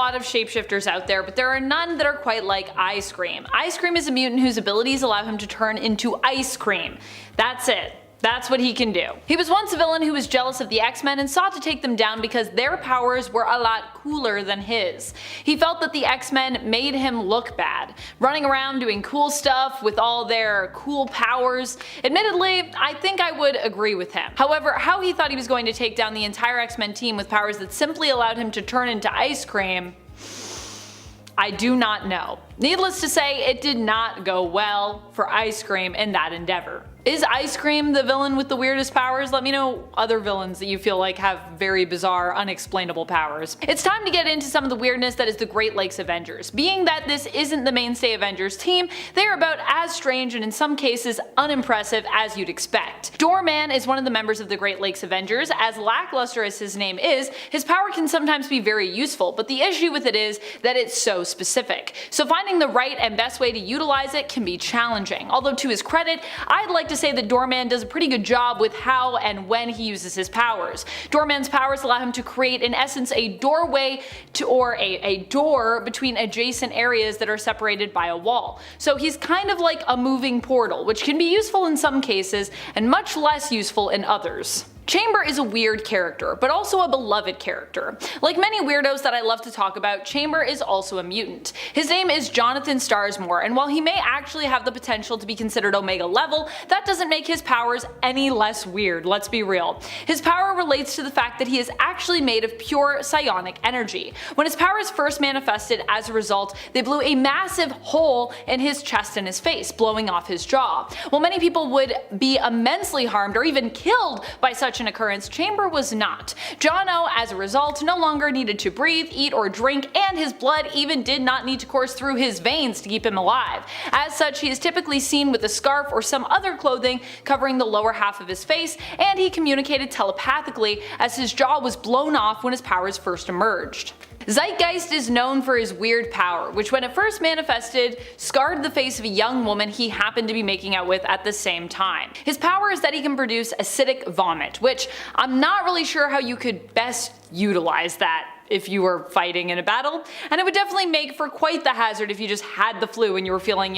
lot of shapeshifters out there, but there are none that are quite like Ice Cream. Ice Cream is a mutant whose abilities allow him to turn into ice cream. That's it. That's what he can do. He was once a villain who was jealous of the X-Men and sought to take them down because their powers were a lot cooler than his. He felt that the X-Men made him look bad, running around doing cool stuff with all their cool powers. Admittedly, I think I would agree with him. However, how he thought he was going to take down the entire X-Men team with powers that simply allowed him to turn into ice cream, I do not know. Needless to say, it did not go well for Ice Cream in that endeavor. Is Ice Cream the villain with the weirdest powers? Let me know other villains that you feel like have very bizarre, unexplainable powers. It's time to get into some of the weirdness that is the Great Lakes Avengers. Being that this isn't the mainstay Avengers team, they are about as strange and in some cases unimpressive as you'd expect. Doorman is one of the members of the Great Lakes Avengers. As lackluster as his name is, his power can sometimes be very useful, but the issue with it is that it's so specific. So finding the right and best way to utilize it can be challenging. Although to his credit, I'd like to say that Doorman does a pretty good job with how and when he uses his powers. Doorman's powers allow him to create in essence a doorway or a door between adjacent areas that are separated by a wall. So he's kind of like a moving portal, which can be useful in some cases and much less useful in others. Chamber is a weird character, but also a beloved character. Like many weirdos that I love to talk about, Chamber is also a mutant. His name is Jonathan Starsmore, and while he may actually have the potential to be considered Omega level, that doesn't make his powers any less weird, let's be real. His power relates to the fact that he is actually made of pure psionic energy. When his powers first manifested as a result, they blew a massive hole in his chest and his face, blowing off his jaw. While many people would be immensely harmed or even killed by such an occurrence, Chamber was not. Jono, as a result, no longer needed to breathe, eat, or drink, and his blood even did not need to course through his veins to keep him alive. As such, he is typically seen with a scarf or some other clothing covering the lower half of his face, and he communicated telepathically as his jaw was blown off when his powers first emerged. Zeitgeist is known for his weird power, which when it first manifested, scarred the face of a young woman he happened to be making out with at the same time. His power is that he can produce acidic vomit, which I'm not really sure how you could best utilize that if you were fighting in a battle, and it would definitely make for quite the hazard if you just had the flu and you were feeling,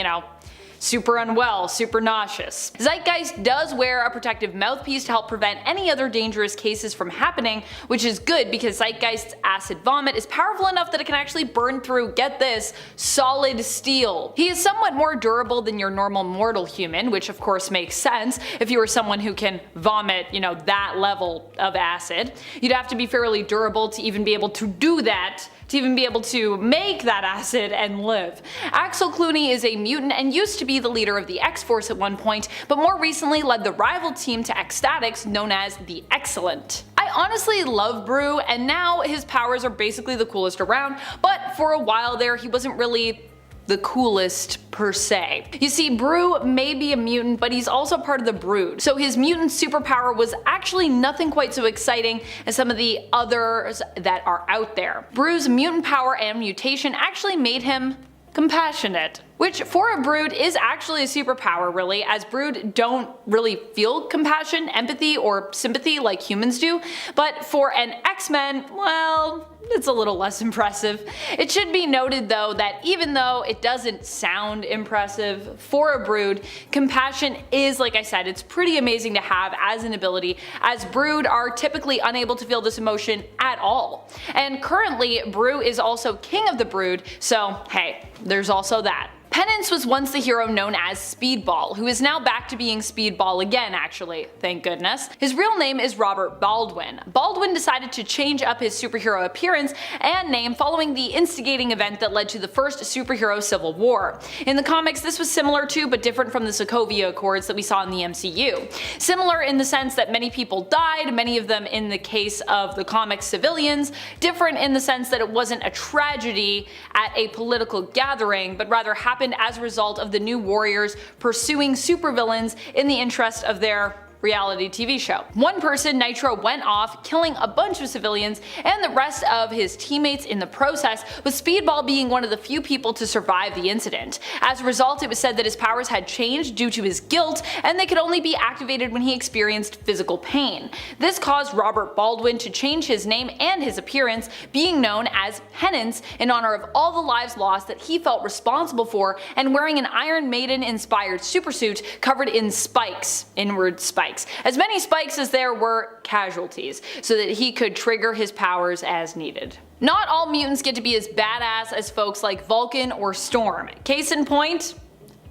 super unwell, super nauseous. Zeitgeist does wear a protective mouthpiece to help prevent any other dangerous cases from happening, which is good because Zeitgeist's acid vomit is powerful enough that it can actually burn through, get this, solid steel. He is somewhat more durable than your normal mortal human, which of course makes sense if you were someone who can vomit, that level of acid. You'd have to be fairly durable to even be able to do that, to even be able to make that acid and live. Axel Clooney is a mutant and used to be the leader of the X-Force at one point, but more recently led the rival team to Ecstatics known as the Excellent. I honestly love Brew, and now his powers are basically the coolest around, but for a while there he wasn't really the coolest per se. You see, Brew may be a mutant, but he's also part of the Brood, so his mutant superpower was actually nothing quite so exciting as some of the others that are out there. Brew's mutant power and mutation actually made him compassionate, which for a Brood is actually a superpower really, as Brood don't really feel compassion, empathy, or sympathy like humans do, but for an X-Men, well, it's a little less impressive. It should be noted though that even though it doesn't sound impressive for a Brood, compassion is, like I said, it's pretty amazing to have as an ability, as Brood are typically unable to feel this emotion at all. And currently, Brew is also king of the Brood, so hey, there's also that. Penance was once the hero known as Speedball, who is now back to being Speedball again actually, thank goodness. His real name is Robert Baldwin. Baldwin decided to change up his superhero appearance and name following the instigating event that led to the first superhero civil war. In the comics this was similar to but different from the Sokovia Accords that we saw in the MCU. Similar in the sense that many people died, many of them in the case of the comic civilians, different in the sense that it wasn't a tragedy at a political gathering, but rather happened as a result of the New Warriors pursuing supervillains in the interest of their reality TV show. One person, Nitro, went off, killing a bunch of civilians and the rest of his teammates in the process, with Speedball being one of the few people to survive the incident. As a result, it was said that his powers had changed due to his guilt, and they could only be activated when he experienced physical pain. This caused Robert Baldwin to change his name and his appearance, being known as Penance, in honor of all the lives lost that he felt responsible for, and wearing an Iron Maiden inspired supersuit covered in spikes, inward spikes, as many spikes as there were casualties, so that he could trigger his powers as needed. Not all mutants get to be as badass as folks like Vulcan or Storm. Case in point,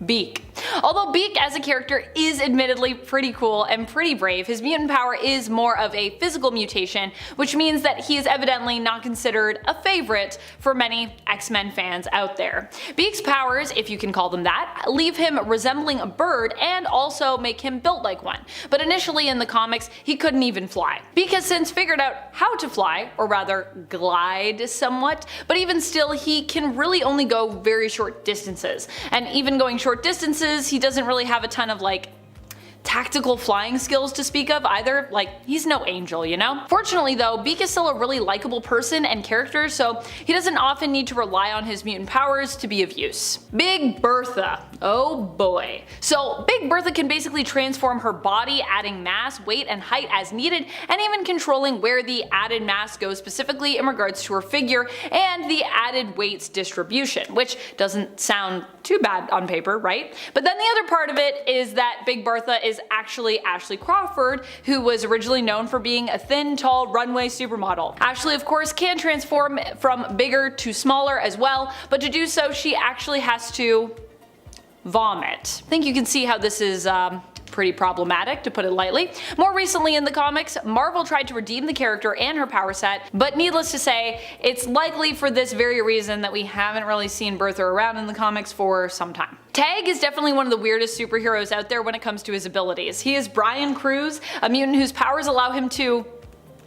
Beak. Although Beak as a character is admittedly pretty cool and pretty brave, his mutant power is more of a physical mutation, which means that he is evidently not considered a favorite for many X-Men fans out there. Beak's powers, if you can call them that, leave him resembling a bird and also make him built like one, but initially in the comics he couldn't even fly. Beak has since figured out how to fly, or rather glide somewhat, but even still he can really only go very short distances, and even going short distances he doesn't really have a ton of tactical flying skills to speak of either. He's no angel, you know? Fortunately though, Beak is still a really likable person and character, so he doesn't often need to rely on his mutant powers to be of use. Big Bertha. Oh boy. So Big Bertha can basically transform her body, adding mass, weight, and height as needed, and even controlling where the added mass goes specifically in regards to her figure and the added weight's distribution, which doesn't sound too bad on paper, right? But then the other part of it is that Big Bertha is actually Ashley Crawford, who was originally known for being a thin, tall runway supermodel. Ashley of course can transform from bigger to smaller as well, but to do so she actually has to vomit. I think you can see how this is pretty problematic, to put it lightly. More recently in the comics, Marvel tried to redeem the character and her power set, but needless to say, it's likely for this very reason that we haven't really seen Bertha around in the comics for some time. Tag is definitely one of the weirdest superheroes out there when it comes to his abilities. He is Brian Cruz, a mutant whose powers allow him to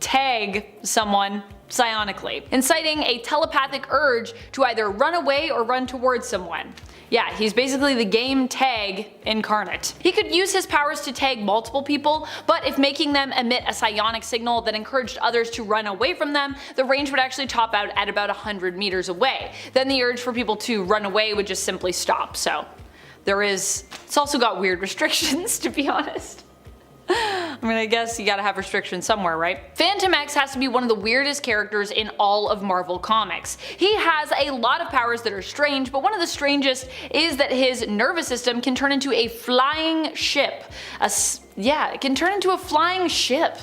tag someone psionically, inciting a telepathic urge to either run away or run towards someone. Yeah, he's basically the game Tag incarnate. He could use his powers to tag multiple people, but if making them emit a psionic signal that encouraged others to run away from them, the range would actually top out at about 100 meters away. Then the urge for people to run away would just simply stop, so it's also got weird restrictions, to be honest. I mean, I guess you gotta have restrictions somewhere, right? Phantom X has to be one of the weirdest characters in all of Marvel Comics. He has a lot of powers that are strange, but one of the strangest is that his nervous system can turn into a flying ship. Yeah, it can turn into a flying ship.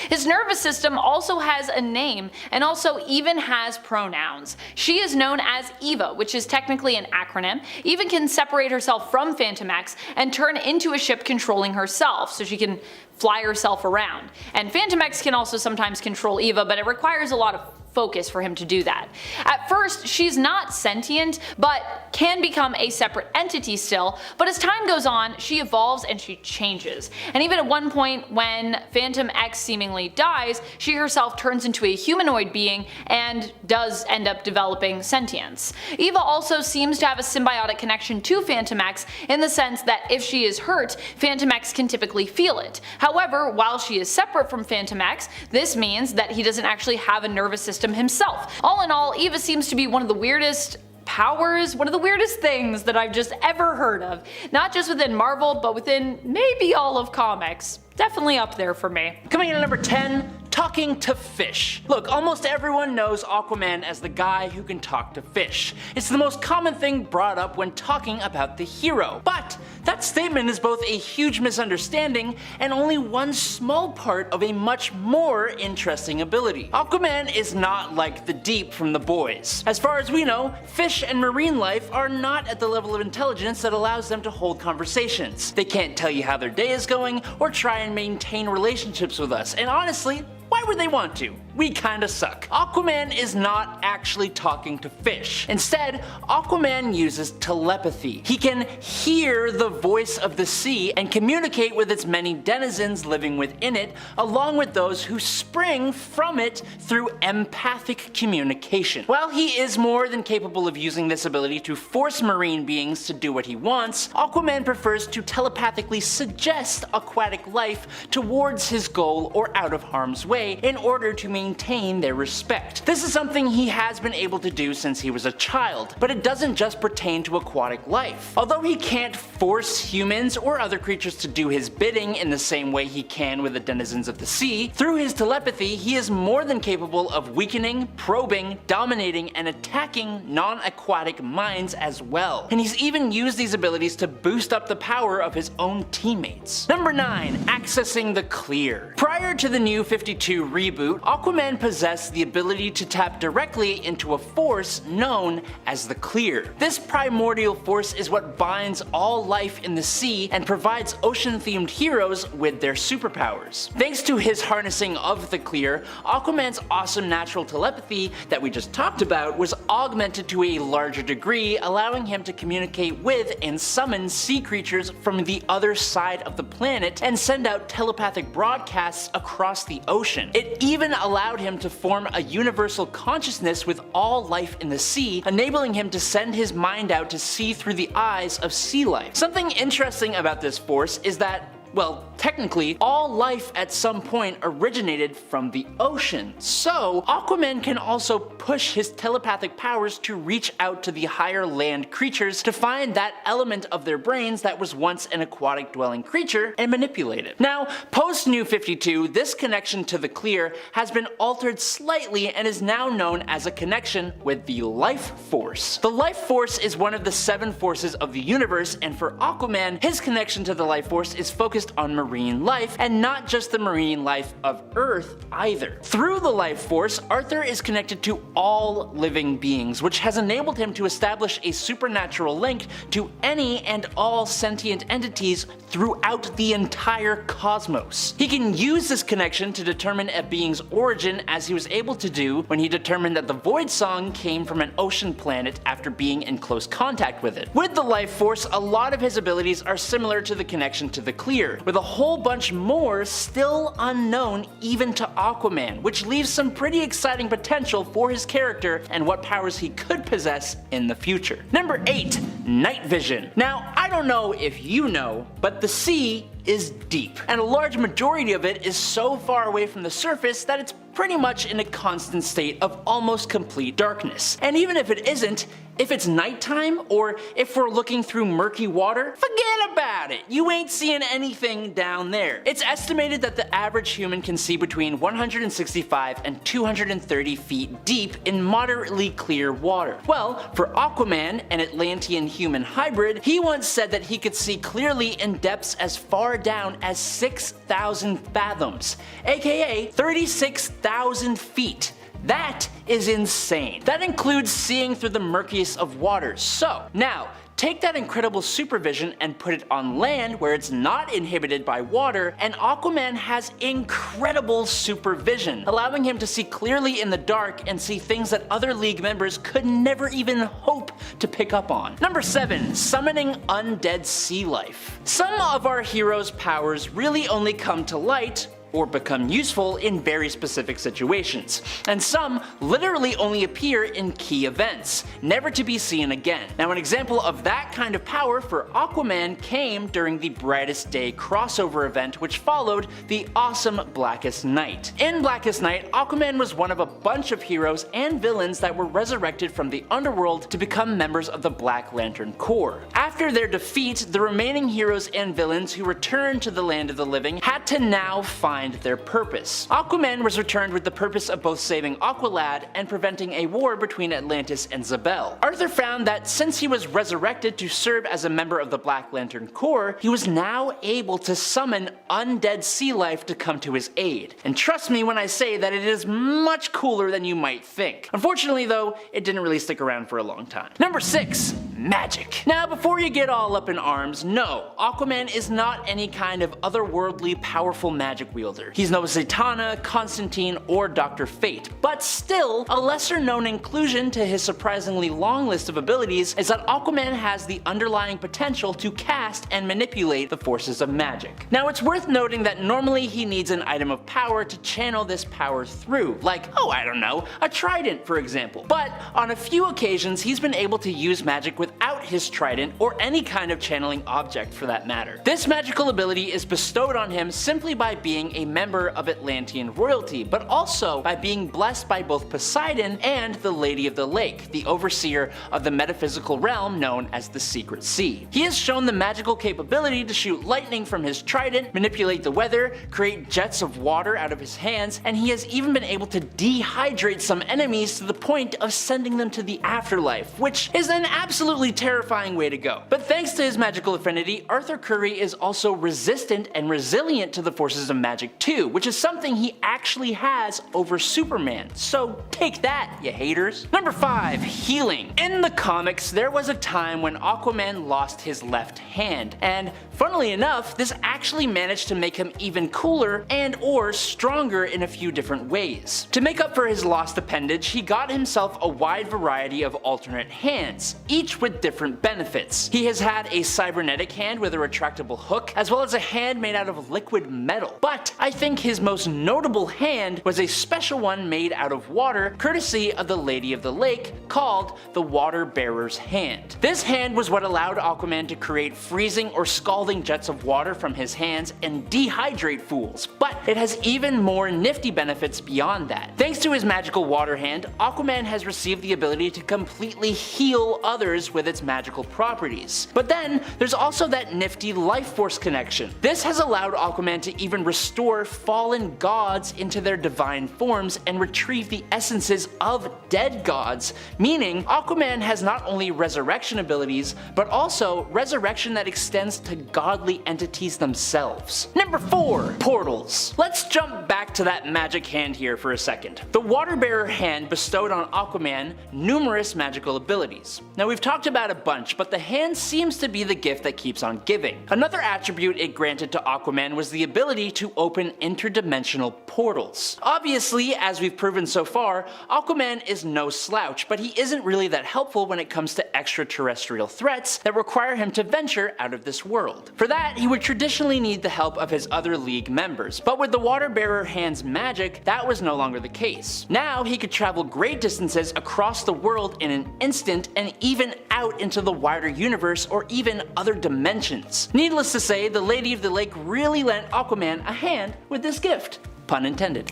His nervous system also has a name and also even has pronouns. She is known as Eva, which is technically an acronym. Eva can separate herself from Phantom X and turn into a ship controlling herself, so she can fly herself around. And Phantom X can also sometimes control Eva, but it requires a lot of focus for him to do that. At first, she's not sentient, but can become a separate entity still, but as time goes on, she evolves and she changes. And even at one point when Phantom X seemingly dies, she herself turns into a humanoid being and does end up developing sentience. Eva also seems to have a symbiotic connection to Phantom X in the sense that if she is hurt, Phantom X can typically feel it. However, while she is separate from Phantom X, this means that he doesn't actually have a nervous system himself. All in all, Eva seems to be one of the weirdest powers, one of the weirdest things that I've just ever heard of. Not just within Marvel, but within maybe all of comics. Definitely up there for me. Coming in at number 10, talking to fish. Look, almost everyone knows Aquaman as the guy who can talk to fish. It's the most common thing brought up when talking about the hero. But that statement is both a huge misunderstanding and only one small part of a much more interesting ability. Aquaman is not like the Deep from The Boys. As far as we know, fish and marine life are not at the level of intelligence that allows them to hold conversations. They can't tell you how their day is going or try and maintain relationships with us, and honestly, why would they want to? we kinda suck. Aquaman is not actually talking to fish. Instead, Aquaman uses telepathy. He can hear the voice of the sea and communicate with its many denizens living within it, along with those who spring from it through empathic communication. While he is more than capable of using this ability to force marine beings to do what he wants, Aquaman prefers to telepathically suggest aquatic life towards his goal or out of harm's way in order to maintain their respect. This is something he has been able to do since he was a child, but it doesn't just pertain to aquatic life. Although he can't force humans or other creatures to do his bidding in the same way he can with the denizens of the sea, through his telepathy he is more than capable of weakening, probing, dominating, and attacking non-aquatic minds as well. And he's even used these abilities to boost up the power of his own teammates. Number 9. Accessing the clear. Prior to the New 52 reboot, Aquaman possessed the ability to tap directly into a force known as the clear. This primordial force is what binds all life in the sea and provides ocean-themed heroes with their superpowers. Thanks to his harnessing of the clear, Aquaman's awesome natural telepathy that we just talked about was augmented to a larger degree, allowing him to communicate with and summon sea creatures from the other side of the planet and send out telepathic broadcasts across the ocean. It even allowed him to form a universal consciousness with all life in the sea, enabling him to send his mind out to see through the eyes of sea life. Something interesting about this force is that, well, technically, all life at some point originated from the ocean. So, Aquaman can also push his telepathic powers to reach out to the higher land creatures to find that element of their brains that was once an aquatic dwelling creature and manipulate it. Now, post New 52, this connection to the clear has been altered slightly and is now known as a connection with the life force. The life force is one of the 7 forces of the universe, and for Aquaman, his connection to the life force is focused on marine life, and not just the marine life of Earth either. Through the life force, Arthur is connected to all living beings, which has enabled him to establish a supernatural link to any and all sentient entities throughout the entire cosmos. He can use this connection to determine a being's origin, as he was able to do when he determined that the Void Song came from an ocean planet after being in close contact with it. With the life force, a lot of his abilities are similar to the connection to the clear, with a whole bunch more still unknown even to Aquaman, which leaves some pretty exciting potential for his character and what powers he could possess in the future. Number 8. Night vision. Now, I don't know if you know, but the sea is deep, and a large majority of it is so far away from the surface that it's pretty much in a constant state of almost complete darkness. And even if it isn't, if it's nighttime or if we're looking through murky water, forget about it. You ain't seeing anything down there. It's estimated that the average human can see between 165 and 230 feet deep in moderately clear water. Well, for Aquaman, an Atlantean human hybrid, he once said that he could see clearly in depths as far down as 6,000 fathoms, aka 36,000 feet. That is insane. That includes seeing through the murkiest of waters. So, now, take that incredible supervision and put it on land where it's not inhibited by water, and Aquaman has incredible supervision, allowing him to see clearly in the dark and see things that other League members could never even hope to pick up on. Number 7. Summoning undead sea life. Some of our heroes' powers really only come to light or become useful in very specific situations, and some literally only appear in key events, never to be seen again. Now, an example of that kind of power for Aquaman came during the Brightest Day crossover event, which followed the awesome Blackest Night. In Blackest Night, Aquaman was one of a bunch of heroes and villains that were resurrected from the underworld to become members of the Black Lantern Corps. After their defeat, the remaining heroes and villains who returned to the land of the living had to now find their purpose. Aquaman was returned with the purpose of both saving Aqualad and preventing a war between Atlantis and Zabel. Arthur found that since he was resurrected to serve as a member of the Black Lantern Corps, he was now able to summon undead sea life to come to his aid. And trust me when I say that it is much cooler than you might think. Unfortunately though, it didn't really stick around for a long time. Number 6. Magic. Now, before you get all up in arms, no, Aquaman is not any kind of otherworldly power powerful magic wielder. He's no Zatanna, Constantine, or Dr. Fate, but still, a lesser known inclusion to his surprisingly long list of abilities is that Aquaman has the underlying potential to cast and manipulate the forces of magic. Now it's worth noting that normally he needs an item of power to channel this power through, like, oh I don't know, a trident for example. But on a few occasions he's been able to use magic without his trident or any kind of channeling object for that matter. This magical ability is bestowed on him simply by being a member of Atlantean royalty, but also by being blessed by both Poseidon and the Lady of the Lake, the overseer of the metaphysical realm known as the Secret Sea. He has shown the magical capability to shoot lightning from his trident, manipulate the weather, create jets of water out of his hands, and he has even been able to dehydrate some enemies to the point of sending them to the afterlife, which is an absolutely terrifying way to go. But thanks to his magical affinity, Arthur Curry is also resistant and resilient to the forces of magic too, which is something he actually has over Superman. So take that, you haters. Number 5. Healing. In the comics, there was a time when Aquaman lost his left hand, and funnily enough, this actually managed to make him even cooler and or stronger in a few different ways. To make up for his lost appendage, he got himself a wide variety of alternate hands, each with different benefits. He has had a cybernetic hand with a retractable hook, as well as a hand made out of liquid metal. But I think his most notable hand was a special one made out of water, courtesy of the Lady of the Lake, called the Water Bearer's Hand. This hand was what allowed Aquaman to create freezing or scalding jets of water from his hands and dehydrate fools, but it has even more nifty benefits beyond that. Thanks to his magical water hand, Aquaman has received the ability to completely heal others with its magical properties. But then, there's also that nifty life force connection. This has allowed Aquaman to even restore fallen gods into their divine forms and retrieve the essences of dead gods, meaning Aquaman has not only resurrection abilities, but also resurrection that extends to godly entities themselves. Number 4. Portals. Let's jump back to that magic hand here for a second. The Water Bearer hand bestowed on Aquaman numerous magical abilities. Now we've talked about a bunch, but the hand seems to be the gift that keeps on giving. Another attribute it granted to Aquaman was the ability to open interdimensional portals. Obviously, as we've proven so far, Aquaman is no slouch, but he isn't really that helpful when it comes to extraterrestrial threats that require him to venture out of this world. For that, he would traditionally need the help of his other League members, but with the Water Bearer hand's magic, that was no longer the case. Now he could travel great distances across the world in an instant and even out into the wider universe or even other dimensions. Needless to say, the Lady of the Lake really lent Aquaman a hand with this gift. Pun intended.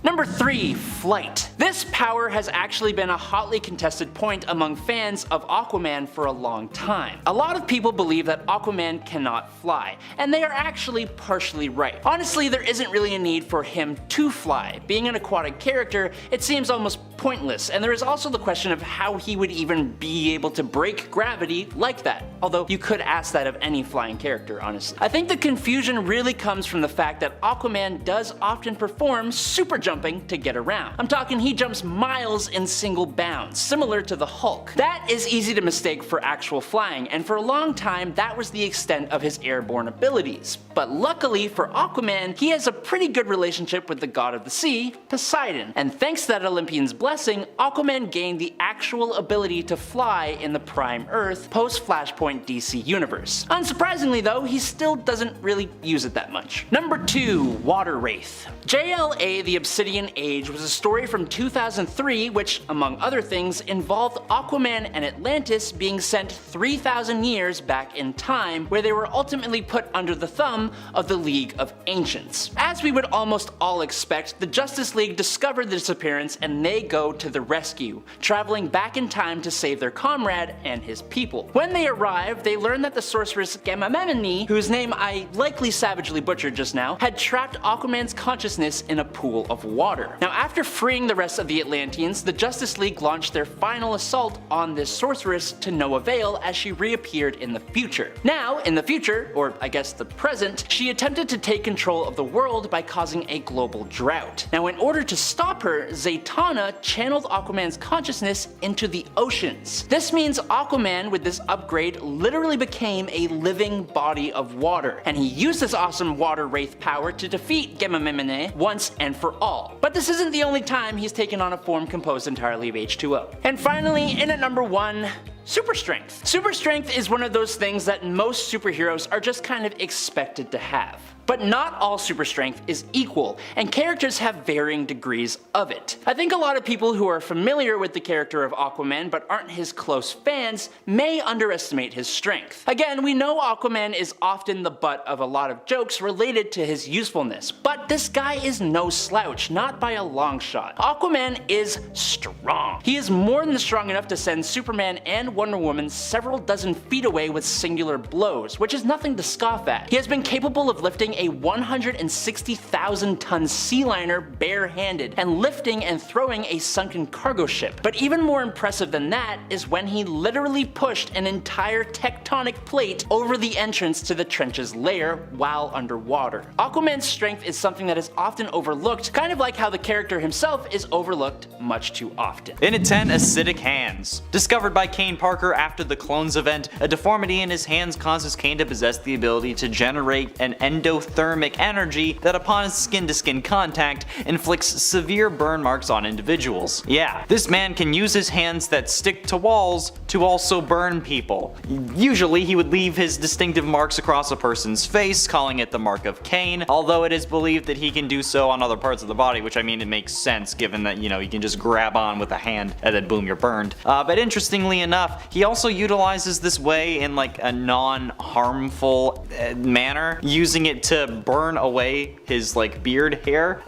Number 3. Flight. This power has actually been a hotly contested point among fans of Aquaman for a long time. A lot of people believe that Aquaman cannot fly, and they are actually partially right. Honestly, there isn't really a need for him to fly. Being an aquatic character, it seems almost pointless, and there is also the question of how he would even be able to break gravity like that. Although you could ask that of any flying character, honestly. I think the confusion really comes from the fact that Aquaman does often perform super jumping to get around. I'm talking he jumps miles in single bounds, similar to the Hulk. That is easy to mistake for actual flying, and for a long time that was the extent of his airborne abilities. But luckily for Aquaman, he has a pretty good relationship with the god of the sea, Poseidon, and thanks to that Olympian's blessing, Aquaman gained the actual ability to fly in the Prime Earth post-Flashpoint DC universe. Unsurprisingly though, he still doesn't really use it that much. Number 2. Water Wraith. JLA The Obsidian Age was a story from 2003 which, among other things, involved Aquaman and Atlantis being sent 3,000 years back in time, where they were ultimately put under the thumb of the League of Ancients. As we would almost all expect, the Justice League discovered the disappearance and they go to the rescue, traveling back in time to save their comrade and his people. When they arrive, they learn that the sorceress Gamamemini, whose name I likely savagely butchered just now, had trapped Aquaman's consciousness in a pool of water. Now after freeing the rest of the Atlanteans, the Justice League launched their final assault on this sorceress to no avail as she reappeared in the future. Now, in the future, or I guess the present, she attempted to take control of the world by causing a global drought. Now, in order to stop her, Zatanna channeled Aquaman's consciousness into the oceans. This means Aquaman, with this upgrade, literally became a living body of water, and he used this awesome water wraith power to defeat Gemimimine once and for all. But this isn't the only time he's taken on a form composed entirely of H2O. And finally, in at number 1, super strength. Super strength is one of those things that most superheroes are just kind of expected to have. But not all super strength is equal, and characters have varying degrees of it. I think a lot of people who are familiar with the character of Aquaman but aren't his close fans may underestimate his strength. Again, we know Aquaman is often the butt of a lot of jokes related to his usefulness, but this guy is no slouch, not by a long shot. Aquaman is strong. He is more than strong enough to send Superman and Wonder Woman several dozen feet away with singular blows, which is nothing to scoff at. He has been capable of lifting a 160,000 ton sea liner barehanded and lifting and throwing a sunken cargo ship. But even more impressive than that is when he literally pushed an entire tectonic plate over the entrance to the trench's lair while underwater. Aquaman's strength is something that is often overlooked, kind of like how the character himself is overlooked much too often. In at 10, acidic hands. Discovered by Kane Parker after the Clones event, a deformity in his hands causes Kane to possess the ability to generate an endothermic energy that upon skin-to-skin contact inflicts severe burn marks on individuals. Yeah, this man can use his hands that stick to walls to also burn people. Usually he would leave his distinctive marks across a person's face, calling it the mark of Cain, although it is believed that he can do so on other parts of the body, which I mean it makes sense given that, you know, you can just grab on with a hand and then boom, you're burned. But interestingly enough, he also utilizes this way in like a non-harmful manner, using it to burn away his like beard hair,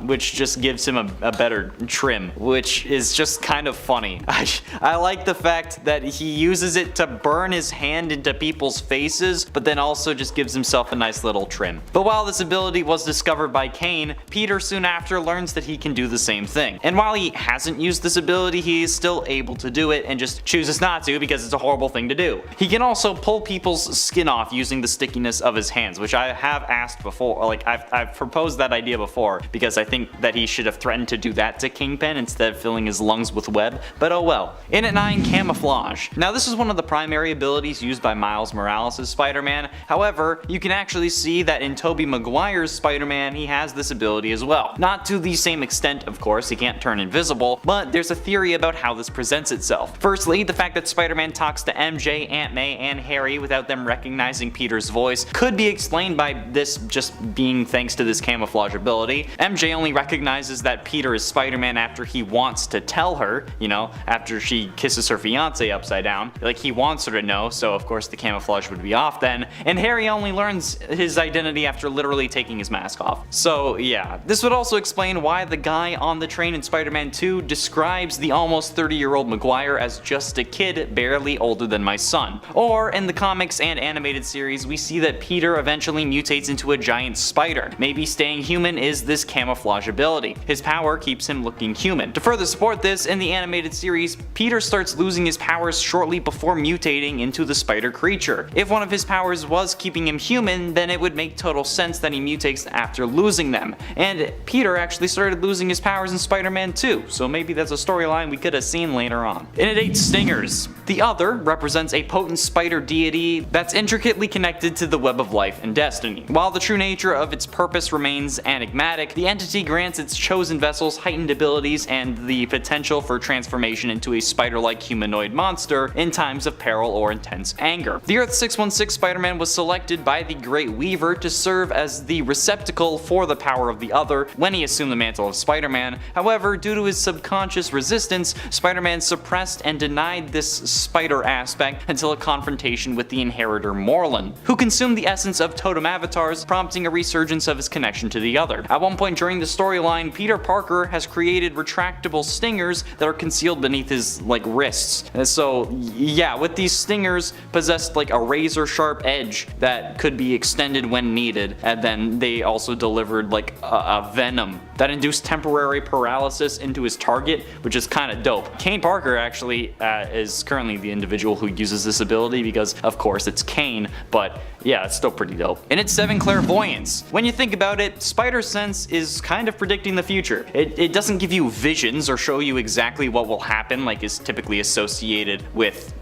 which just gives him a better trim, which is just kind of funny. I like the fact that he uses it to burn his hand into people's faces, but then also just gives himself a nice little trim. But while this ability was discovered by Kane, Peter soon after learns that he can do the same thing. And while he hasn't used this ability, he is still able to do it and just chooses not to because it's a horrible thing to do. He can also pull people's skin off using the stickiness of his hands, which I have asked before, like I've proposed that idea before because I think that he should have threatened to do that to Kingpin instead of filling his lungs with web, but oh well. In at 9, camouflage. Now this is one of the primary abilities used by Miles Morales' Spider-Man, however, you can actually see that in Tobey Maguire's Spider-Man he has this ability as well. Not to the same extent, of course, he can't turn invisible, but there's a theory about how this presents itself. Firstly, the fact that Spider-Man talks to MJ, Aunt May, and Harry without them recognizing Peter's voice could be explained by this just being thanks to this camouflage ability. MJ only recognizes that Peter is Spider-Man after he wants to tell her, you know, after she kisses her fiance upside down. Like, he wants her to know, so of course the camouflage would be off then. And Harry only learns his identity after literally taking his mask off. So yeah, this would also explain why the guy on the train in Spider-Man 2 describes the almost 30-year-old Maguire as just a kid barely older than my son. Or in the comics and animated series, we see that Peter eventually mutates into a giant spider. Maybe staying human is this camouflage ability. His power keeps him looking human. To further support this, in the animated series, Peter starts losing his powers shortly before mutating into the spider creature. If one of his powers was keeping him human, then it would make total sense that he mutates after losing them. And Peter actually started losing his powers in Spider-Man 2, so maybe that's a storyline we could have seen later on. In at 8, stingers. The Other represents a potent spider deity that's intricately connected to the web of life and destiny. While the true nature of its purpose remains enigmatic, the entity grants its chosen vessels heightened abilities and the potential for transformation into a spider-like humanoid monster in times of peril or intense anger. The Earth 616 Spider-Man was selected by the Great Weaver to serve as the receptacle for the power of the Other when he assumed the mantle of Spider-Man. However, due to his subconscious resistance, Spider-Man suppressed and denied this this spider aspect until a confrontation with the inheritor Morlun, who consumed the essence of totem avatars, prompting a resurgence of his connection to the other. At one point during the storyline, Peter Parker has created retractable stingers that are concealed beneath his wrists. And so yeah, with these stingers possessed like a razor sharp edge that could be extended when needed, and then they also delivered like a venom that induced temporary paralysis into his target, which is kind of dope. Kane Parker actually is currently the individual who uses this ability because of course it's Kane, but yeah, it's still pretty dope. And it's 7 clairvoyance. When you think about it, spider sense is kind of predicting the future. It doesn't give you visions or show you exactly what will happen like is typically associated with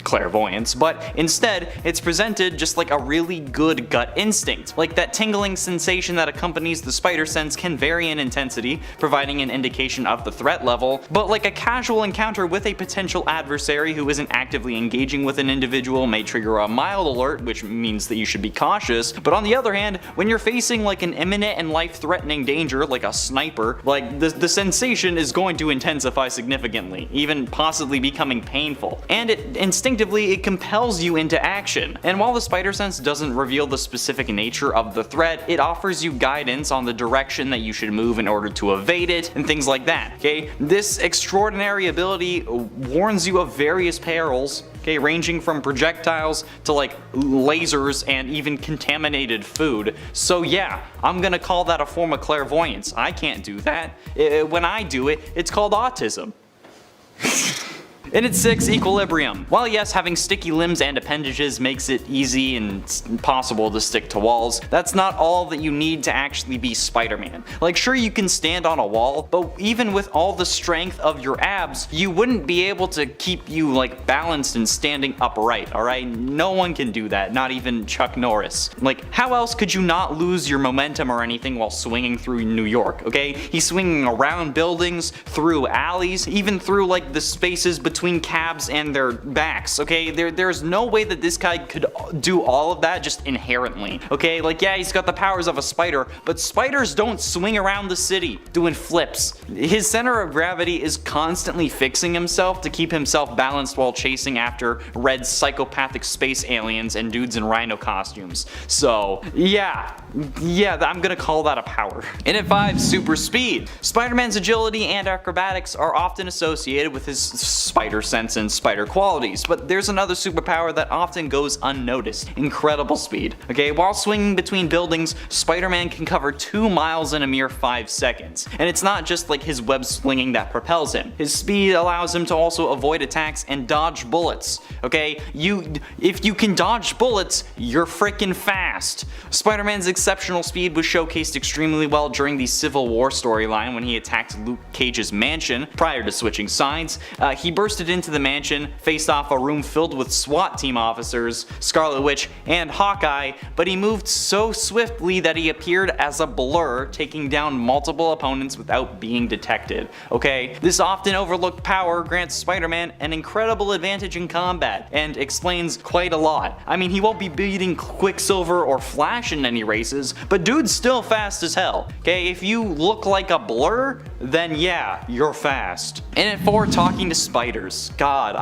clairvoyance, but instead it's presented just like a really good gut instinct. Like that tingling sensation that accompanies the spider sense can vary in intensity, providing an indication of the threat level, but like a casual encounter with a potential adversary who isn't actively engaging with an individual may trigger a mild alert, which means that you should be cautious. But on the other hand, when you're facing like an imminent and life-threatening danger like a sniper, like the sensation is going to intensify significantly, even possibly becoming painful. And instinctively it compels you into action. And while the spider sense doesn't reveal the specific nature of the threat, it offers you guidance on the direction that you should move in order to evade it and things like that. Okay, this extraordinary ability warns you of various perils, okay, ranging from projectiles to like lasers and even contaminated food. So yeah, I'm gonna call that a form of clairvoyance. I can't do that. When I do it, it's called autism. And it's 6, equilibrium. While yes, having sticky limbs and appendages makes it easy and possible to stick to walls, that's not all that you need to actually be Spider-Man. Like sure, you can stand on a wall, but even with all the strength of your abs, you wouldn't be able to keep you like balanced and standing upright, alright? No one can do that, not even Chuck Norris. Like how else could you not lose your momentum or anything while swinging through New York, okay? He's swinging around buildings, through alleys, even through like the spaces between cabs and their backs, okay? There's no way that this guy could do all of that just inherently, okay? Like yeah, he's got the powers of a spider, but spiders don't swing around the city doing flips. His center of gravity is constantly fixing himself to keep himself balanced while chasing after red psychopathic space aliens and dudes in rhino costumes. So yeah, I'm gonna call that a power. And at 5, super speed. Spider-Man's agility and acrobatics are often associated with his spider sense and spider qualities, but there's another superpower that often goes unnoticed: incredible speed. Okay, while swinging between buildings, Spider-Man can cover 2 miles in a mere 5 seconds. And it's not just like his web slinging that propels him. His speed allows him to also avoid attacks and dodge bullets. Okay, if you can dodge bullets, you're freaking fast. Spider-Man's exceptional speed was showcased extremely well during the Civil War storyline when he attacked Luke Cage's mansion prior to switching sides. He bursted into the mansion, faced off a room filled with SWAT team officers, Scarlet Witch, and Hawkeye, but he moved so swiftly that he appeared as a blur, taking down multiple opponents without being detected. Okay, this often overlooked power grants Spider-Man an incredible advantage in combat, and explains quite a lot. I mean, he won't be beating Quicksilver or Flash in any races, but dude's still fast as hell. Okay, if you look like a blur, then yeah, you're fast. And at 4, talking to spiders. God,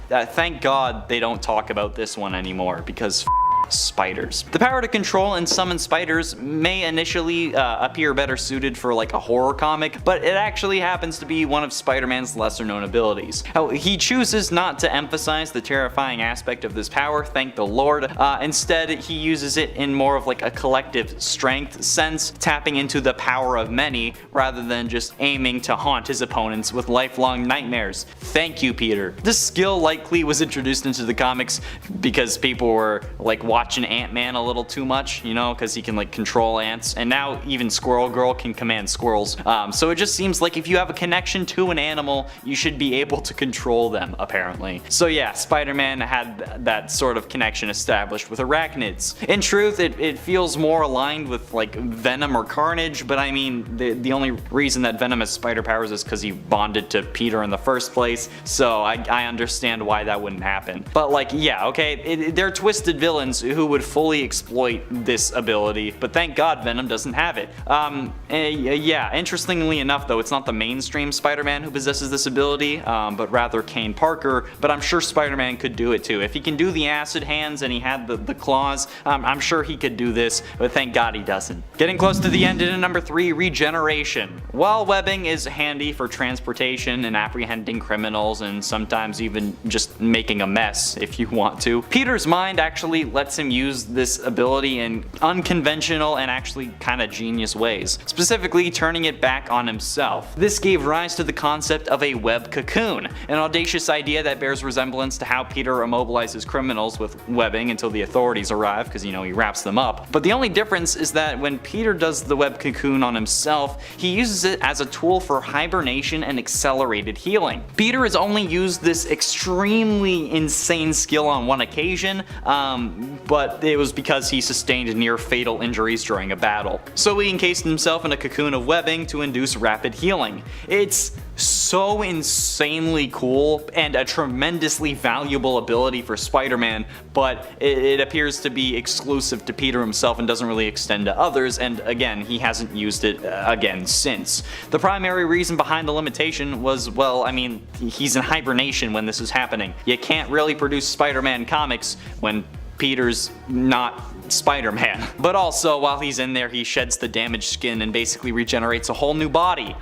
thank God they don't talk about this one anymore, because spiders. The power to control and summon spiders may initially appear better suited for like a horror comic, but it actually happens to be one of Spider-Man's lesser known abilities. How he chooses not to emphasize the terrifying aspect of this power, thank the Lord. Instead, he uses it in more of like a collective strength sense, tapping into the power of many rather than just aiming to haunt his opponents with lifelong nightmares. Thank you, Peter. This skill likely was introduced into the comics because people were like watching Ant-Man a little too much, you know, because he can like control ants, and now even Squirrel Girl can command squirrels. So it just seems like if you have a connection to an animal, you should be able to control them, apparently. So yeah, Spider-Man had that sort of connection established with arachnids. In truth, it feels more aligned with like Venom or Carnage, but I mean, the only reason that Venom has spider powers is because he bonded to Peter in the first place, so I understand why that wouldn't happen. But like, yeah, okay, they're twisted villains who would fully exploit this ability, but thank God Venom doesn't have it. Yeah, interestingly enough though, it's not the mainstream Spider-Man who possesses this ability, but rather Kane Parker, but I'm sure Spider-Man could do it too. If he can do the acid hands and he had the claws, I'm sure he could do this, but thank God he doesn't. Getting close to the end in number 3, Regeneration. While webbing is handy for transportation and apprehending criminals and sometimes even just making a mess if you want to, Peter's mind actually lets him use this ability in unconventional and actually kind of genius ways, specifically turning it back on himself. This gave rise to the concept of a web cocoon, an audacious idea that bears resemblance to how Peter immobilizes criminals with webbing until the authorities arrive, because you know he wraps them up. But the only difference is that when Peter does the web cocoon on himself, he uses it as a tool for hibernation and accelerated healing. Peter has only used this extremely insane skill on one occasion, but it was because he sustained near fatal injuries during a battle. So he encased himself in a cocoon of webbing to induce rapid healing. It's so insanely cool and a tremendously valuable ability for Spider-Man, but it appears to be exclusive to Peter himself and doesn't really extend to others, and again, he hasn't used it again since. The primary reason behind the limitation was, well, I mean, he's in hibernation when this is happening. You can't really produce Spider-Man comics when Peter's not Spider-Man. But also, while he's in there, he sheds the damaged skin and basically regenerates a whole new body,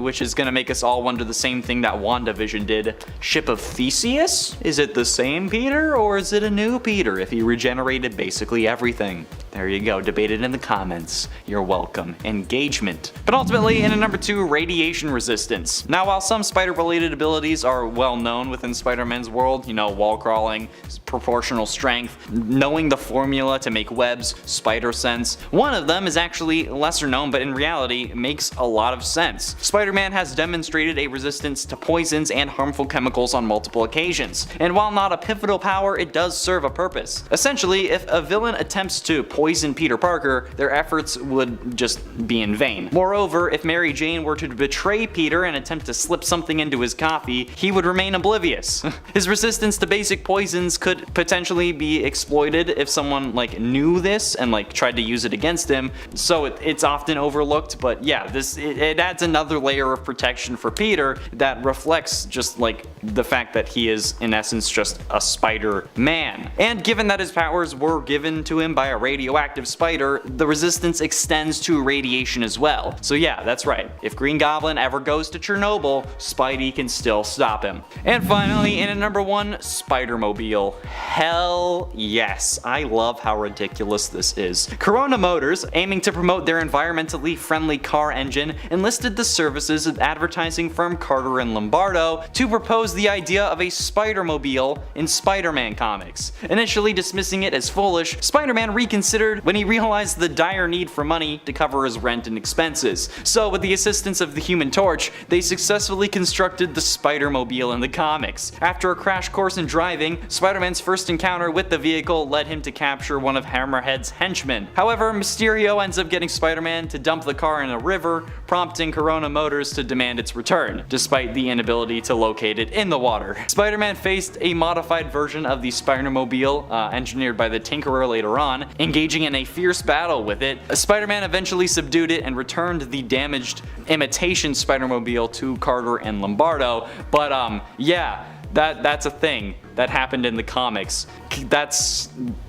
which is gonna make us all wonder the same thing that WandaVision did. Ship of Theseus? Is it the same Peter, or is it a new Peter if he regenerated basically everything? There you go, debate it in the comments. You're welcome. Engagement. But ultimately, in number 2, radiation resistance. Now, while some spider-related abilities are well known within Spider-Man's world, you know, wall crawling, proportional strength, knowing the formula to make webs, spider sense, one of them is actually lesser known, but in reality makes a lot of sense. Spider-Man has demonstrated a resistance to poisons and harmful chemicals on multiple occasions, and while not a pivotal power, it does serve a purpose. Essentially, if a villain attempts to poison Peter Parker, their efforts would just be in vain. Moreover, if Mary Jane were to betray Peter and attempt to slip something into his coffee, he would remain oblivious. His resistance to basic poisons could potentially be exploited if someone like knew this and like tried to use it against him, so it's often overlooked, but yeah, it adds another layer of protection for Peter that reflects just like the fact that he is in essence just a Spider-Man. And given that his powers were given to him by a radioactive spider, the resistance extends to radiation as well. So yeah, that's right. If Green Goblin ever goes to Chernobyl, Spidey can still stop him. And finally, in at number 1, Spider-Mobile. Hell yes. I love how ridiculous this is. Corona Motors, aiming to promote their environmentally friendly car engine, enlisted the services of advertising firm Carter and Lombardo to propose the idea of a Spider-Mobile in Spider-Man comics. Initially dismissing it as foolish, Spider-Man reconsidered when he realized the dire need for money to cover his rent and expenses. So with the assistance of the Human Torch, they successfully constructed the Spider-Mobile in the comics. After a crash course in driving, Spider-Man's first encounter with the vehicle led him to capture one of Hammerhead's henchmen. However, Mysterio ends up getting Spider-Man to dump the car in a river, prompting Corona Motors to demand its return, despite the inability to locate it in the water. Spider-Man faced a modified version of the Spider-Mobile, engineered by the Tinkerer later on, engaging in a fierce battle with it. Spider-Man eventually subdued it and returned the damaged imitation Spider-Mobile to Carter and Lombardo, but yeah, that's a thing that happened in the comics.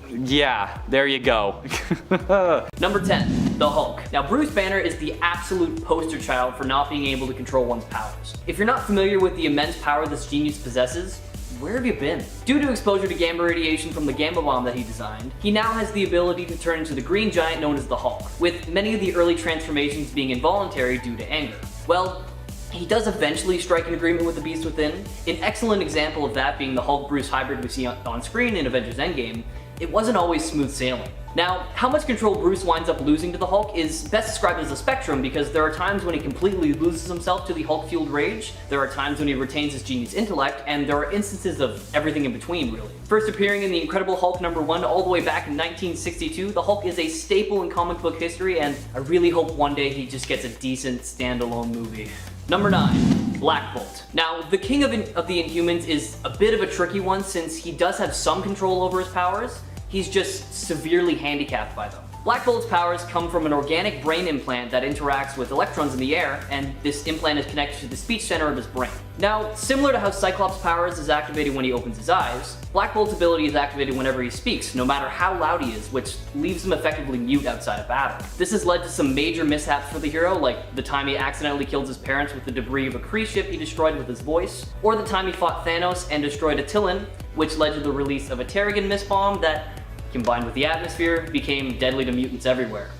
Yeah, there you go. Number 10, the Hulk. Now, Bruce Banner is the absolute poster child for not being able to control one's powers. If you're not familiar with the immense power this genius possesses, where have you been? Due to exposure to gamma radiation from the gamma bomb that he designed, he now has the ability to turn into the green giant known as the Hulk, with many of the early transformations being involuntary due to anger. Well, he does eventually strike an agreement with the Beast Within, an excellent example of that being the Hulk-Bruce hybrid we see on screen in Avengers Endgame. It wasn't always smooth sailing. Now, how much control Bruce winds up losing to the Hulk is best described as a spectrum, because there are times when he completely loses himself to the Hulk-fueled rage, there are times when he retains his genius intellect, and there are instances of everything in between, really. First appearing in the Incredible Hulk #1 all the way back in 1962, the Hulk is a staple in comic book history, and I really hope one day he just gets a decent standalone movie. Number 9, Black Bolt. Now, the king of the Inhumans is a bit of a tricky one since he does have some control over his powers, he's just severely handicapped by them. Black Bolt's powers come from an organic brain implant that interacts with electrons in the air, and this implant is connected to the speech center of his brain. Now, similar to how Cyclops' powers is activated when he opens his eyes, Black Bolt's ability is activated whenever he speaks, no matter how loud he is, which leaves him effectively mute outside of battle. This has led to some major mishaps for the hero, like the time he accidentally killed his parents with the debris of a Kree ship he destroyed with his voice, or the time he fought Thanos and destroyed Attilan, which led to the release of a Terrigen mist bomb that, combined with the atmosphere, became deadly to mutants everywhere.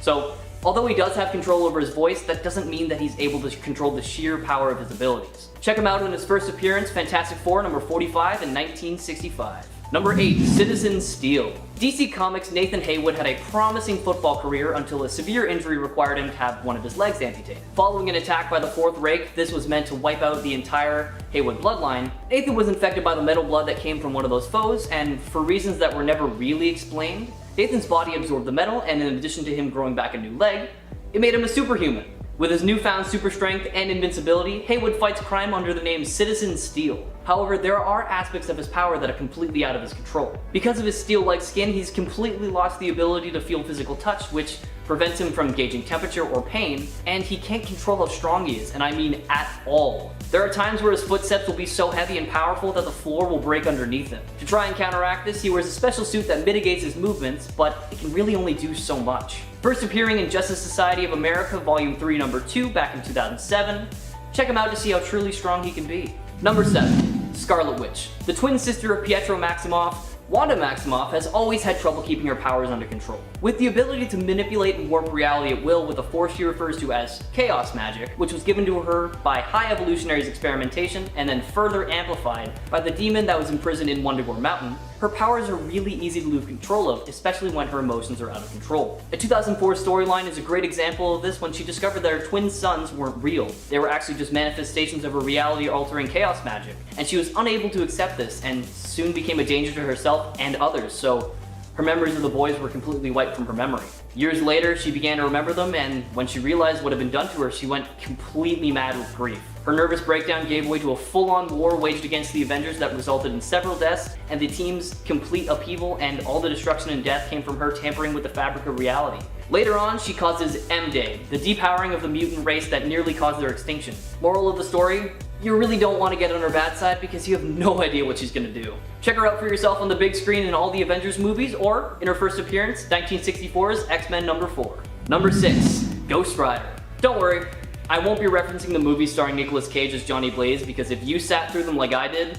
So, although he does have control over his voice, that doesn't mean that he's able to control the sheer power of his abilities. Check him out in his first appearance, Fantastic Four number 45 in 1965. Number 8, Citizen Steel. DC Comics' Nathan Haywood had a promising football career until a severe injury required him to have one of his legs amputated. Following an attack by the Fourth Reich, this was meant to wipe out the entire Haywood bloodline. Nathan was infected by the metal blood that came from one of those foes, and for reasons that were never really explained, Nathan's body absorbed the metal, and in addition to him growing back a new leg, it made him a superhuman. With his newfound super strength and invincibility, Haywood fights crime under the name Citizen Steel. However, there are aspects of his power that are completely out of his control. Because of his steel-like skin, he's completely lost the ability to feel physical touch, which prevents him from gauging temperature or pain, and he can't control how strong he is, and I mean at all. There are times where his footsteps will be so heavy and powerful that the floor will break underneath him. To try and counteract this, he wears a special suit that mitigates his movements, but it can really only do so much. First appearing in Justice Society of America Volume 3 Number 2 back in 2007, check him out to see how truly strong he can be. Number 7, Scarlet Witch. The twin sister of Pietro Maximoff, Wanda Maximoff has always had trouble keeping her powers under control. With the ability to manipulate and warp reality at will with a force she refers to as chaos magic, which was given to her by High Evolutionary's experimentation and then further amplified by the demon that was imprisoned in Wundagore Mountain, her powers are really easy to lose control of, especially when her emotions are out of control. A 2004 storyline is a great example of this when she discovered that her twin sons weren't real. They were actually just manifestations of her reality-altering chaos magic, and she was unable to accept this and soon became a danger to herself and others, so her memories of the boys were completely wiped from her memory. Years later, she began to remember them, and when she realized what had been done to her, she went completely mad with grief. Her nervous breakdown gave way to a full-on war waged against the Avengers that resulted in several deaths, and the team's complete upheaval, and all the destruction and death came from her tampering with the fabric of reality. Later on, she causes M-Day, the depowering of the mutant race that nearly caused their extinction. Moral of the story? You really don't want to get on her bad side because you have no idea what she's gonna do. Check her out for yourself on the big screen in all the Avengers movies, or in her first appearance, 1964's X-Men number 4. Number 6, Ghost Rider. Don't worry, I won't be referencing the movies starring Nicolas Cage as Johnny Blaze because if you sat through them like I did,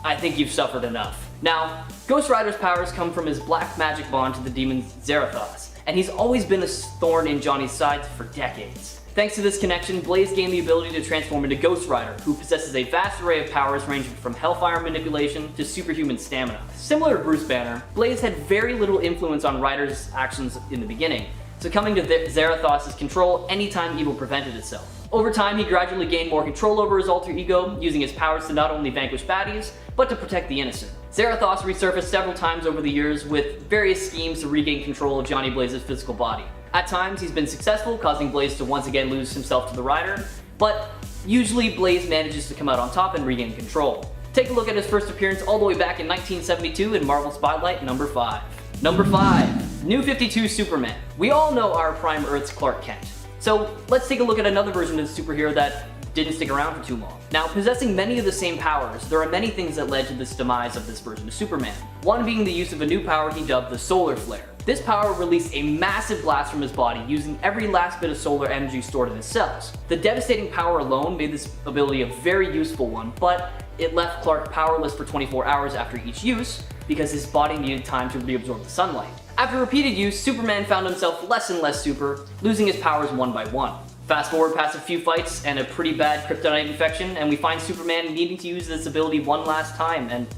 I think you've suffered enough. Now, Ghost Rider's powers come from his black magic bond to the demon Zarathos, and he's always been a thorn in Johnny's side for decades. Thanks to this connection, Blaze gained the ability to transform into Ghost Rider, who possesses a vast array of powers ranging from hellfire manipulation to superhuman stamina. Similar to Bruce Banner, Blaze had very little influence on Rider's actions in the beginning, succumbing to Zarathos' control anytime evil presented itself. Over time, he gradually gained more control over his alter ego, using his powers to not only vanquish baddies, but to protect the innocent. Zarathos resurfaced several times over the years with various schemes to regain control of Johnny Blaze's physical body. At times, he's been successful, causing Blaze to once again lose himself to the Rider, but usually Blaze manages to come out on top and regain control. Take a look at his first appearance all the way back in 1972 in Marvel Spotlight number 5. Number 5, New 52 Superman. We all know our Prime Earth's Clark Kent. So let's take a look at another version of the superhero that didn't stick around for too long. Now, possessing many of the same powers, there are many things that led to this demise of this version of Superman. One being the use of a new power he dubbed the Solar Flare. This power released a massive blast from his body, using every last bit of solar energy stored in his cells. The devastating power alone made this ability a very useful one, but it left Clark powerless for 24 hours after each use, because his body needed time to reabsorb the sunlight. After repeated use, Superman found himself less and less super, losing his powers one by one. Fast forward past a few fights and a pretty bad kryptonite infection, and we find Superman needing to use this ability one last time, and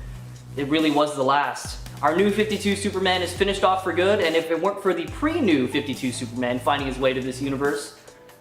it really was the last. Our New 52 Superman is finished off for good, and if it weren't for the pre-New 52 Superman finding his way to this universe,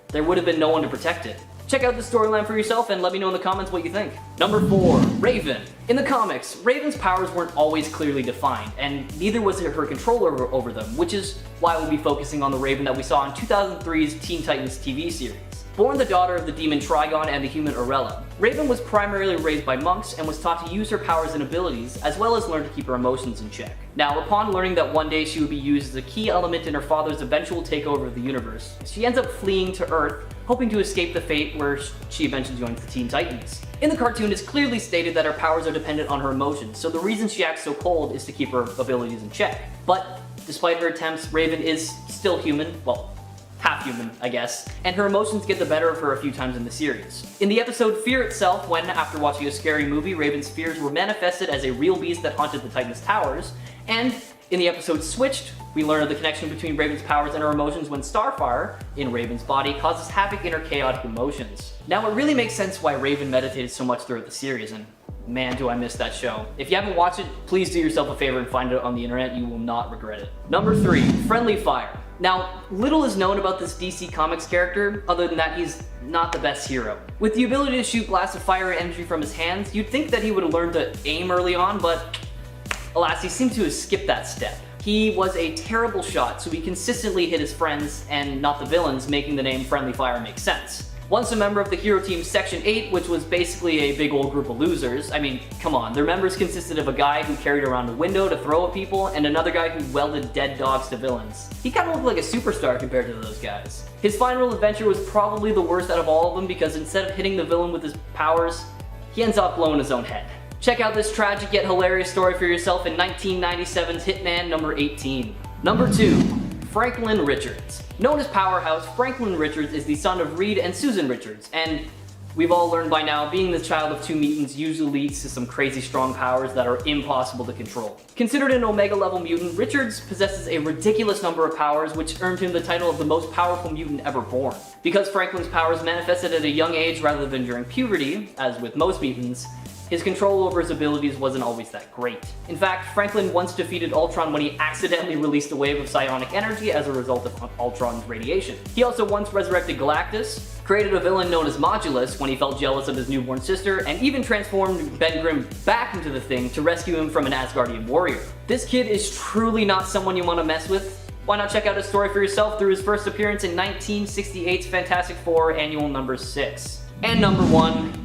there would have been no one to protect it. Check out the storyline for yourself and let me know in the comments what you think. Number 4, Raven. In the comics, Raven's powers weren't always clearly defined, and neither was her control over them, which is why we'll be focusing on the Raven that we saw in 2003's Teen Titans TV series. Born the daughter of the demon Trigon and the human Orella, Raven was primarily raised by monks and was taught to use her powers and abilities, as well as learn to keep her emotions in check. Now, upon learning that one day she would be used as a key element in her father's eventual takeover of the universe, she ends up fleeing to Earth, hoping to escape the fate where she eventually joins the Teen Titans. In the cartoon, it's clearly stated that her powers are dependent on her emotions, so the reason she acts so cold is to keep her abilities in check. But despite her attempts, Raven is still human, well, half human, I guess, and her emotions get the better of her a few times in the series. In the episode Fear itself, when, after watching a scary movie, Raven's fears were manifested as a real beast that haunted the Titans' towers, and in the episode Switched, we learn of the connection between Raven's powers and her emotions when Starfire, in Raven's body, causes havoc in her chaotic emotions. Now, it really makes sense why Raven meditated so much throughout the series, and man, do I miss that show. If you haven't watched it, please do yourself a favor and find it on the internet. You will not regret it. Number 3, Friendly Fire. Now, little is known about this DC Comics character, other than that he's not the best hero. With the ability to shoot blasts of fire and energy from his hands, you'd think that he would have learned to aim early on, but alas, he seemed to have skipped that step. He was a terrible shot, so he consistently hit his friends and not the villains, making the name Friendly Fire make sense. Once a member of the hero team Section 8, which was basically a big old group of losers. I mean, come on, their members consisted of a guy who carried around a window to throw at people and another guy who welded dead dogs to villains. He kind of looked like a superstar compared to those guys. His final adventure was probably the worst out of all of them because instead of hitting the villain with his powers, he ends up blowing his own head. Check out this tragic yet hilarious story for yourself in 1997's Hitman number 18. Number 2, Franklin Richards. Known as Powerhouse, Franklin Richards is the son of Reed and Susan Richards, and we've all learned by now, being the child of 2 mutants usually leads to some crazy strong powers that are impossible to control. Considered an Omega level mutant, Richards possesses a ridiculous number of powers, which earned him the title of the most powerful mutant ever born. Because Franklin's powers manifested at a young age rather than during puberty, as with most mutants, his control over his abilities wasn't always that great. In fact, Franklin once defeated Ultron when he accidentally released a wave of psionic energy as a result of Ultron's radiation. He also once resurrected Galactus, created a villain known as Modulus when he felt jealous of his newborn sister, and even transformed Ben Grimm back into the Thing to rescue him from an Asgardian warrior. This kid is truly not someone you want to mess with. Why not check out his story for yourself through his first appearance in 1968's Fantastic Four Annual number 6. And number 1,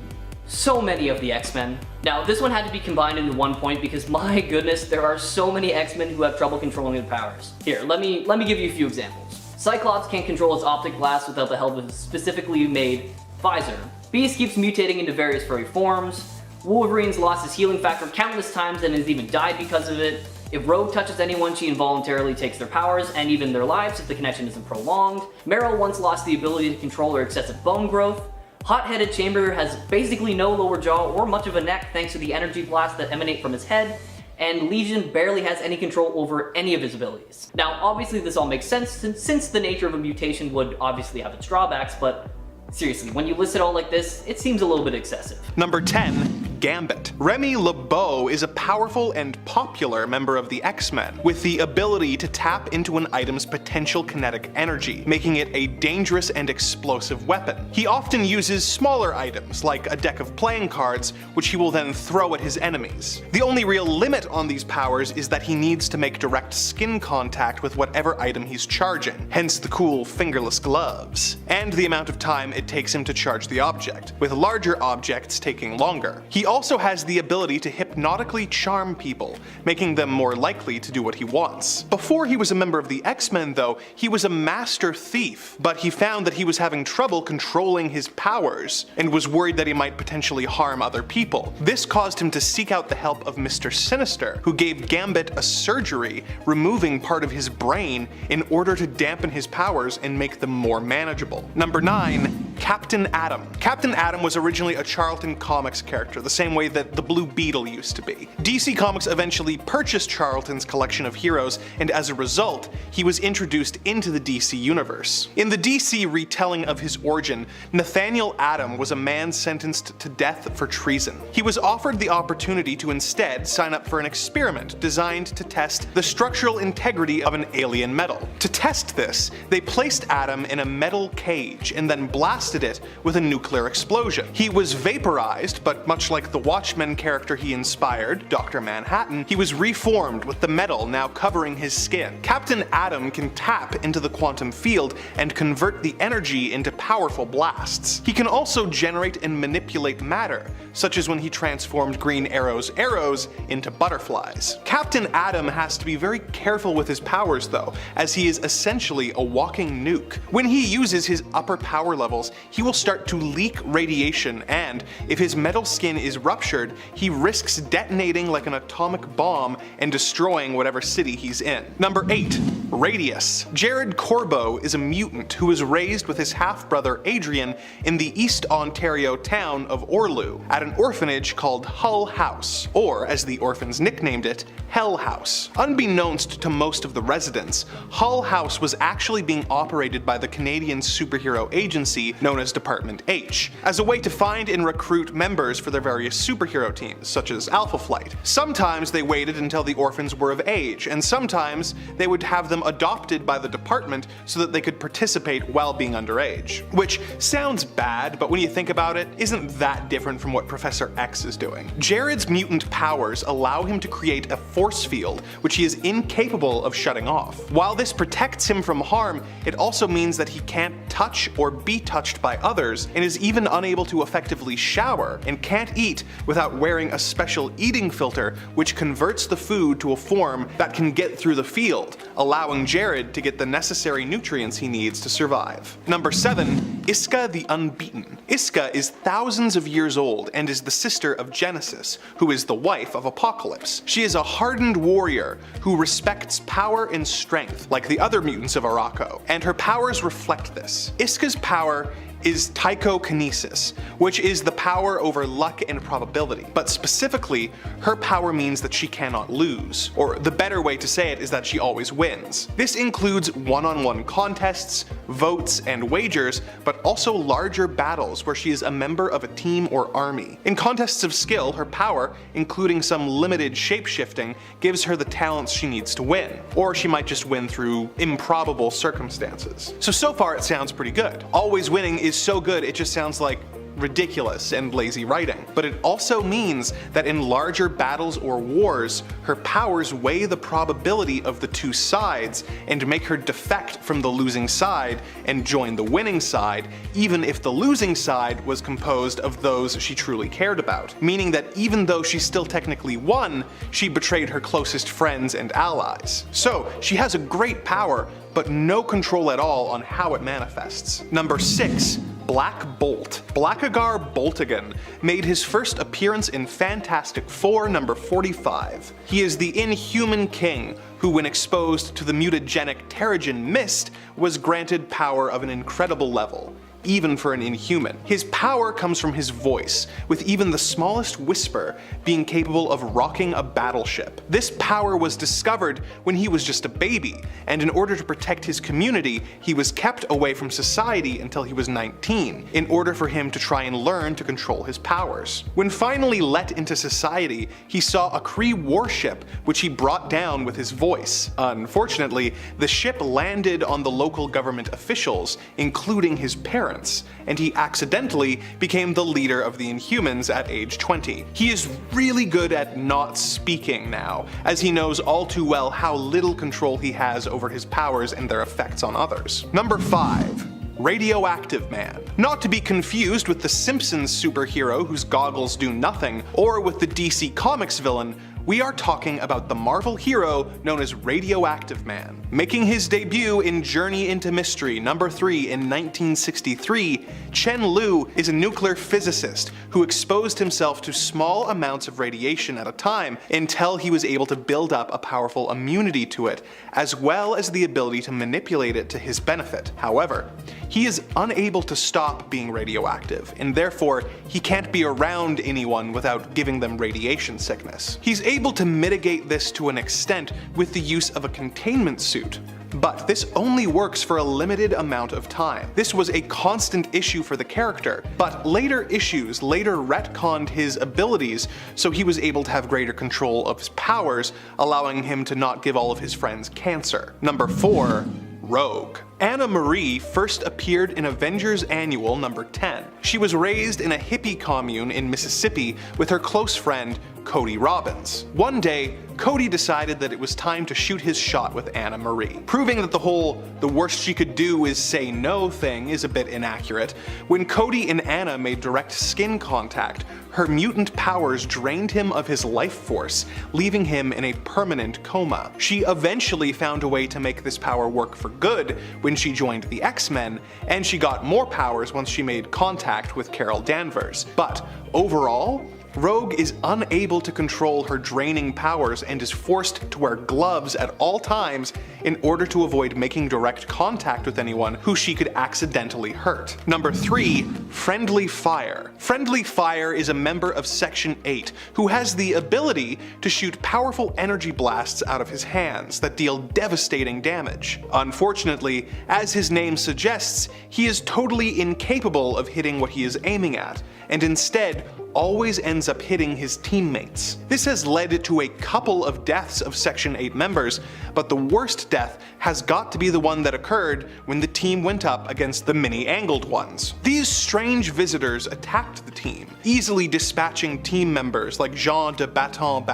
so many of the X-Men. Now, this one had to be combined into one point because my goodness, there are so many X-Men who have trouble controlling their powers. Here, let me give you a few examples. Cyclops can't control his optic blast without the help of his specifically made visor. Beast keeps mutating into various furry forms. Wolverine's lost his healing factor countless times and has even died because of it. If Rogue touches anyone, she involuntarily takes their powers and even their lives if the connection isn't prolonged. Meryl once lost the ability to control her excessive bone growth. Hot-headed Chamber has basically no lower jaw or much of a neck thanks to the energy blasts that emanate from his head, and Legion barely has any control over any of his abilities. Now, obviously this all makes sense since the nature of a mutation would obviously have its drawbacks, but seriously, when you list it all like this, it seems a little bit excessive. Number 10. Gambit. Remy LeBeau is a powerful and popular member of the X-Men, with the ability to tap into an item's potential kinetic energy, making it a dangerous and explosive weapon. He often uses smaller items, like a deck of playing cards, which he will then throw at his enemies. The only real limit on these powers is that he needs to make direct skin contact with whatever item he's charging, hence the cool fingerless gloves, and the amount of time it takes him to charge the object, with larger objects taking longer. He also has the ability to hypnotically charm people, making them more likely to do what he wants. Before he was a member of the X-Men though, he was a master thief, but he found that he was having trouble controlling his powers, and was worried that he might potentially harm other people. This caused him to seek out the help of Mr. Sinister, who gave Gambit a surgery, removing part of his brain in order to dampen his powers and make them more manageable. Number 9. Captain Atom. Captain Atom was originally a Charlton Comics character, the same way that the Blue Beetle used to be. DC Comics eventually purchased Charlton's collection of heroes, and as a result, he was introduced into the DC universe. In the DC retelling of his origin, Nathaniel Atom was a man sentenced to death for treason. He was offered the opportunity to instead sign up for an experiment designed to test the structural integrity of an alien metal. To test this, they placed Atom in a metal cage and then blasted blasted it with a nuclear explosion. He was vaporized, but much like the Watchmen character he inspired, Dr. Manhattan, he was reformed with the metal now covering his skin. Captain Atom can tap into the quantum field and convert the energy into powerful blasts. He can also generate and manipulate matter, such as when he transformed Green Arrow's arrows into butterflies. Captain Atom has to be very careful with his powers though, as he is essentially a walking nuke. When he uses his upper power levels, he will start to leak radiation, and if his metal skin is ruptured, he risks detonating like an atomic bomb and destroying whatever city he's in. Number 8. Radius. Jared Corbo is a mutant who was raised with his half-brother Adrian in the East Ontario town of Orlew at an orphanage called Hull House, or as the orphans nicknamed it, Hell House. Unbeknownst to most of the residents, Hull House was actually being operated by the Canadian superhero agency known as Department H, as a way to find and recruit members for their various superhero teams, such as Alpha Flight. Sometimes they waited until the orphans were of age, and sometimes they would have them adopted by the department so that they could participate while being underage. Which sounds bad, but when you think about it, isn't that different from what Professor X is doing. Jared's mutant powers allow him to create a force field, which he is incapable of shutting off. While this protects him from harm, it also means that he can't touch or be touched by others, and is even unable to effectively shower, and can't eat without wearing a special eating filter which converts the food to a form that can get through the field, allowing Jared to get the necessary nutrients he needs to survive. Number 7. Iska the Unbeaten. Iska is thousands of years old and is the sister of Genesis, who is the wife of Apocalypse. She is a hardened warrior who respects power and strength like the other mutants of Arakko, and her powers reflect this. Iska's power is tychokinesis, which is the power over luck and probability. But specifically, her power means that she cannot lose, or the better way to say it is that she always wins. This includes one-on-one contests, votes, and wagers, but also larger battles where she is a member of a team or army. In contests of skill, her power, including some limited shape-shifting, gives her the talents she needs to win, or she might just win through improbable circumstances. So far it sounds pretty good. Always winning is so good it just sounds like ridiculous and lazy writing. But it also means that in larger battles or wars, her powers weigh the probability of the two sides and make her defect from the losing side and join the winning side, even if the losing side was composed of those she truly cared about. Meaning that even though she still technically won, she betrayed her closest friends and allies. So she has a great power, but no control at all on how it manifests. Number 6. Black Bolt. Blackagar Boltigan made his first appearance in Fantastic Four number 45. He is the Inhuman King, who when exposed to the mutagenic Terrigen Mist was granted power of an incredible level, even for an Inhuman. His power comes from his voice, with even the smallest whisper being capable of rocking a battleship. This power was discovered when he was just a baby, and in order to protect his community, he was kept away from society until he was 19, in order for him to try and learn to control his powers. When finally let into society, he saw a Kree warship which he brought down with his voice. Unfortunately, the ship landed on the local government officials, including his parents, and he accidentally became the leader of the Inhumans at age 20. He is really good at not speaking now, as he knows all too well how little control he has over his powers and their effects on others. Number 5. Radioactive Man. Not to be confused with the Simpsons superhero whose goggles do nothing, or with the DC Comics villain, we are talking about the Marvel hero known as Radioactive Man. Making his debut in Journey into Mystery number 3 in 1963, Chen Lu is a nuclear physicist who exposed himself to small amounts of radiation at a time until he was able to build up a powerful immunity to it, as well as the ability to manipulate it to his benefit. However, he is unable to stop being radioactive, and therefore he can't be around anyone without giving them radiation sickness. He's able to mitigate this to an extent with the use of a containment suit, but this only works for a limited amount of time. This was a constant issue for the character, but later issues later retconned his abilities so he was able to have greater control of his powers, allowing him to not give all of his friends cancer. Number 4. Rogue. Anna Marie first appeared in Avengers Annual number 10. She was raised in a hippie commune in Mississippi with her close friend Cody Robbins. One day, Cody decided that it was time to shoot his shot with Anna Marie. Proving that the worst she could do is say no thing is a bit inaccurate, when Cody and Anna made direct skin contact, her mutant powers drained him of his life force, leaving him in a permanent coma. She eventually found a way to make this power work for good when she joined the X-Men, and she got more powers once she made contact with Carol Danvers. But overall, Rogue is unable to control her draining powers and is forced to wear gloves at all times in order to avoid making direct contact with anyone who she could accidentally hurt. Number 3. Friendly Fire. Friendly Fire is a member of Section 8 who has the ability to shoot powerful energy blasts out of his hands that deal devastating damage. Unfortunately, as his name suggests, he is totally incapable of hitting what he is aiming at, and instead always ends up hitting his teammates. This has led to a couple of deaths of Section 8 members, but the worst death has got to be the one that occurred when the team went up against the mini-angled ones. These strange visitors attacked the team, easily dispatching team members like Jean de Baton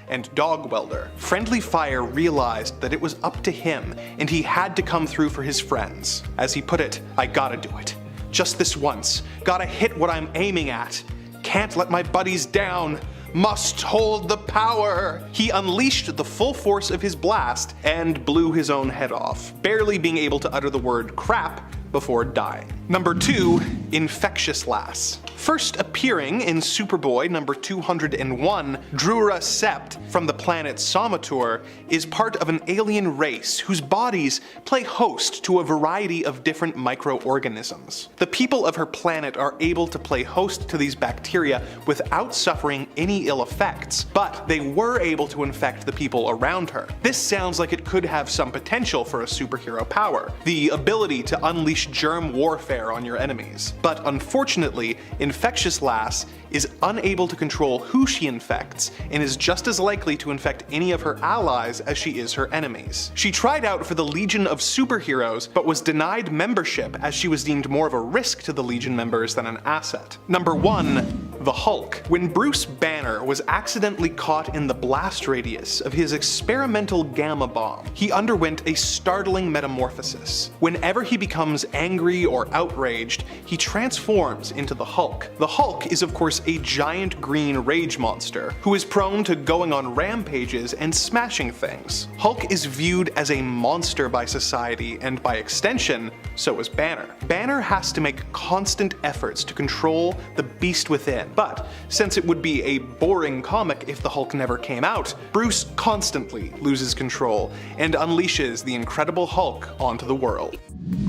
and Dog Welder. Friendly Fire realized that it was up to him, and he had to come through for his friends. As he put it, "I gotta do it. Just this once. Gotta hit what I'm aiming at. Can't let my buddies down. Must hold the power." He unleashed the full force of his blast and blew his own head off, barely being able to utter the word crap before dying. Number 2. Infectious Lass. First appearing in Superboy number 201, Drura Sept from the planet Somatur is part of an alien race whose bodies play host to a variety of different microorganisms. The people of her planet are able to play host to these bacteria without suffering any ill effects, but they were able to infect the people around her. This sounds like it could have some potential for a superhero power, the ability to unleash germ warfare on your enemies. But unfortunately, Infectious Lass is unable to control who she infects and is just as likely to infect any of her allies as she is her enemies. She tried out for the Legion of Superheroes, but was denied membership as she was deemed more of a risk to the Legion members than an asset. Number 1. The Hulk. When Bruce Banner was accidentally caught in the blast radius of his experimental gamma bomb, he underwent a startling metamorphosis. Whenever he becomes angry or outraged, he transforms into the Hulk. The Hulk is of course a giant green rage monster who is prone to going on rampages and smashing things. Hulk is viewed as a monster by society, and by extension, so is Banner. Banner has to make constant efforts to control the beast within, but since it would be a boring comic if the Hulk never came out, Bruce constantly loses control and unleashes the Incredible Hulk onto the world.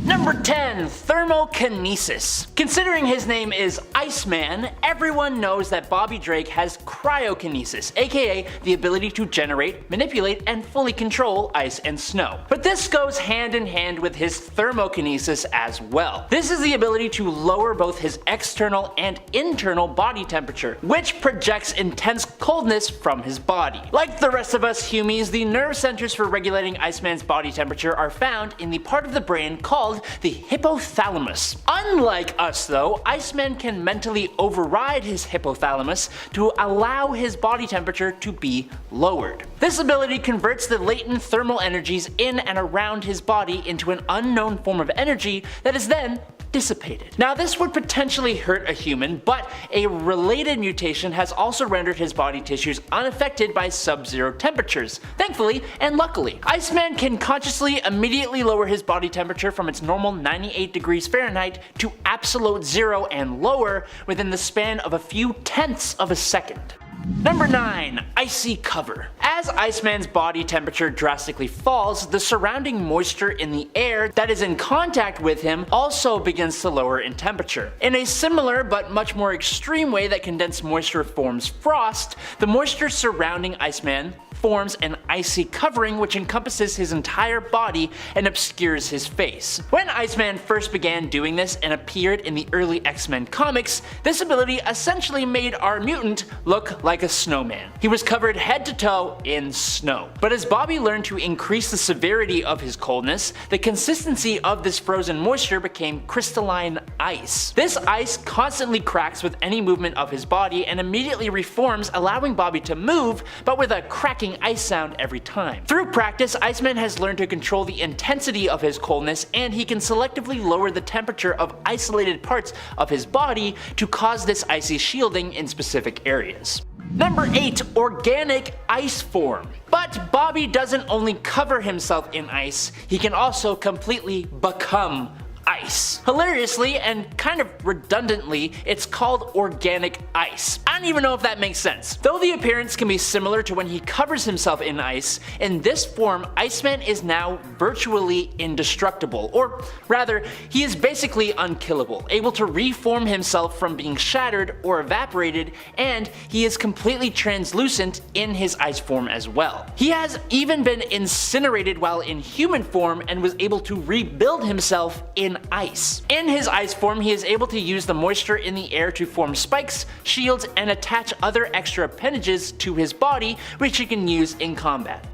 Number 10. Thermokinesis. Considering his name is Iceman, everyone knows that Bobby Drake has cryokinesis, aka the ability to generate, manipulate, and fully control ice and snow. But this goes hand in hand with his thermokinesis as well. This is the ability to lower both his external and internal body temperature, which projects intense coldness from his body. Like the rest of us humies, the nerve centers for regulating Iceman's body temperature are found in the part of the brain called the hypothalamus. Unlike us though, Iceman can mentally override his hypothalamus to allow his body temperature to be lowered. This ability converts the latent thermal energies in and around his body into an unknown form of energy that is then dissipated. Now this would potentially hurt a human, but a related mutation has also rendered his body tissues unaffected by sub-zero temperatures, thankfully and luckily. Iceman can consciously immediately lower his body temperature from its normal 98 degrees Fahrenheit to absolute zero and lower within the span of a few tenths of a second. Number 9. Icy Cover. As Iceman's body temperature drastically falls, the surrounding moisture in the air that is in contact with him also begins to lower in temperature. In a similar but much more extreme way that condensed moisture forms frost, the moisture surrounding Iceman forms an icy covering which encompasses his entire body and obscures his face. When Iceman first began doing this and appeared in the early X-Men comics, this ability essentially made our mutant look like a snowman. He was covered head to toe in snow. But as Bobby learned to increase the severity of his coldness, the consistency of this frozen moisture became crystalline ice. This ice constantly cracks with any movement of his body and immediately reforms, allowing Bobby to move, but with a cracking ice sound every time. Through practice, Iceman has learned to control the intensity of his coldness, and he can selectively lower the temperature of isolated parts of his body to cause this icy shielding in specific areas. Number 8. Organic ice form. But Bobby doesn't only cover himself in ice, he can also completely become ice. Hilariously and kind of redundantly, it's called organic ice. I don't even know if that makes sense. Though the appearance can be similar to when he covers himself in ice, in this form, Iceman is now virtually indestructible, or rather, he is basically unkillable, able to reform himself from being shattered or evaporated, and he is completely translucent in his ice form as well. He has even been incinerated while in human form and was able to rebuild himself in ice. In his ice form, he is able to use the moisture in the air to form spikes, shields, and attach other extra appendages to his body, which he can use in combat.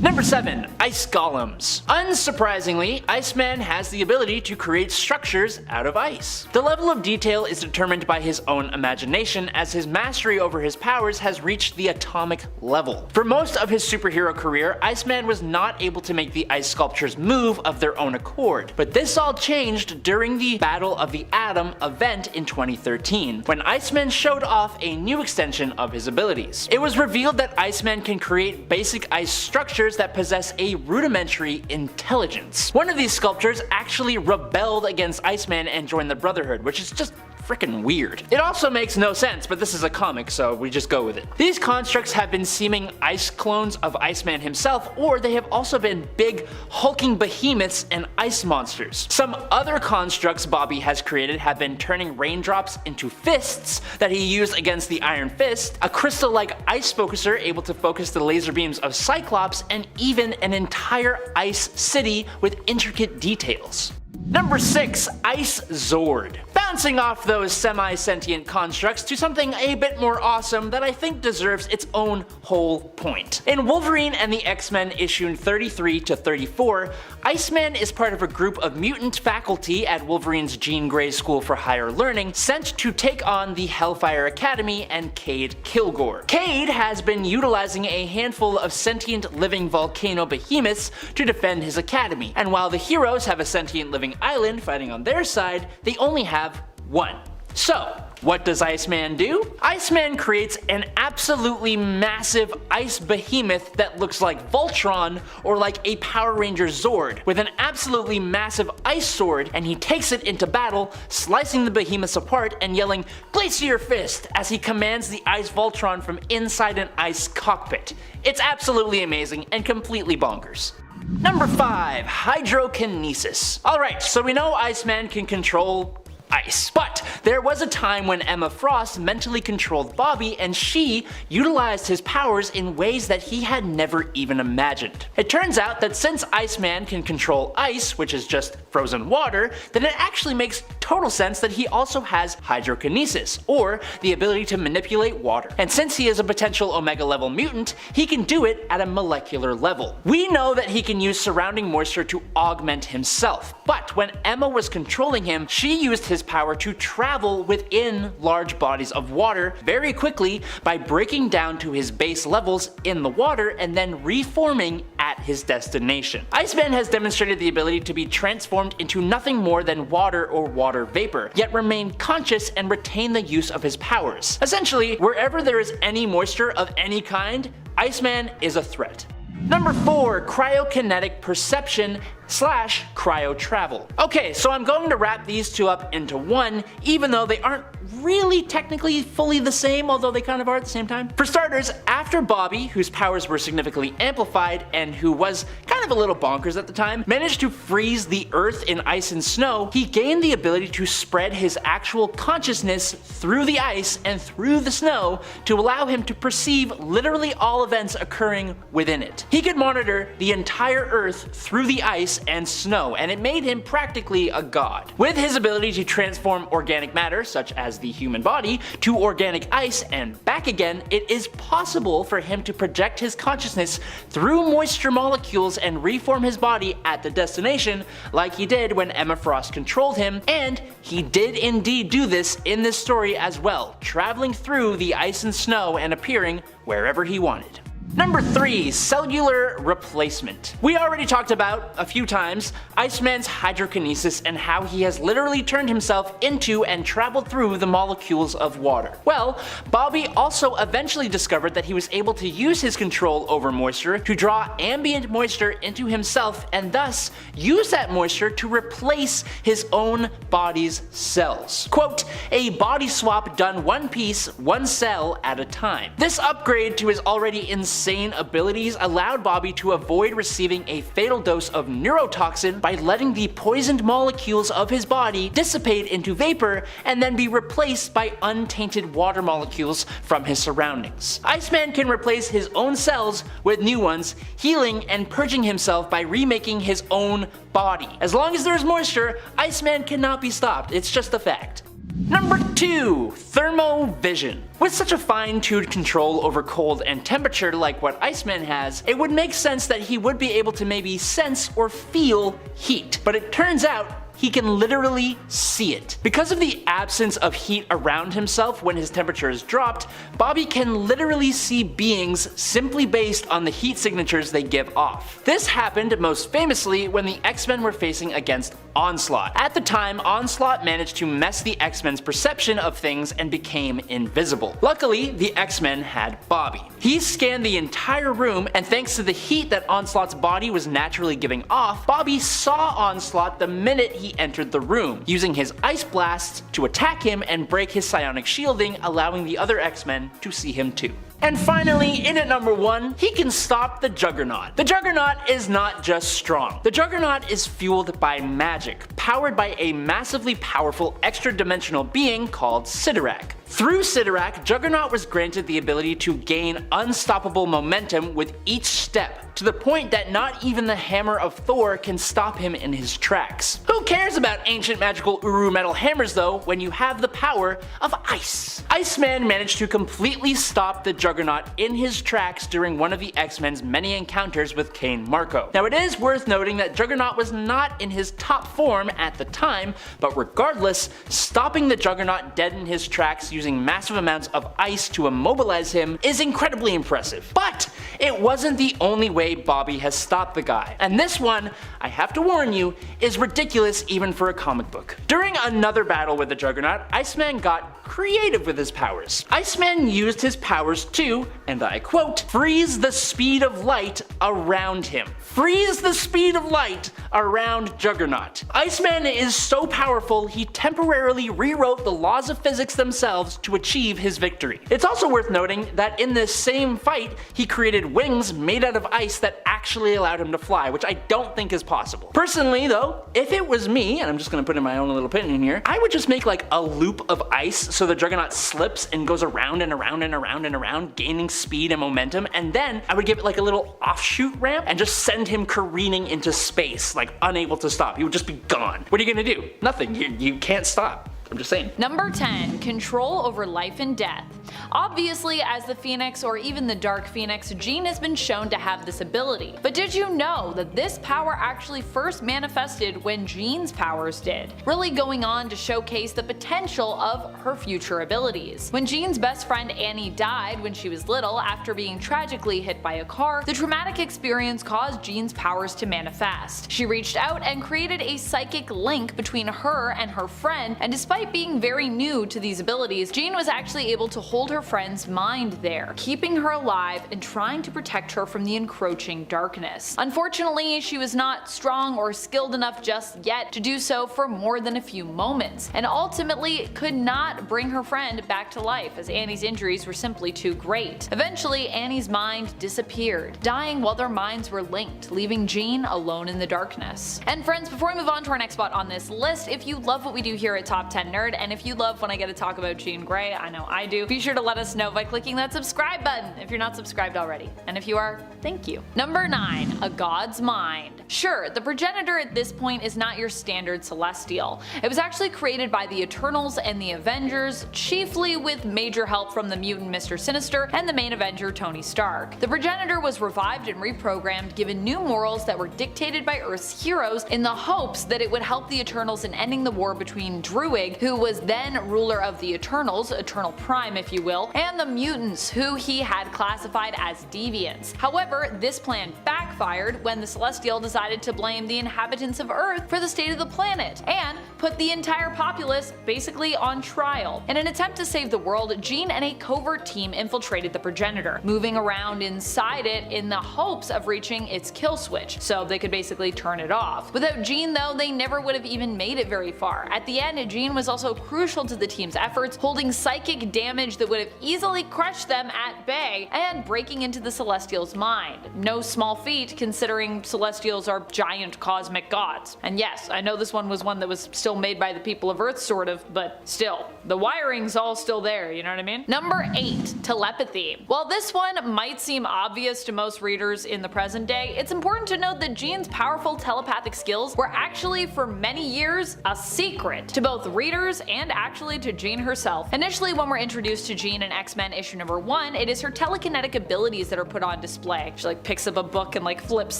Number 7. Ice Golems. Unsurprisingly, Iceman has the ability to create structures out of ice. The level of detail is determined by his own imagination, as his mastery over his powers has reached the atomic level. For most of his superhero career, Iceman was not able to make the ice sculptures move of their own accord, but this all changed during the Battle of the Atom event in 2013, when Iceman showed off a new extension of his abilities. It was revealed that Iceman can create basic ice structures that possess a rudimentary intelligence. One of these sculptures actually rebelled against Iceman and joined the Brotherhood, which is just freaking weird. It also makes no sense, but this is a comic, so we just go with it. These constructs have been seeming ice clones of Iceman himself, or they have also been big, hulking behemoths and ice monsters. Some other constructs Bobby has created have been turning raindrops into fists that he used against the Iron Fist, a crystal-like ice focuser able to focus the laser beams of Cyclops, and even an entire ice city with intricate details. Number 6. Ice Zord. Bouncing off those semi-sentient constructs to something a bit more awesome that I think deserves its own whole point. In Wolverine and the X-Men issue 33 to 34, Iceman is part of a group of mutant faculty at Wolverine's Jean Grey School for Higher Learning, sent to take on the Hellfire Academy and Cade Kilgore. Cade has been utilizing a handful of sentient living volcano behemoths to defend his academy, and while the heroes have a sentient living island fighting on their side, they only have one. So, what does Iceman do? Iceman creates an absolutely massive ice behemoth that looks like Voltron or like a Power Ranger Zord, with an absolutely massive ice sword, and he takes it into battle, slicing the behemoths apart and yelling "Glacier Fist" as he commands the ice Voltron from inside an ice cockpit. It's absolutely amazing and completely bonkers. Number 5. Hydrokinesis. Alright, so we know Iceman can control ice. But there was a time when Emma Frost mentally controlled Bobby, and she utilized his powers in ways that he had never even imagined. It turns out that since Iceman can control ice, which is just frozen water, then it actually makes total sense that he also has hydrokinesis, or the ability to manipulate water. And since he is a potential Omega level mutant, he can do it at a molecular level. We know that he can use surrounding moisture to augment himself, but when Emma was controlling him, she used his power to travel within large bodies of water very quickly by breaking down to his base levels in the water and then reforming at his destination. Iceman has demonstrated the ability to be transformed into nothing more than water or water vapor, yet remain conscious and retain the use of his powers. Essentially, wherever there is any moisture of any kind, Iceman is a threat. Number 4. Cryokinetic perception / cryo travel. Okay, so I'm going to wrap these two up into one, even though they aren't really technically fully the same, although they kind of are at the same time. For starters, after Bobby, whose powers were significantly amplified and who was kind of a little bonkers at the time, managed to freeze the earth in ice and snow, he gained the ability to spread his actual consciousness through the ice and through the snow to allow him to perceive literally all events occurring within it. He could monitor the entire earth through the ice and snow, and it made him practically a god. With his ability to transform organic matter, such as the human body to organic ice and back again, it is possible for him to project his consciousness through moisture molecules and reform his body at the destination like he did when Emma Frost controlled him, and he did indeed do this in this story as well, traveling through the ice and snow and appearing wherever he wanted. Number 3. Cellular replacement. We already talked about, a few times, Iceman's hydrokinesis and how he has literally turned himself into and traveled through the molecules of water. Well, Bobby also eventually discovered that he was able to use his control over moisture to draw ambient moisture into himself and thus use that moisture to replace his own body's cells. Quote, a body swap done one piece, one cell at a time. This upgrade to his already insane abilities allowed Bobby to avoid receiving a fatal dose of neurotoxin by letting the poisoned molecules of his body dissipate into vapor and then be replaced by untainted water molecules from his surroundings. Iceman can replace his own cells with new ones, healing and purging himself by remaking his own body. As long as there is moisture, Iceman cannot be stopped, it's just a fact. Number 2. Thermovision. With such a fine-tuned control over cold and temperature like what Iceman has, it would make sense that he would be able to maybe sense or feel heat. But it turns out he can literally see it. Because of the absence of heat around himself when his temperature is dropped, Bobby can literally see beings simply based on the heat signatures they give off. This happened most famously when the X-Men were facing against Onslaught. At the time, Onslaught managed to mess the X-Men's perception of things and became invisible. Luckily, the X-Men had Bobby. He scanned the entire room, and thanks to the heat that Onslaught's body was naturally giving off, Bobby saw Onslaught the minute he entered the room, using his ice blasts to attack him and break his psionic shielding, allowing the other X-Men to see him too. And finally, in at number 1, he can stop the Juggernaut. The Juggernaut is not just strong. The Juggernaut is fueled by magic, powered by a massively powerful extra-dimensional being called Sidorak. Through Sidorak, Juggernaut was granted the ability to gain unstoppable momentum with each step, to the point that not even the hammer of Thor can stop him in his tracks. Who cares about ancient magical Uru metal hammers though, when you have the power of ice? Iceman managed to completely stop the Juggernaut in his tracks during one of the X-Men's many encounters with Cain Marko. Now it is worth noting that Juggernaut was not in his top form at the time, but regardless, stopping the Juggernaut dead in his tracks using massive amounts of ice to immobilize him is incredibly impressive. But it wasn't the only way Bobby has stopped the guy, and this one, I have to warn you, is ridiculous even for a comic book. During another battle with the Juggernaut, Iceman got creative with his powers. Iceman used his powers to, and I quote, freeze the speed of light around him. Freeze the speed of light around Juggernaut. Iceman is so powerful, he temporarily rewrote the laws of physics themselves to achieve his victory. It's also worth noting that in this same fight, he created wings made out of ice that actually allowed him to fly, which I don't think is possible. Personally though, if it was me, and I'm just gonna put in my own little opinion here, I would just make like a loop of ice so the Juggernaut slips and goes around and around and around and around, gaining speed and momentum, and then I would give it like a little offshoot ramp and just send him careening into space, like unable to stop. He would just be gone. What are you gonna do? Nothing. You can't stop. I'm just saying. Number 10. Control over life and death. Obviously, as the Phoenix or even the Dark Phoenix, Jean has been shown to have this ability. But did you know that this power actually first manifested when Jean's powers did, really going on to showcase the potential of her future abilities. When Jean's best friend Annie died when she was little after being tragically hit by a car, the traumatic experience caused Jean's powers to manifest. She reached out and created a psychic link between her and her friend, and despite being very new to these abilities, Jean was actually able to hold her friend's mind there, keeping her alive and trying to protect her from the encroaching darkness. Unfortunately, she was not strong or skilled enough just yet to do so for more than a few moments, and ultimately could not bring her friend back to life as Annie's injuries were simply too great. Eventually, Annie's mind disappeared, dying while their minds were linked, leaving Jean alone in the darkness. And friends, before we move on to our next spot on this list, if you love what we do here at Top 10 undead nerd, and if you love when I get to talk about Jean Grey, I know I do, be sure to let us know by clicking that subscribe button if you're not subscribed already. And if you are, thank you. Number 9. A God's Mind. Sure, the progenitor at this point is not your standard celestial. It was actually created by the Eternals and the Avengers, chiefly with major help from the mutant Mr. Sinister and the main Avenger Tony Stark. The progenitor was revived and reprogrammed, given new morals that were dictated by Earth's heroes in the hopes that it would help the Eternals in ending the war between Druig, who was then ruler of the Eternals, Eternal Prime if you will, and the mutants, who he had classified as deviants. However, this plan backfired when the Celestial decided to blame the inhabitants of Earth for the state of the planet, and put the entire populace basically on trial. In an attempt to save the world, Jean and a covert team infiltrated the progenitor, moving around inside it in the hopes of reaching its kill switch, so they could basically turn it off. Without Jean though, they never would have even made it very far. At the end, Jean was also crucial to the team's efforts, holding psychic damage that would have easily crushed them at bay, and breaking into the Celestial's mind. No small feat considering Celestials are giant cosmic gods. And yes, I know this one was one that was still made by the people of Earth sort of, but still, the wiring's all still there, you know what I mean? Number 8. Telepathy. While this one might seem obvious to most readers in the present day, it's important to note that Jean's powerful telepathic skills were actually for many years a secret to both readers and actually to Jean herself. Initially, when we're introduced to Jean in X-Men issue number 1, it is her telekinetic abilities that are put on display. She picks up a book and flips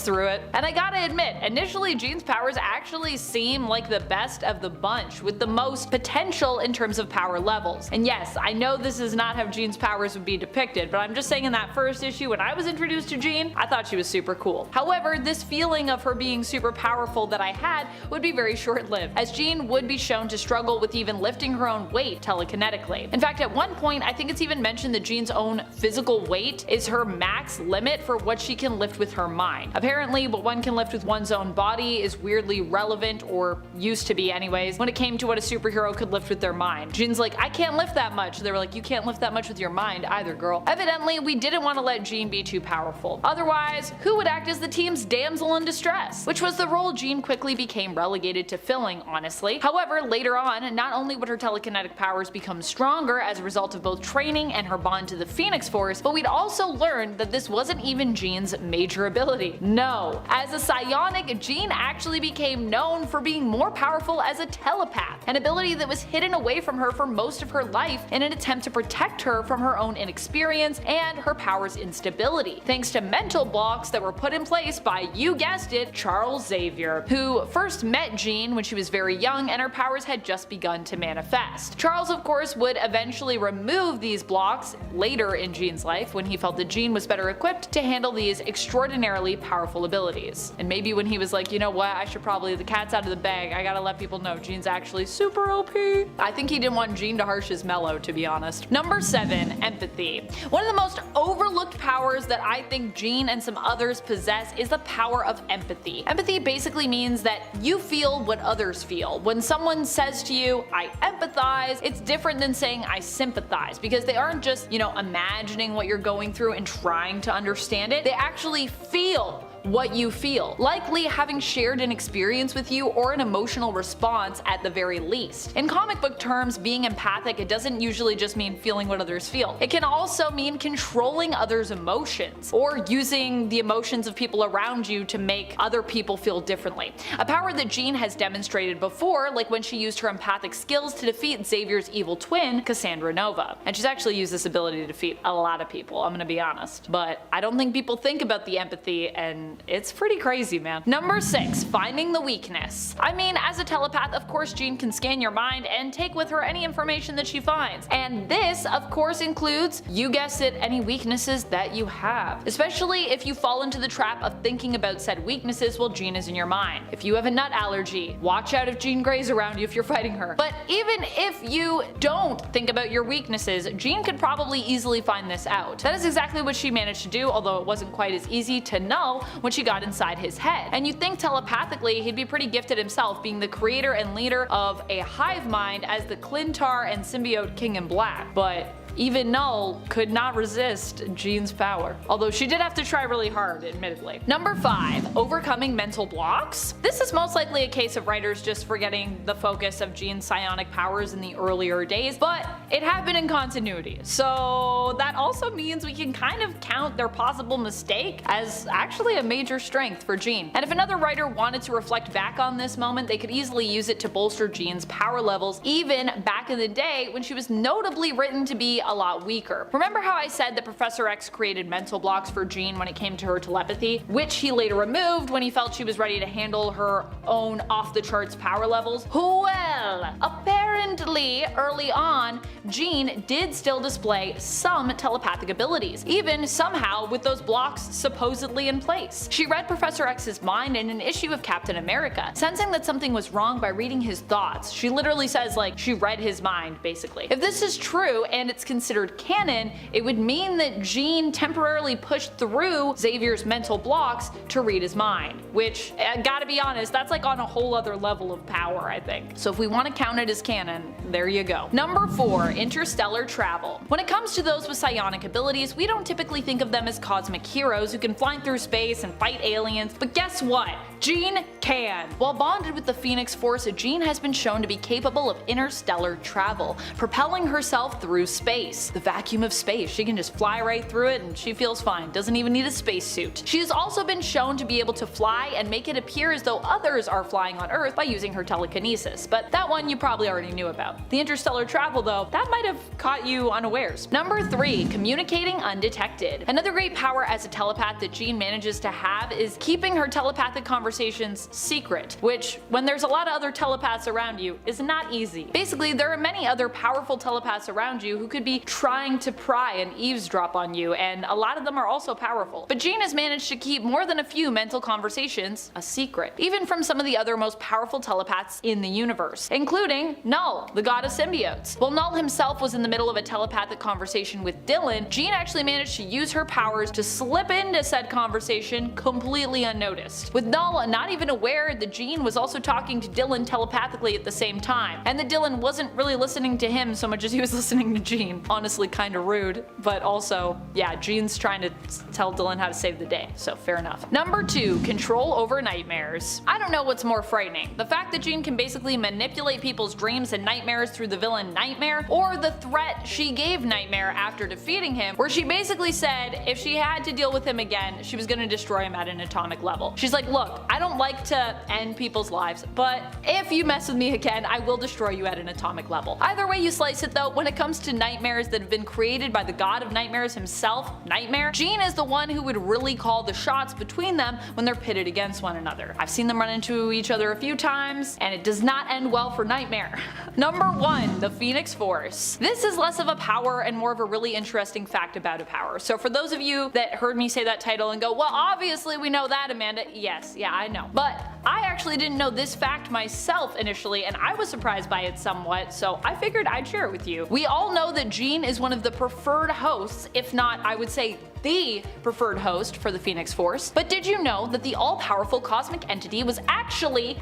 through it. And I gotta admit, initially Jean's powers actually seem like the best of the bunch, with the most potential in terms of power levels. And yes, I know this is not how Jean's powers would be depicted, but I'm just saying in that first issue when I was introduced to Jean, I thought she was super cool. However, this feeling of her being super powerful that I had would be very short-lived, as Jean would be shown to struggle with even lifting her own weight telekinetically. In fact, at one point, I think it's even mentioned that Jean's own physical weight is her max limit for what she can lift with her mind. Apparently, what one can lift with one's own body is weirdly relevant, or used to be anyways, when it came to what a superhero could lift with their mind. Jean's like, I can't lift that much. They were like, you can't lift that much with your mind either, girl. Evidently, we didn't want to let Jean be too powerful. Otherwise, who would act as the team's damsel in distress? Which was the role Jean quickly became relegated to filling, honestly. However, later on, not only would her telekinetic powers become stronger as a result of both training and her bond to the Phoenix Force, but we'd also learn that this wasn't even Jean's major ability. No. As a psionic, Jean actually became known for being more powerful as a telepath, an ability that was hidden away from her for most of her life in an attempt to protect her from her own inexperience and her power's instability, thanks to mental blocks that were put in place by, you guessed it, Charles Xavier, who first met Jean when she was very young and her powers had just begun to manifest. Charles, of course, would eventually remove these blocks later in Jean's life when he felt that Jean was better equipped to handle these extraordinarily powerful abilities. And maybe when he was like, you know what, I should probably, the cat's out of the bag, I gotta let people know Jean's actually super OP. I think he didn't want Jean to harsh his mellow, to be honest. Number 7. Empathy. One of the most overlooked powers that I think Jean and some others possess is the power of empathy. Empathy basically means that you feel what others feel. When someone says to you, I empathize, it's different than saying I sympathize, because they aren't just, imagining what you're going through and trying to understand it. They actually feel what you feel, likely having shared an experience with you or an emotional response at the very least. In comic book terms, being empathic, it doesn't usually just mean feeling what others feel. It can also mean controlling others' emotions, or using the emotions of people around you to make other people feel differently. A power that Jean has demonstrated before, like when she used her empathic skills to defeat Xavier's evil twin, Cassandra Nova. And she's actually used this ability to defeat a lot of people, I'm gonna be honest. But I don't think people think about the empathy, and it's pretty crazy, man. Number 6. Finding the weakness. I mean, as a telepath, of course Jean can scan your mind and take with her any information that she finds. And this, of course, includes, you guessed it, any weaknesses that you have. Especially if you fall into the trap of thinking about said weaknesses while Jean is in your mind. If you have a nut allergy, watch out if Jean Grey's around you if you're fighting her. But even if you don't think about your weaknesses, Jean could probably easily find this out. That is exactly what she managed to do, although it wasn't quite as easy to know when she got inside his head. And you'd think telepathically he'd be pretty gifted himself, being the creator and leader of a hive mind as the Clintar and symbiote King in Black. But Even Null could not resist Jean's power. Although she did have to try really hard, admittedly. Number 5. Overcoming mental blocks. This is most likely a case of writers just forgetting the focus of Jean's psionic powers in the earlier days, but it happened in continuity. So that also means we can kind of count their possible mistake as actually a major strength for Jean. And if another writer wanted to reflect back on this moment, they could easily use it to bolster Jean's power levels, even back in the day when she was notably written to be a lot weaker. Remember how I said that Professor X created mental blocks for Jean when it came to her telepathy, which he later removed when he felt she was ready to handle her own off-the-charts power levels? Well, apparently early on, Jean did still display some telepathic abilities, even somehow with those blocks supposedly in place. She read Professor X's mind in an issue of Captain America, sensing that something was wrong by reading his thoughts. She literally says like she read his mind, basically. If this is true and it's considered canon, it would mean that Jean temporarily pushed through Xavier's mental blocks to read his mind, which, gotta be honest, that's like on a whole other level of power, I think. So if we want to count it as canon, there you go. Number 4. Interstellar travel. When it comes to those with psionic abilities, we don't typically think of them as cosmic heroes who can fly through space and fight aliens, but guess what? Jean can. While bonded with the Phoenix Force, Jean has been shown to be capable of interstellar travel, propelling herself through space. The vacuum of space, she can just fly right through it and she feels fine, doesn't even need a spacesuit. She has also been shown to be able to fly and make it appear as though others are flying on Earth by using her telekinesis, but that one you probably already knew about. The interstellar travel though, that might have caught you unawares. Number 3. Communicating undetected. Another great power as a telepath that Jean manages to have is keeping her telepathic conversations secret, which, when there's a lot of other telepaths around you, is not easy. Basically, there are many other powerful telepaths around you who could be trying to pry and eavesdrop on you, and a lot of them are also powerful. But Jean has managed to keep more than a few mental conversations a secret, even from some of the other most powerful telepaths in the universe, including Null, the god of symbiotes. While Null himself was in the middle of a telepathic conversation with Dylan, Jean actually managed to use her powers to slip into said conversation completely unnoticed, with Null not even aware that Jean was also talking to Dylan telepathically at the same time, and that Dylan wasn't really listening to him so much as he was listening to Jean. Honestly kinda rude, but also, yeah, Jean's trying to tell Dylan how to save the day, so fair enough. Number 2. Control over nightmares. I don't know what's more frightening, the fact that Jean can basically manipulate people's dreams and nightmares through the villain Nightmare, or the threat she gave Nightmare after defeating him, where she basically said if she had to deal with him again, she was gonna destroy him at an atomic level. She's like, look, I don't like to end people's lives, but if you mess with me again, I will destroy you at an atomic level. Either way you slice it though, when it comes to nightmares that have been created by the god of nightmares himself, Nightmare, Jean is the one who would really call the shots between them when they're pitted against one another. I've seen them run into each other a few times, and it does not end well for Nightmare. Number 1. The Phoenix Force. This is less of a power and more of a really interesting fact about a power. So for those of you that heard me say that title and go, well obviously we know that, Amanda, yes, yeah, I know. But I actually didn't know this fact myself initially, and I was surprised by it somewhat, so I figured I'd share it with you. We all know that Jean is one of the preferred hosts, if not, I would say, the preferred host for the Phoenix Force. But did you know that the all-powerful cosmic entity was actually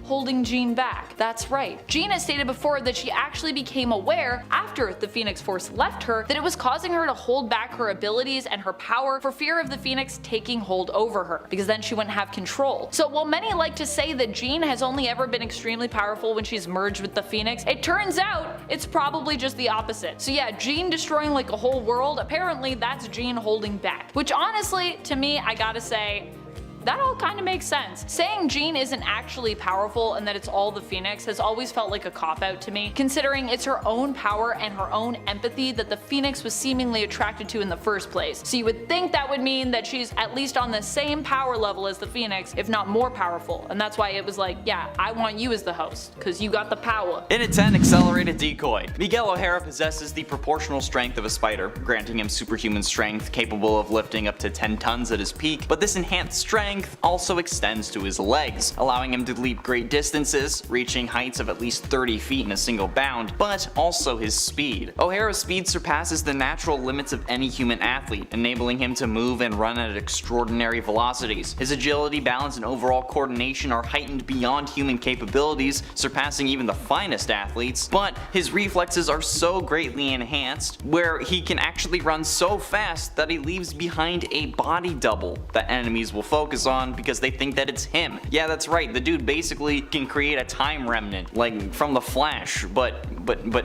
holding Jean back? That's right. Jean has stated before that she actually became aware after the Phoenix Force left her that it was causing her to hold back her abilities and her power for fear of the Phoenix taking hold over her, because then she wouldn't have control. So while many like to say that Jean has only ever been extremely powerful when she's merged with the Phoenix, it turns out it's probably just the opposite. So yeah, Jean destroying like a whole world, apparently that's Jean holding back. Which honestly, to me, I gotta say, that all kind of makes sense. Saying Jean isn't actually powerful and that it's all the Phoenix has always felt like a cop-out to me, considering it's her own power and her own empathy that the Phoenix was seemingly attracted to in the first place. So you would think that would mean that she's at least on the same power level as the Phoenix, if not more powerful, and that's why it was like, yeah, I want you as the host, cause you got the power. In a 10 accelerated decoy, Miguel O'Hara possesses the proportional strength of a spider, granting him superhuman strength capable of lifting up to 10 tons at his peak, but this enhanced strength strength also extends to his legs, allowing him to leap great distances, reaching heights of at least 30 feet in a single bound, but also his speed. O'Hara's speed surpasses the natural limits of any human athlete, enabling him to move and run at extraordinary velocities. His agility, balance, and overall coordination are heightened beyond human capabilities, surpassing even the finest athletes, but his reflexes are so greatly enhanced where he can actually run so fast that he leaves behind a body double that enemies will focus on because they think that it's him. Yeah, that's right, the dude basically can create a time remnant, like from the Flash, but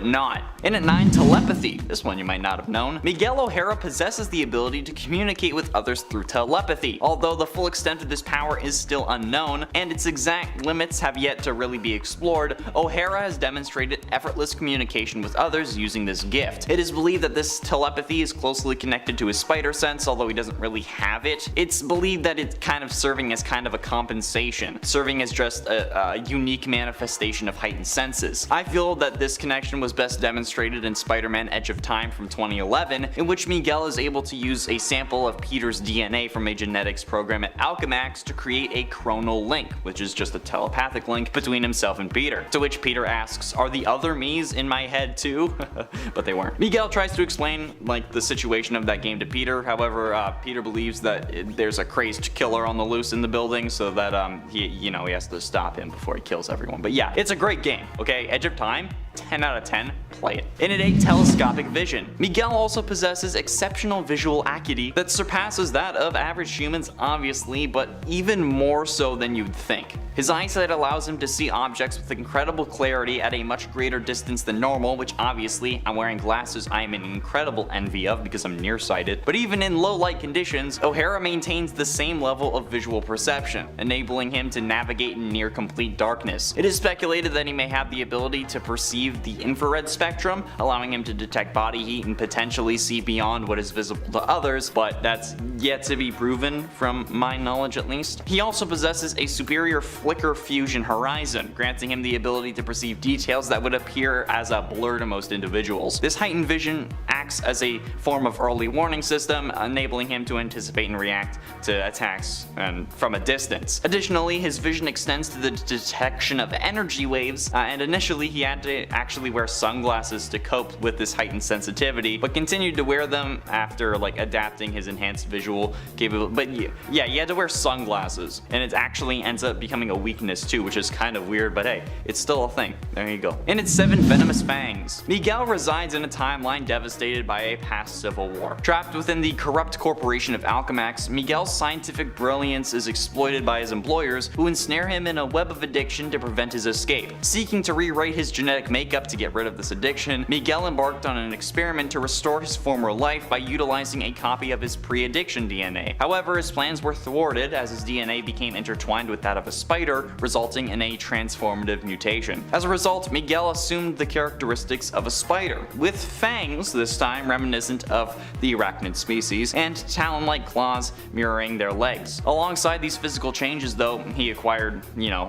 not. And at 9, telepathy. This one you might not have known. Miguel O'Hara possesses the ability to communicate with others through telepathy, although the full extent of this power is still unknown, and its exact limits have yet to really be explored. O'Hara has demonstrated effortless communication with others using this gift. It is believed that this telepathy is closely connected to his spider sense, although he doesn't really have it. It's believed that it's kind of serving as kind of a compensation, serving as just a unique manifestation of heightened senses. I feel that this connection was best demonstrated in Spider-Man Edge of Time from 2011, in which Miguel is able to use a sample of Peter's DNA from a genetics program at Alchemax to create a chronal link, which is just a telepathic link between himself and Peter. To which Peter asks, are the other me's in my head too? But they weren't. Miguel tries to explain like the situation of that game to Peter, however Peter believes that there's a crazed killer on the loose in the building, so that he has to stop him before he kills everyone. But yeah, it's a great game, okay? Edge of Time, 10 out of 10, play it. And at 8, telescopic vision. Miguel also possesses exceptional visual acuity that surpasses that of average humans obviously, but even more so than you'd think. His eyesight allows him to see objects with incredible clarity at a much greater distance than normal, which obviously I'm wearing glasses I am in incredible envy of because I'm nearsighted. But even in low light conditions, O'Hara maintains the same level of visual perception, enabling him to navigate in near complete darkness. It is speculated that he may have the ability to perceive the infrared spectrum, allowing him to detect body heat and potentially see beyond what is visible to others, but that's yet to be proven from my knowledge at least. He also possesses a superior flicker fusion horizon, granting him the ability to perceive details that would appear as a blur to most individuals. This heightened vision acts as a form of early warning system, enabling him to anticipate and react to attacks from a distance. Additionally, his vision extends to the detection of energy waves, and initially he had to actually wear sunglasses to cope with this heightened sensitivity, but continued to wear them after adapting his enhanced visual capability. But yeah, he had to wear sunglasses, and it actually ends up becoming a weakness too, which is kind of weird, but hey, it's still a thing. There you go. And it's 7, venomous fangs. Miguel resides in a timeline devastated by a past civil war. Trapped within the corrupt corporation of Alchemax, Miguel's scientific brilliance is exploited by his employers, who ensnare him in a web of addiction to prevent his escape. Seeking to rewrite his genetic makeup to get rid of this addiction, Miguel embarked on an experiment to restore his former life by utilizing a copy of his pre-addiction DNA. However, his plans were thwarted as his DNA became intertwined with that of a spider, resulting in a transformative mutation. As a result, Miguel assumed the characteristics of a spider, with fangs this time reminiscent of the arachnid species, and talon-like claws mirroring their legs. Alongside these physical changes though, he acquired,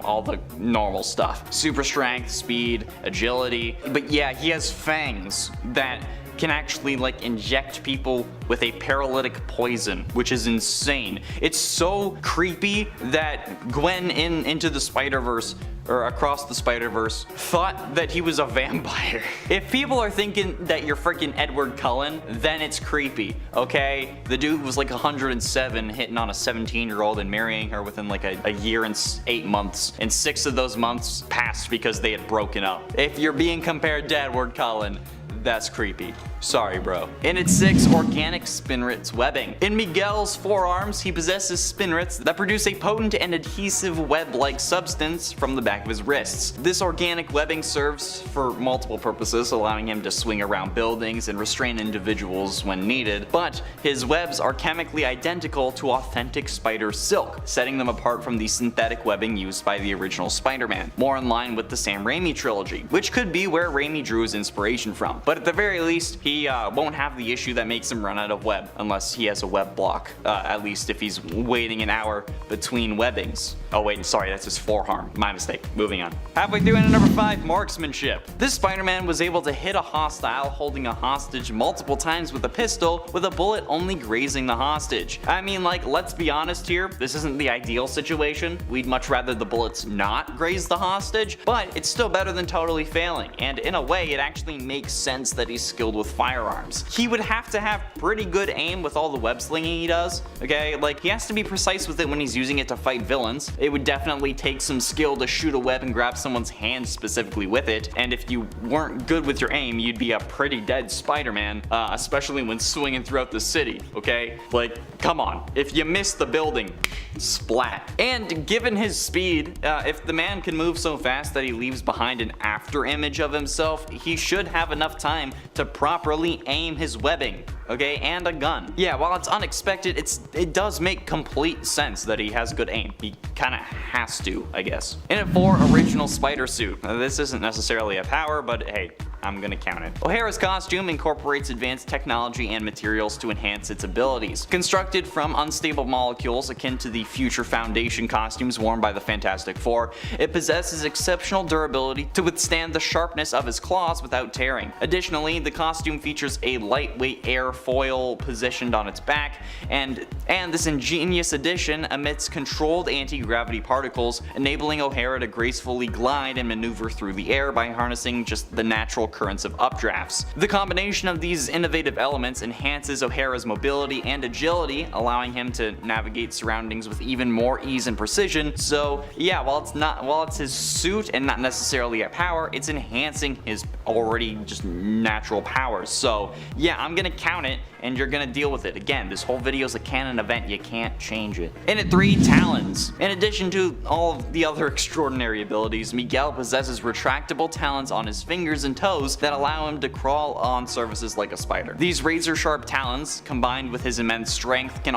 all the normal stuff. Super strength, speed, agility, but yeah, he has fangs that can actually inject people with a paralytic poison, which is insane. It's so creepy that Gwen in Into the Spider-Verse, or Across the Spider-Verse, thought that he was a vampire. If people are thinking that you're freaking Edward Cullen, then it's creepy, okay? The dude was 107, hitting on a 17-year-old and marrying her within a year and 8 months, and 6 of those months passed because they had broken up. If you're being compared to Edward Cullen, that's creepy. Sorry, bro. And it's 6, organic spinrits webbing. In Miguel's forearms, he possesses spinrits that produce a potent and adhesive web-like substance from the back of his wrists. This organic webbing serves for multiple purposes, allowing him to swing around buildings and restrain individuals when needed, but his webs are chemically identical to authentic spider silk, setting them apart from the synthetic webbing used by the original Spider-Man, more in line with the Sam Raimi trilogy, which could be where Raimi drew his inspiration from. but at the very least, he won't have the issue that makes him run out of web, unless he has a web block, at least if he's waiting an hour between webbings. Oh wait, sorry, that's his forearm. My mistake. Moving on. Halfway through into number 5, marksmanship. This Spider-Man was able to hit a hostile holding a hostage multiple times with a pistol, with a bullet only grazing the hostage. I mean, like, let's be honest here, this isn't the ideal situation. We'd much rather the bullets not graze the hostage, but it's still better than totally failing, and in a way it actually makes sense that he's skilled with firearms. He would have to have pretty good aim with all the web slinging he does, okay? Like, he has to be precise with it when he's using it to fight villains. It would definitely take some skill to shoot a web and grab someone's hand specifically with it, and if you weren't good with your aim, you'd be a pretty dead Spider-Man, especially when swinging throughout the city, okay? Like, come on, if you miss the building, splat. And given his speed, if the man can move so fast that he leaves behind an after image of himself, he should have enough time to properly aim his webbing, okay, and a gun. Yeah, while it's unexpected, it does make complete sense that he has good aim. He kinda has to, I guess. In at 4, original spider suit. This isn't necessarily a power, but hey, I'm gonna count it. O'Hara's costume incorporates advanced technology and materials to enhance its abilities. Constructed from unstable molecules akin to the future Foundation costumes worn by the Fantastic Four, it possesses exceptional durability to withstand the sharpness of his claws without tearing. Additionally, the costume features a lightweight air foil positioned on its back, and this ingenious addition emits controlled anti-gravity particles, enabling O'Hara to gracefully glide and maneuver through the air by harnessing just the natural currents of updrafts. The combination of these innovative elements enhances O'Hara's mobility and agility, allowing him to navigate surroundings with even more ease and precision. So yeah, while it's his suit and not necessarily a power, it's enhancing his already just natural powers. So yeah, I'm gonna count it, and you're gonna deal with it. Again, this whole video is a canon event, you can't change it. In at 3, talons. In addition to all of the other extraordinary abilities, Miguel possesses retractable talons on his fingers and toes that allow him to crawl on surfaces like a spider. These razor-sharp talons, combined with his immense strength, can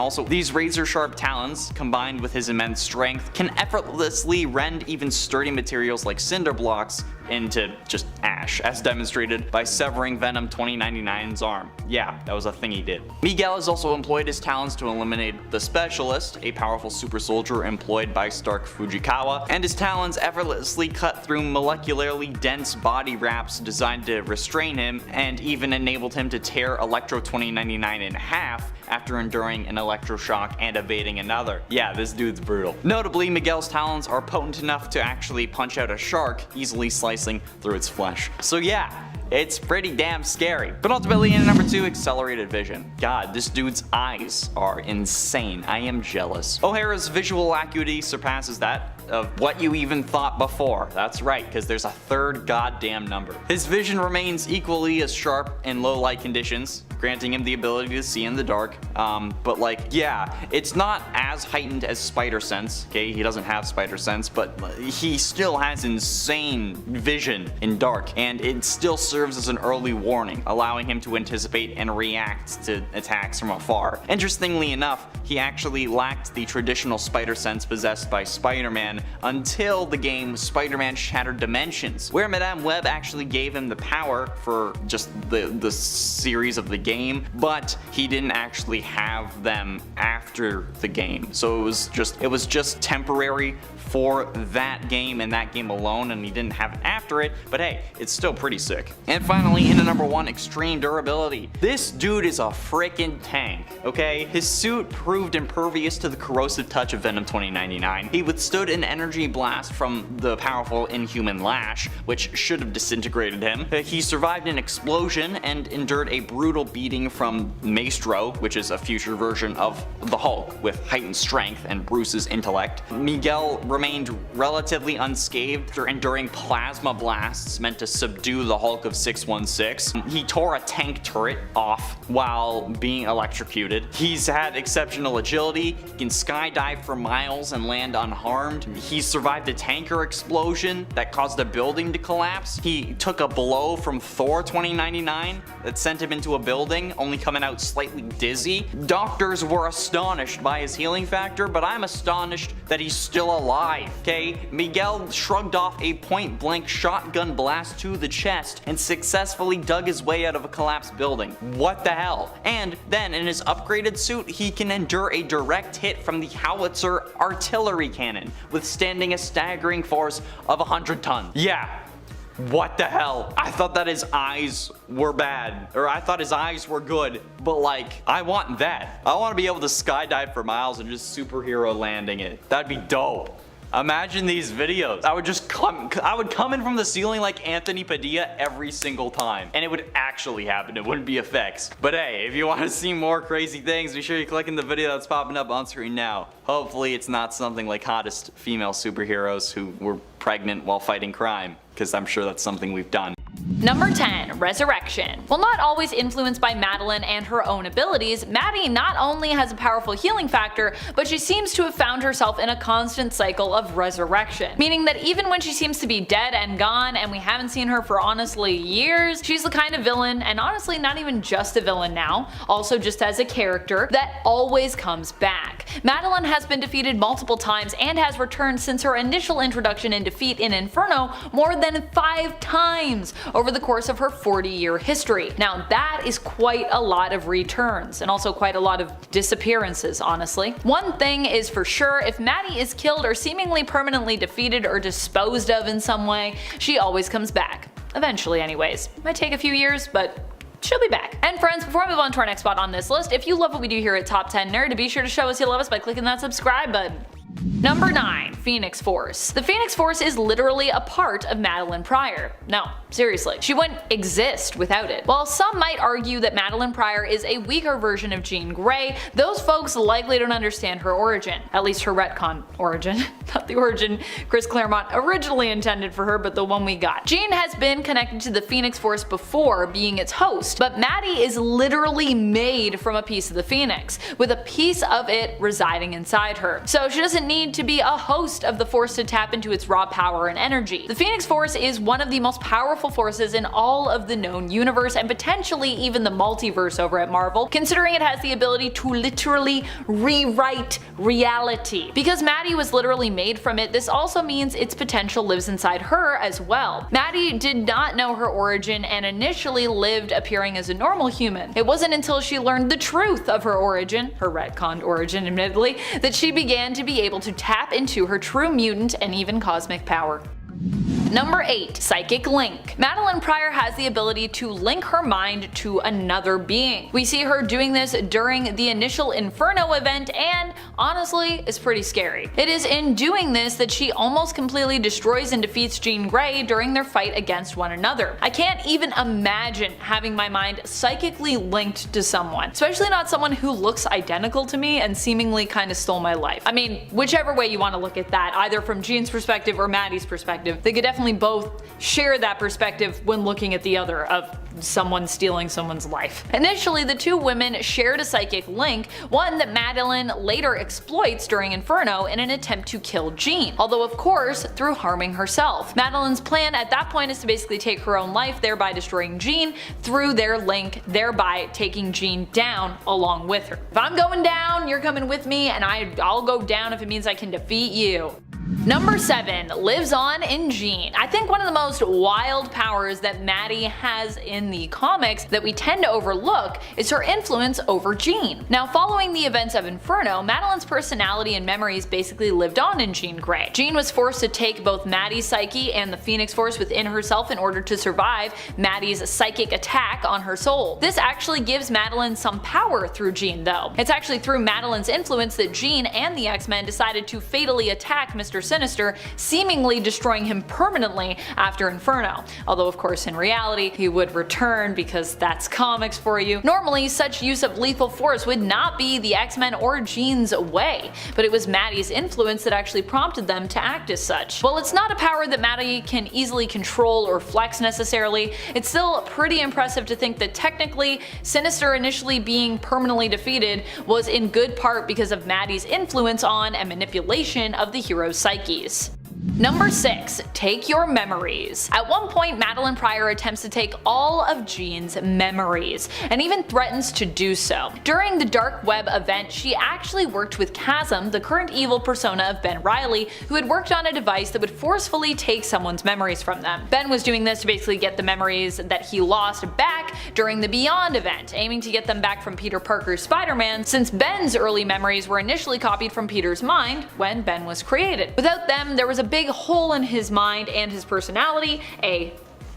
effortlessly rend even sturdy materials like cinder blocks into just ash, as demonstrated by severing Venom 2099's arm. Yeah, that was a thing he did. Miguel has also employed his talons to eliminate the Specialist, a powerful super soldier employed by Stark Fujikawa, and his talons effortlessly cut through molecularly dense body wraps designed to restrain him, and even enabled him to tear Electro 2099 in half after enduring an electroshock and evading another. Yeah, this dude's brutal. Notably, Miguel's talons are potent enough to actually punch out a shark, easily slicing through its flesh. So yeah, it's pretty damn scary. But ultimately, in number 2, accelerated vision. God, this dude's eyes are insane. I am jealous. O'Hara's visual acuity surpasses that of what you even thought before. That's right, because there's a third goddamn number. His vision remains equally as sharp in low light conditions, granting him the ability to see in the dark. But like, yeah, it's not as heightened as spider sense, okay? He doesn't have spider sense, but he still has insane vision in dark, and it still serves as an early warning, allowing him to anticipate and react to attacks from afar. Interestingly enough, he actually lacked the traditional spider sense possessed by Spider-Man until the game Spider-Man Shattered Dimensions, where Madame Web actually gave him the power for just the series of the game, but he didn't actually have them after the game. So it was just temporary for that game and that game alone, and he didn't have it after it, but hey, it's still pretty sick. And finally, into number 1, extreme durability. This dude is a freaking tank, okay? His suit proved impervious to the corrosive touch of Venom 2099. He withstood an energy blast from the powerful Inhuman Lash, which should have disintegrated him. He survived an explosion and endured a brutal beating from Maestro, which is a future version of the Hulk with heightened strength and Bruce's intellect. Miguel remained relatively unscathed after enduring plasma blasts meant to subdue the Hulk of 616. He tore a tank turret off while being electrocuted. He's had exceptional agility, he can skydive for miles and land unharmed. He survived a tanker explosion that caused a building to collapse. He took a blow from Thor 2099 that sent him into a building building, only coming out slightly dizzy. Doctors were astonished by his healing factor, but I'm astonished that he's still alive, okay? Miguel shrugged off a point-blank shotgun blast to the chest and successfully dug his way out of a collapsed building. What the hell? And then in his upgraded suit, he can endure a direct hit from the howitzer artillery cannon, withstanding a staggering force of 100 tons. Yeah. What the hell? I thought that his eyes were bad, or I thought his eyes were good, but like, I want that. I want to be able to skydive for miles and just superhero landing it. That'd be dope. Imagine these videos. I would come in from the ceiling like Anthony Padilla every single time, and it would actually happen. It wouldn't be effects. But hey, if you want to see more crazy things, be sure you click in the video that's popping up on screen now. Hopefully it's not something like hottest female superheroes who were pregnant while fighting crime, because I'm sure that's something we've done. Number 10. Resurrection. While not always influenced by Madeline and her own abilities, Maddie not only has a powerful healing factor, but she seems to have found herself in a constant cycle of resurrection. Meaning that even when she seems to be dead and gone and we haven't seen her for honestly years, she's the kind of villain, and honestly not even just a villain now, also just as a character, that always comes back. Madeline has been defeated multiple times and has returned since her initial introduction and defeat in Inferno more than 5 times over the course of her 40-year history. Now that is quite a lot of returns, and also quite a lot of disappearances, honestly. One thing is for sure, if Maddie is killed or seemingly permanently defeated or disposed of in some way, she always comes back. Eventually anyways. Might take a few years, but she'll be back. And friends, before I move on to our next spot on this list, if you love what we do here at Top 10 Nerd, be sure to show us you love us by clicking that subscribe button. Number 9. Phoenix Force. The Phoenix Force is literally a part of Madeline Pryor. No, seriously, she wouldn't exist without it. While some might argue that Madeline Pryor is a weaker version of Jean Grey, those folks likely don't understand her origin. At least her retcon origin. Not the origin Chris Claremont originally intended for her, but the one we got. Jean has been connected to the Phoenix Force before, being its host, but Maddie is literally made from a piece of the Phoenix, with a piece of it residing inside her. So she doesn't need to be a host of the Force to tap into its raw power and energy. The Phoenix Force is one of the most powerful forces in all of the known universe, and potentially even the multiverse over at Marvel, considering it has the ability to literally rewrite reality. Because Maddie was literally made from it, this also means its potential lives inside her as well. Maddie did not know her origin and initially lived appearing as a normal human. It wasn't until she learned the truth of her origin, her retconned origin admittedly, that she began to be able to tap into her true mutant and even cosmic power. Number 8. Psychic Link. Madeline Pryor has the ability to link her mind to another being. We see her doing this during the initial Inferno event, and honestly, it's pretty scary. It is in doing this that she almost completely destroys and defeats Jean Grey during their fight against one another. I can't even imagine having my mind psychically linked to someone, especially not someone who looks identical to me and seemingly kind of stole my life. I mean, whichever way you want to look at that, either from Jean's perspective or Maddie's perspective, they could definitely both share that perspective when looking at the other of someone stealing someone's life. Initially, the two women shared a psychic link, one that Madeline later exploits during Inferno in an attempt to kill Jean, although of course through harming herself. Madeline's plan at that point is to basically take her own life, thereby destroying Jean through their link, thereby taking Jean down along with her. If I'm going down, you're coming with me, and I'll go down if it means I can defeat you. Number 7. Lives on in Jean. I think one of the most wild powers that Maddie has in the comics that we tend to overlook is her influence over Jean. Now, following the events of Inferno, Madeline's personality and memories basically lived on in Jean Grey. Jean was forced to take both Maddie's psyche and the Phoenix Force within herself in order to survive Maddie's psychic attack on her soul. This actually gives Madeline some power through Jean though. It's actually through Madeline's influence that Jean and the X-Men decided to fatally attack Mr. Sinister, seemingly destroying him permanently after Inferno. Although of course in reality he would return, because that's comics for you. Normally such use of lethal force would not be the X-Men or Jean's way, but it was Maddie's influence that actually prompted them to act as such. While it's not a power that Maddie can easily control or flex necessarily, it's still pretty impressive to think that technically Sinister initially being permanently defeated was in good part because of Maddie's influence on and manipulation of the hero's psyches. Number 6. Take your memories. At one point, Madeline Pryor attempts to take all of Jean's memories, and even threatens to do so. During the Dark Web event, she actually worked with Chasm, the current evil persona of Ben Reilly, who had worked on a device that would forcefully take someone's memories from them. Ben was doing this to basically get the memories that he lost back during the Beyond event, aiming to get them back from Peter Parker's Spider-Man, since Ben's early memories were initially copied from Peter's mind when Ben was created. Without them, there was a big hole in his mind and his personality, a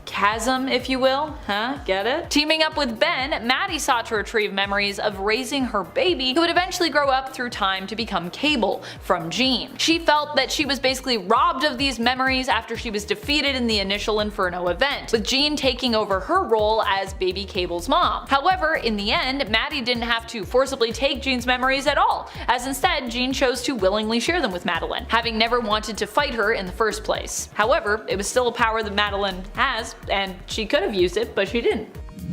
chasm, if you will. Huh? Get it? Teaming up with Ben, Maddie sought to retrieve memories of raising her baby, who would eventually grow up through time to become Cable, from Jean. She felt that she was basically robbed of these memories after she was defeated in the initial Inferno event, with Jean taking over her role as baby Cable's mom. However, in the end, Maddie didn't have to forcibly take Jean's memories at all, as instead Jean chose to willingly share them with Madeline, having never wanted to fight her in the first place. However, it was still a power that Madeline has, and she could have used it, but she didn't.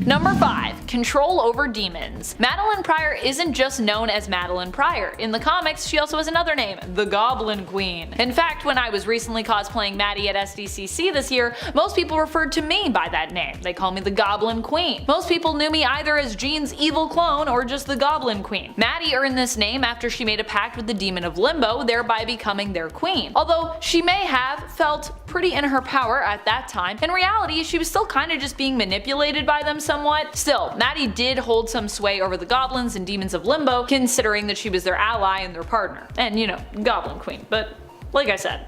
Number 5. Control over demons. Madeline Pryor isn't just known as Madeline Pryor. In the comics, she also has another name, the Goblin Queen. In fact, when I was recently cosplaying Maddie at SDCC this year, most people referred to me by that name. They call me the Goblin Queen. Most people knew me either as Jean's evil clone or just the Goblin Queen. Maddie earned this name after she made a pact with the Demon of Limbo, thereby becoming their queen. Although she may have felt pretty in her power at that time, in reality she was still kinda just being manipulated by them somewhat. Still, Maddie did hold some sway over the goblins and demons of Limbo, considering that she was their ally and their partner. And you know, Goblin Queen. But like I said,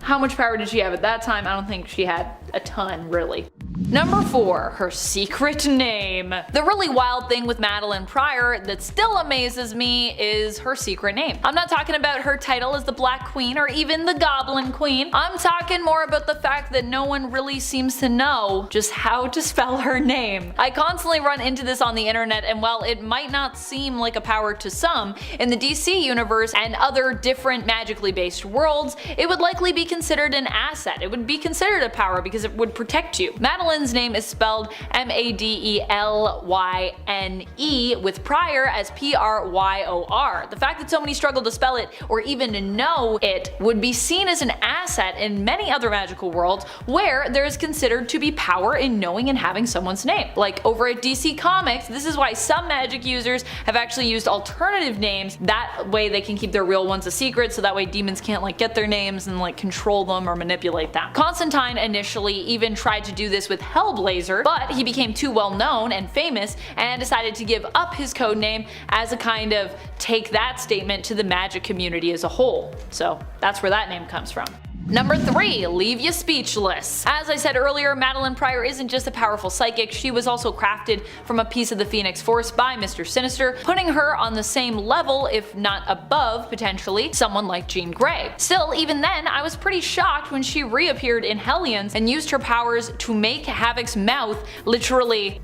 how much power did she have at that time? I don't think she had a ton, really. Number 4. Her secret name. The really wild thing with Madeline Pryor that still amazes me is her secret name. I'm not talking about her title as the Black Queen or even the Goblin Queen. I'm talking more about the fact that no one really seems to know just how to spell her name. I constantly run into this on the internet, and while it might not seem like a power to some, in the DC universe and other different magically based worlds, it would likely be considered an asset. It would be considered a power because it would protect you. Madeline's name is spelled Madellyne, with Pryor as Pryor. The fact that so many struggle to spell it or even know it would be seen as an asset in many other magical worlds where there is considered to be power in knowing and having someone's name. Like over at DC Comics, this is why some magic users have actually used alternative names. That way they can keep their real ones a secret, so that way demons can't like get their names and like control them or manipulate them. Constantine initially even tried to do this with Hellblazer, but he became too well known and famous and decided to give up his codename as a kind of take that statement to the magic community as a whole. So that's where that name comes from. Number 3. Leave you speechless. As I said earlier, Madeline Pryor isn't just a powerful psychic, she was also crafted from a piece of the Phoenix Force by Mr. Sinister, putting her on the same level, if not above, potentially, someone like Jean Grey. Still, even then, I was pretty shocked when she reappeared in Hellions and used her powers to make Havoc's mouth literally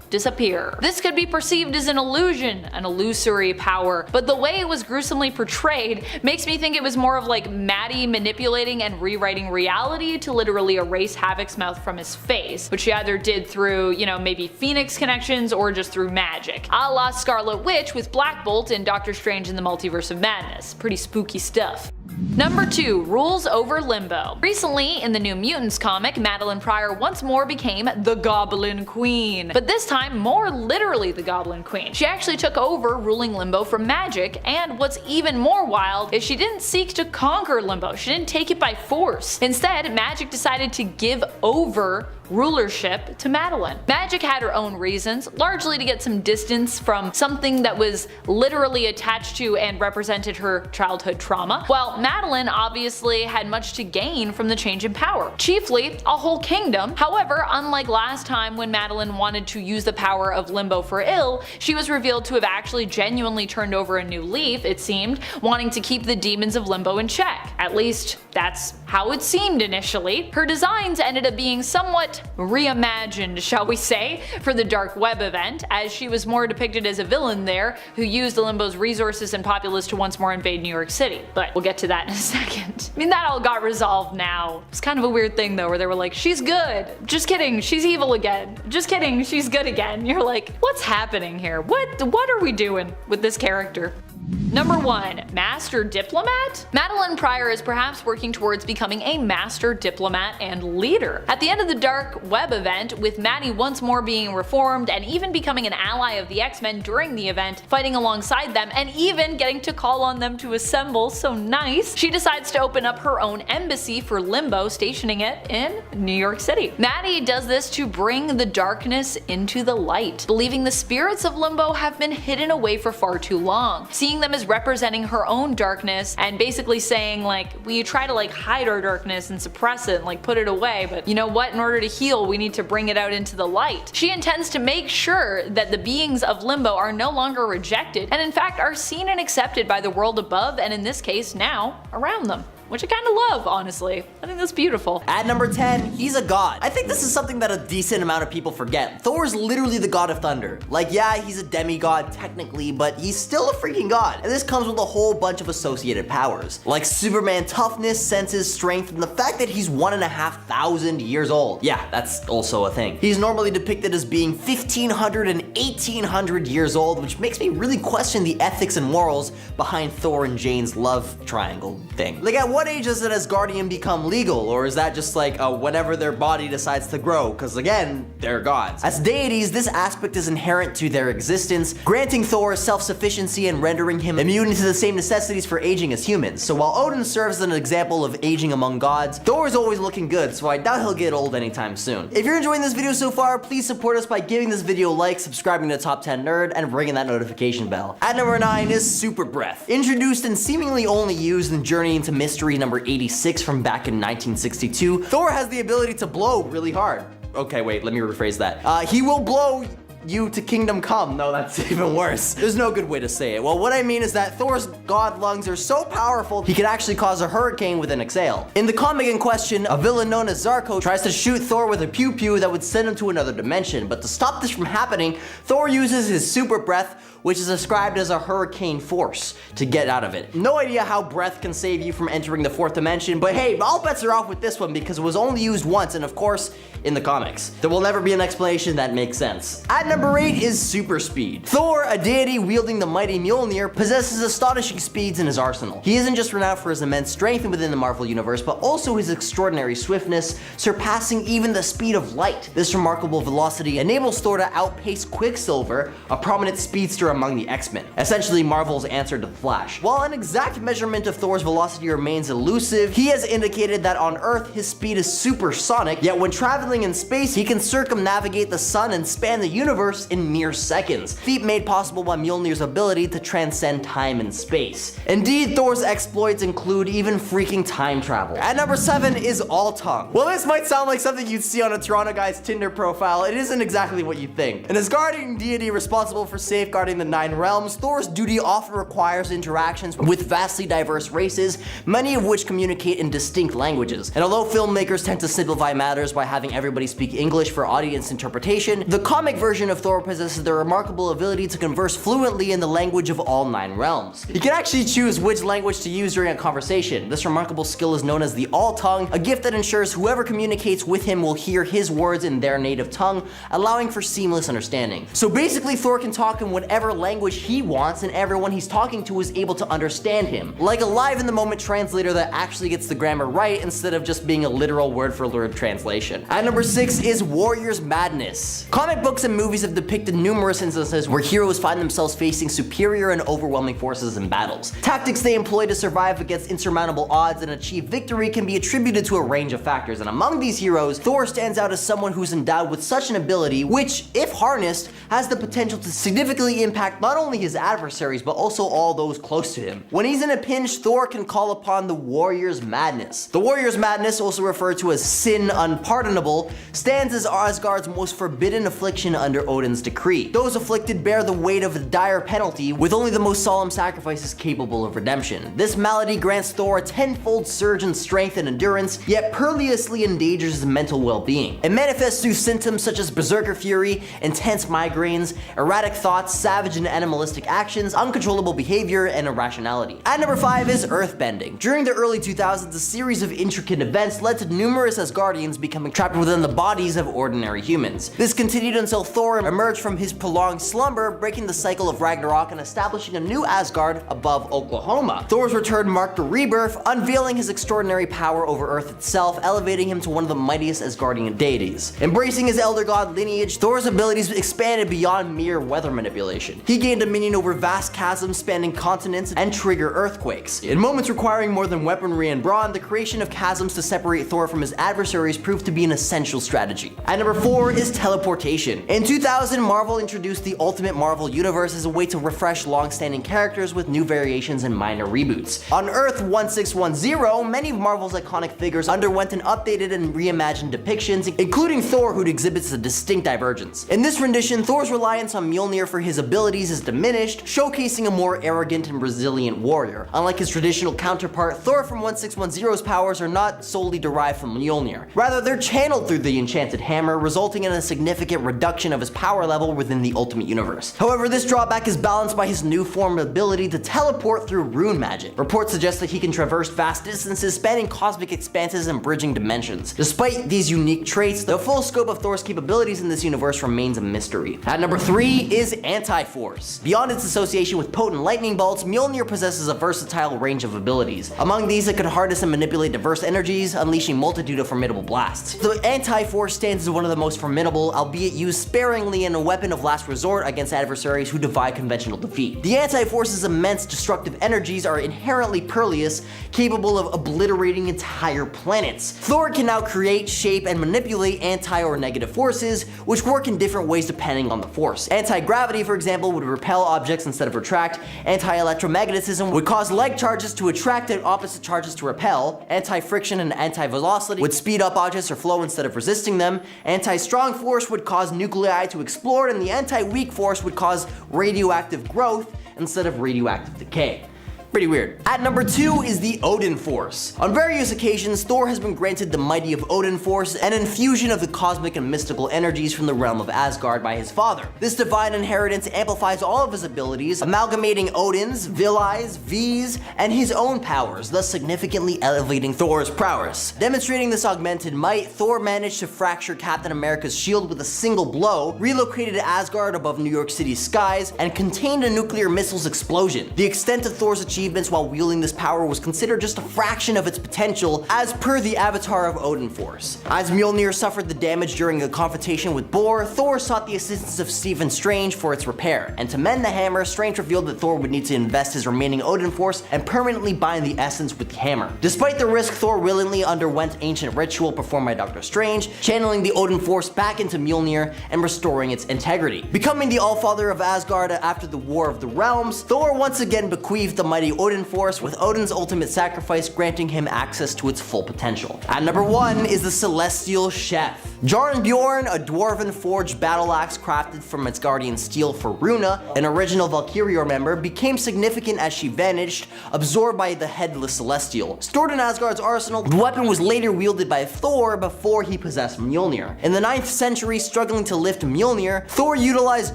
disappear. This could be perceived as an illusion, an illusory power, but the way it was gruesomely portrayed makes me think it was more of like Maddie manipulating and rewriting reality to literally erase Havoc's mouth from his face, which she either did through, you know, maybe Phoenix connections or just through magic. A la Scarlet Witch with Black Bolt in Doctor Strange in the Multiverse of Madness. Pretty spooky stuff. Number 2. Rules over Limbo. Recently, in the New Mutants comic, Madeline Pryor once more became the Goblin Queen. But this time, more literally the Goblin Queen. She actually took over ruling Limbo from magic, and what's even more wild is she didn't seek to conquer Limbo, she didn't take it by force. Instead, magic decided to give over rulership to Madeline. Magic had her own reasons, largely to get some distance from something that was literally attached to and represented her childhood trauma, while Madeline obviously had much to gain from the change in power, chiefly a whole kingdom. However, unlike last time when Madeline wanted to use the power of Limbo for ill, she was revealed to have actually genuinely turned over a new leaf, it seemed, wanting to keep the demons of Limbo in check. At least, that's how it seemed initially. Her designs ended up being somewhat reimagined, shall we say, for the Dark Web event, as she was more depicted as a villain there who used the Limbo's resources and populace to once more invade New York City. But we'll get to that in a second. I mean, that all got resolved now. It's kind of a weird thing though, where they were like, she's good. Just kidding, she's evil again. Just kidding, she's good again. You're like, what's happening here? What are we doing with this character? Number 1. Master Diplomat? Madeline Pryor is perhaps working towards becoming a master diplomat and leader. At the end of the Dark Web event, with Maddie once more being reformed and even becoming an ally of the X-Men during the event, fighting alongside them and even getting to call on them to assemble, so nice, she decides to open up her own embassy for Limbo, stationing it in New York City. Maddie does this to bring the darkness into the light, believing the spirits of Limbo have been hidden away for far too long, seeing them as representing her own darkness and basically saying like, we try to like hide our darkness and suppress it and like put it away, but you know what, in order to heal we need to bring it out into the light. She intends to make sure that the beings of Limbo are no longer rejected and in fact are seen and accepted by the world above, and in this case now around them. Which I kind of love, honestly. I think that's beautiful. At number 10, he's a god. I think this is something that a decent amount of people forget. Thor is literally the god of thunder. Like, yeah, he's a demigod technically, but he's still a freaking god. And this comes with a whole bunch of associated powers, like Superman toughness, senses, strength, and the fact that he's 1,500 years old. Yeah, that's also a thing. He's normally depicted as being 1,500 and 1,800 years old, which makes me really question the ethics and morals behind Thor and Jane's love triangle thing. Like, at what age does an Asgardian become legal, or is that just like whenever their body decides to grow? Because again, they're gods. As deities, this aspect is inherent to their existence, granting Thor self-sufficiency and rendering him immune to the same necessities for aging as humans. So while Odin serves as an example of aging among gods, Thor is always looking good, so I doubt he'll get old anytime soon. If you're enjoying this video so far, please support us by giving this video a like, subscribing to Top 10 Nerd, and ringing that notification bell. At number 9 is Super Breath. Introduced and seemingly only used in Journey into Mystery number 86 from back in 1962, Thor has the ability to blow really hard. Okay, wait, let me rephrase that. He will blow you to kingdom come. No, that's even worse. There's no good way to say it. Well, what I mean is that Thor's god lungs are so powerful, he could actually cause a hurricane with an exhale. In the comic in question, a villain known as Zarko tries to shoot Thor with a pew-pew that would send him to another dimension, but to stop this from happening, Thor uses his super breath, which is described as a hurricane force, to get out of it. No idea how breath can save you from entering the 4th dimension, but hey, all bets are off with this one because it was only used once, and of course, in the comics. There will never be an explanation that makes sense. At number 8 is super speed. Thor, a deity wielding the mighty Mjolnir, possesses astonishing speeds in his arsenal. He isn't just renowned for his immense strength within the Marvel universe, but also his extraordinary swiftness, surpassing even the speed of light. This remarkable velocity enables Thor to outpace Quicksilver, a prominent speedster among the X-Men, essentially Marvel's answer to the Flash. While an exact measurement of Thor's velocity remains elusive, he has indicated that on Earth his speed is supersonic, yet when traveling in space he can circumnavigate the sun and span the universe in mere seconds, feat made possible by Mjolnir's ability to transcend time and space. Indeed, Thor's exploits include even freaking time travel. At number 7 is All Tongue. Well, this might sound like something you'd see on a Toronto guy's Tinder profile. It isn't exactly what you think. An Asgardian deity responsible for safeguarding the 9 realms, Thor's duty often requires interactions with vastly diverse races, many of which communicate in distinct languages. And although filmmakers tend to simplify matters by having everybody speak English for audience interpretation, the comic version of Thor possesses the remarkable ability to converse fluently in the language of all 9 realms. He can actually choose which language to use during a conversation. This remarkable skill is known as the All Tongue, a gift that ensures whoever communicates with him will hear his words in their native tongue, allowing for seamless understanding. So basically, Thor can talk in whatever language he wants, and everyone he's talking to is able to understand him. Like a live-in-the-moment translator that actually gets the grammar right instead of just being a literal word-for-word translation. At number 6 is Warrior's Madness. Comic books and movies have depicted numerous instances where heroes find themselves facing superior and overwhelming forces in battles. Tactics they employ to survive against insurmountable odds and achieve victory can be attributed to a range of factors, and among these heroes, Thor stands out as someone who's endowed with such an ability which, if harnessed, has the potential to significantly impact not only his adversaries but also all those close to him. When he's in a pinch, Thor can call upon the Warrior's Madness. The Warrior's Madness, also referred to as Sin Unpardonable, stands as Asgard's most forbidden affliction under Odin's decree. Those afflicted bear the weight of a dire penalty, with only the most solemn sacrifices capable of redemption. This malady grants Thor a tenfold surge in strength and endurance, yet perilously endangers his mental well-being. It manifests through symptoms such as berserker fury, intense migraines, erratic thoughts, savage savage and animalistic actions, uncontrollable behavior, and irrationality. At number 5 is earthbending. During the early 2000s, a series of intricate events led to numerous Asgardians becoming trapped within the bodies of ordinary humans. This continued until Thor emerged from his prolonged slumber, breaking the cycle of Ragnarok and establishing a new Asgard above Oklahoma. Thor's return marked a rebirth, unveiling his extraordinary power over Earth itself, elevating him to one of the mightiest Asgardian deities. Embracing his elder god lineage, Thor's abilities expanded beyond mere weather manipulation. He gained dominion over vast chasms spanning continents and trigger earthquakes. In moments requiring more than weaponry and brawn, the creation of chasms to separate Thor from his adversaries proved to be an essential strategy. At number 4 is teleportation. In 2000, Marvel introduced the Ultimate Marvel Universe as a way to refresh long-standing characters with new variations and minor reboots. On Earth 1610, many of Marvel's iconic figures underwent an updated and reimagined depictions, including Thor, who exhibits a distinct divergence. In this rendition, Thor's reliance on Mjolnir for his abilities is diminished, showcasing a more arrogant and resilient warrior. Unlike his traditional counterpart, Thor from 1610's powers are not solely derived from Mjolnir. Rather, they're channeled through the enchanted hammer, resulting in a significant reduction of his power level within the Ultimate Universe. However, this drawback is balanced by his new form ability to teleport through rune magic. Reports suggest that he can traverse vast distances, spanning cosmic expanses and bridging dimensions. Despite these unique traits, the full scope of Thor's capabilities in this universe remains a mystery. At number 3 is Anti-Force. Beyond its association with potent lightning bolts, Mjolnir possesses a versatile range of abilities. Among these, it can harness and manipulate diverse energies, unleashing multitude of formidable blasts. The Anti-Force stance is one of the most formidable, albeit used sparingly, and a weapon of last resort against adversaries who defy conventional defeat. The Anti-Force's immense destructive energies are inherently pervious, capable of obliterating entire planets. Thor can now create, shape, and manipulate anti or negative forces, which work in different ways depending on the force. Anti-gravity, for example, would repel objects instead of retract. Anti-electromagnetism would cause like charges to attract and opposite charges to repel. Anti-friction and anti-velocity would speed up objects or flow instead of resisting them. Anti-strong force would cause nuclei to explode, and the anti-weak force would cause radioactive growth instead of radioactive decay. Pretty weird. At number 2 is the Odin Force. On various occasions, Thor has been granted the mighty of Odin Force, an infusion of the cosmic and mystical energies from the realm of Asgard by his father. This divine inheritance amplifies all of his abilities, amalgamating Odin's, Vili's, V's, and his own powers, thus significantly elevating Thor's prowess. Demonstrating this augmented might, Thor managed to fracture Captain America's shield with a single blow, relocated Asgard above New York City's skies, and contained a nuclear missile's explosion. The extent of Thor's achievements while wielding this power was considered just a fraction of its potential, as per the avatar of Odin Force. As Mjolnir suffered the damage during a confrontation with Bor, Thor sought the assistance of Stephen Strange for its repair, and to mend the hammer, Strange revealed that Thor would need to invest his remaining Odin Force and permanently bind the essence with the hammer. Despite the risk, Thor willingly underwent ancient ritual performed by Dr. Strange, channeling the Odin Force back into Mjolnir and restoring its integrity. Becoming the Allfather of Asgard after the War of the Realms, Thor once again bequeathed the mighty Odin Force, with Odin's ultimate sacrifice granting him access to its full potential. At number 1 is the Celestial Chef. Jarnbjorn, a dwarven forged battle axe crafted from its guardian steel for Runa, an original Valkyrior member, became significant as she vanished, absorbed by the headless Celestial. Stored in Asgard's arsenal, the weapon was later wielded by Thor before he possessed Mjolnir. In the 9th century, struggling to lift Mjolnir, Thor utilized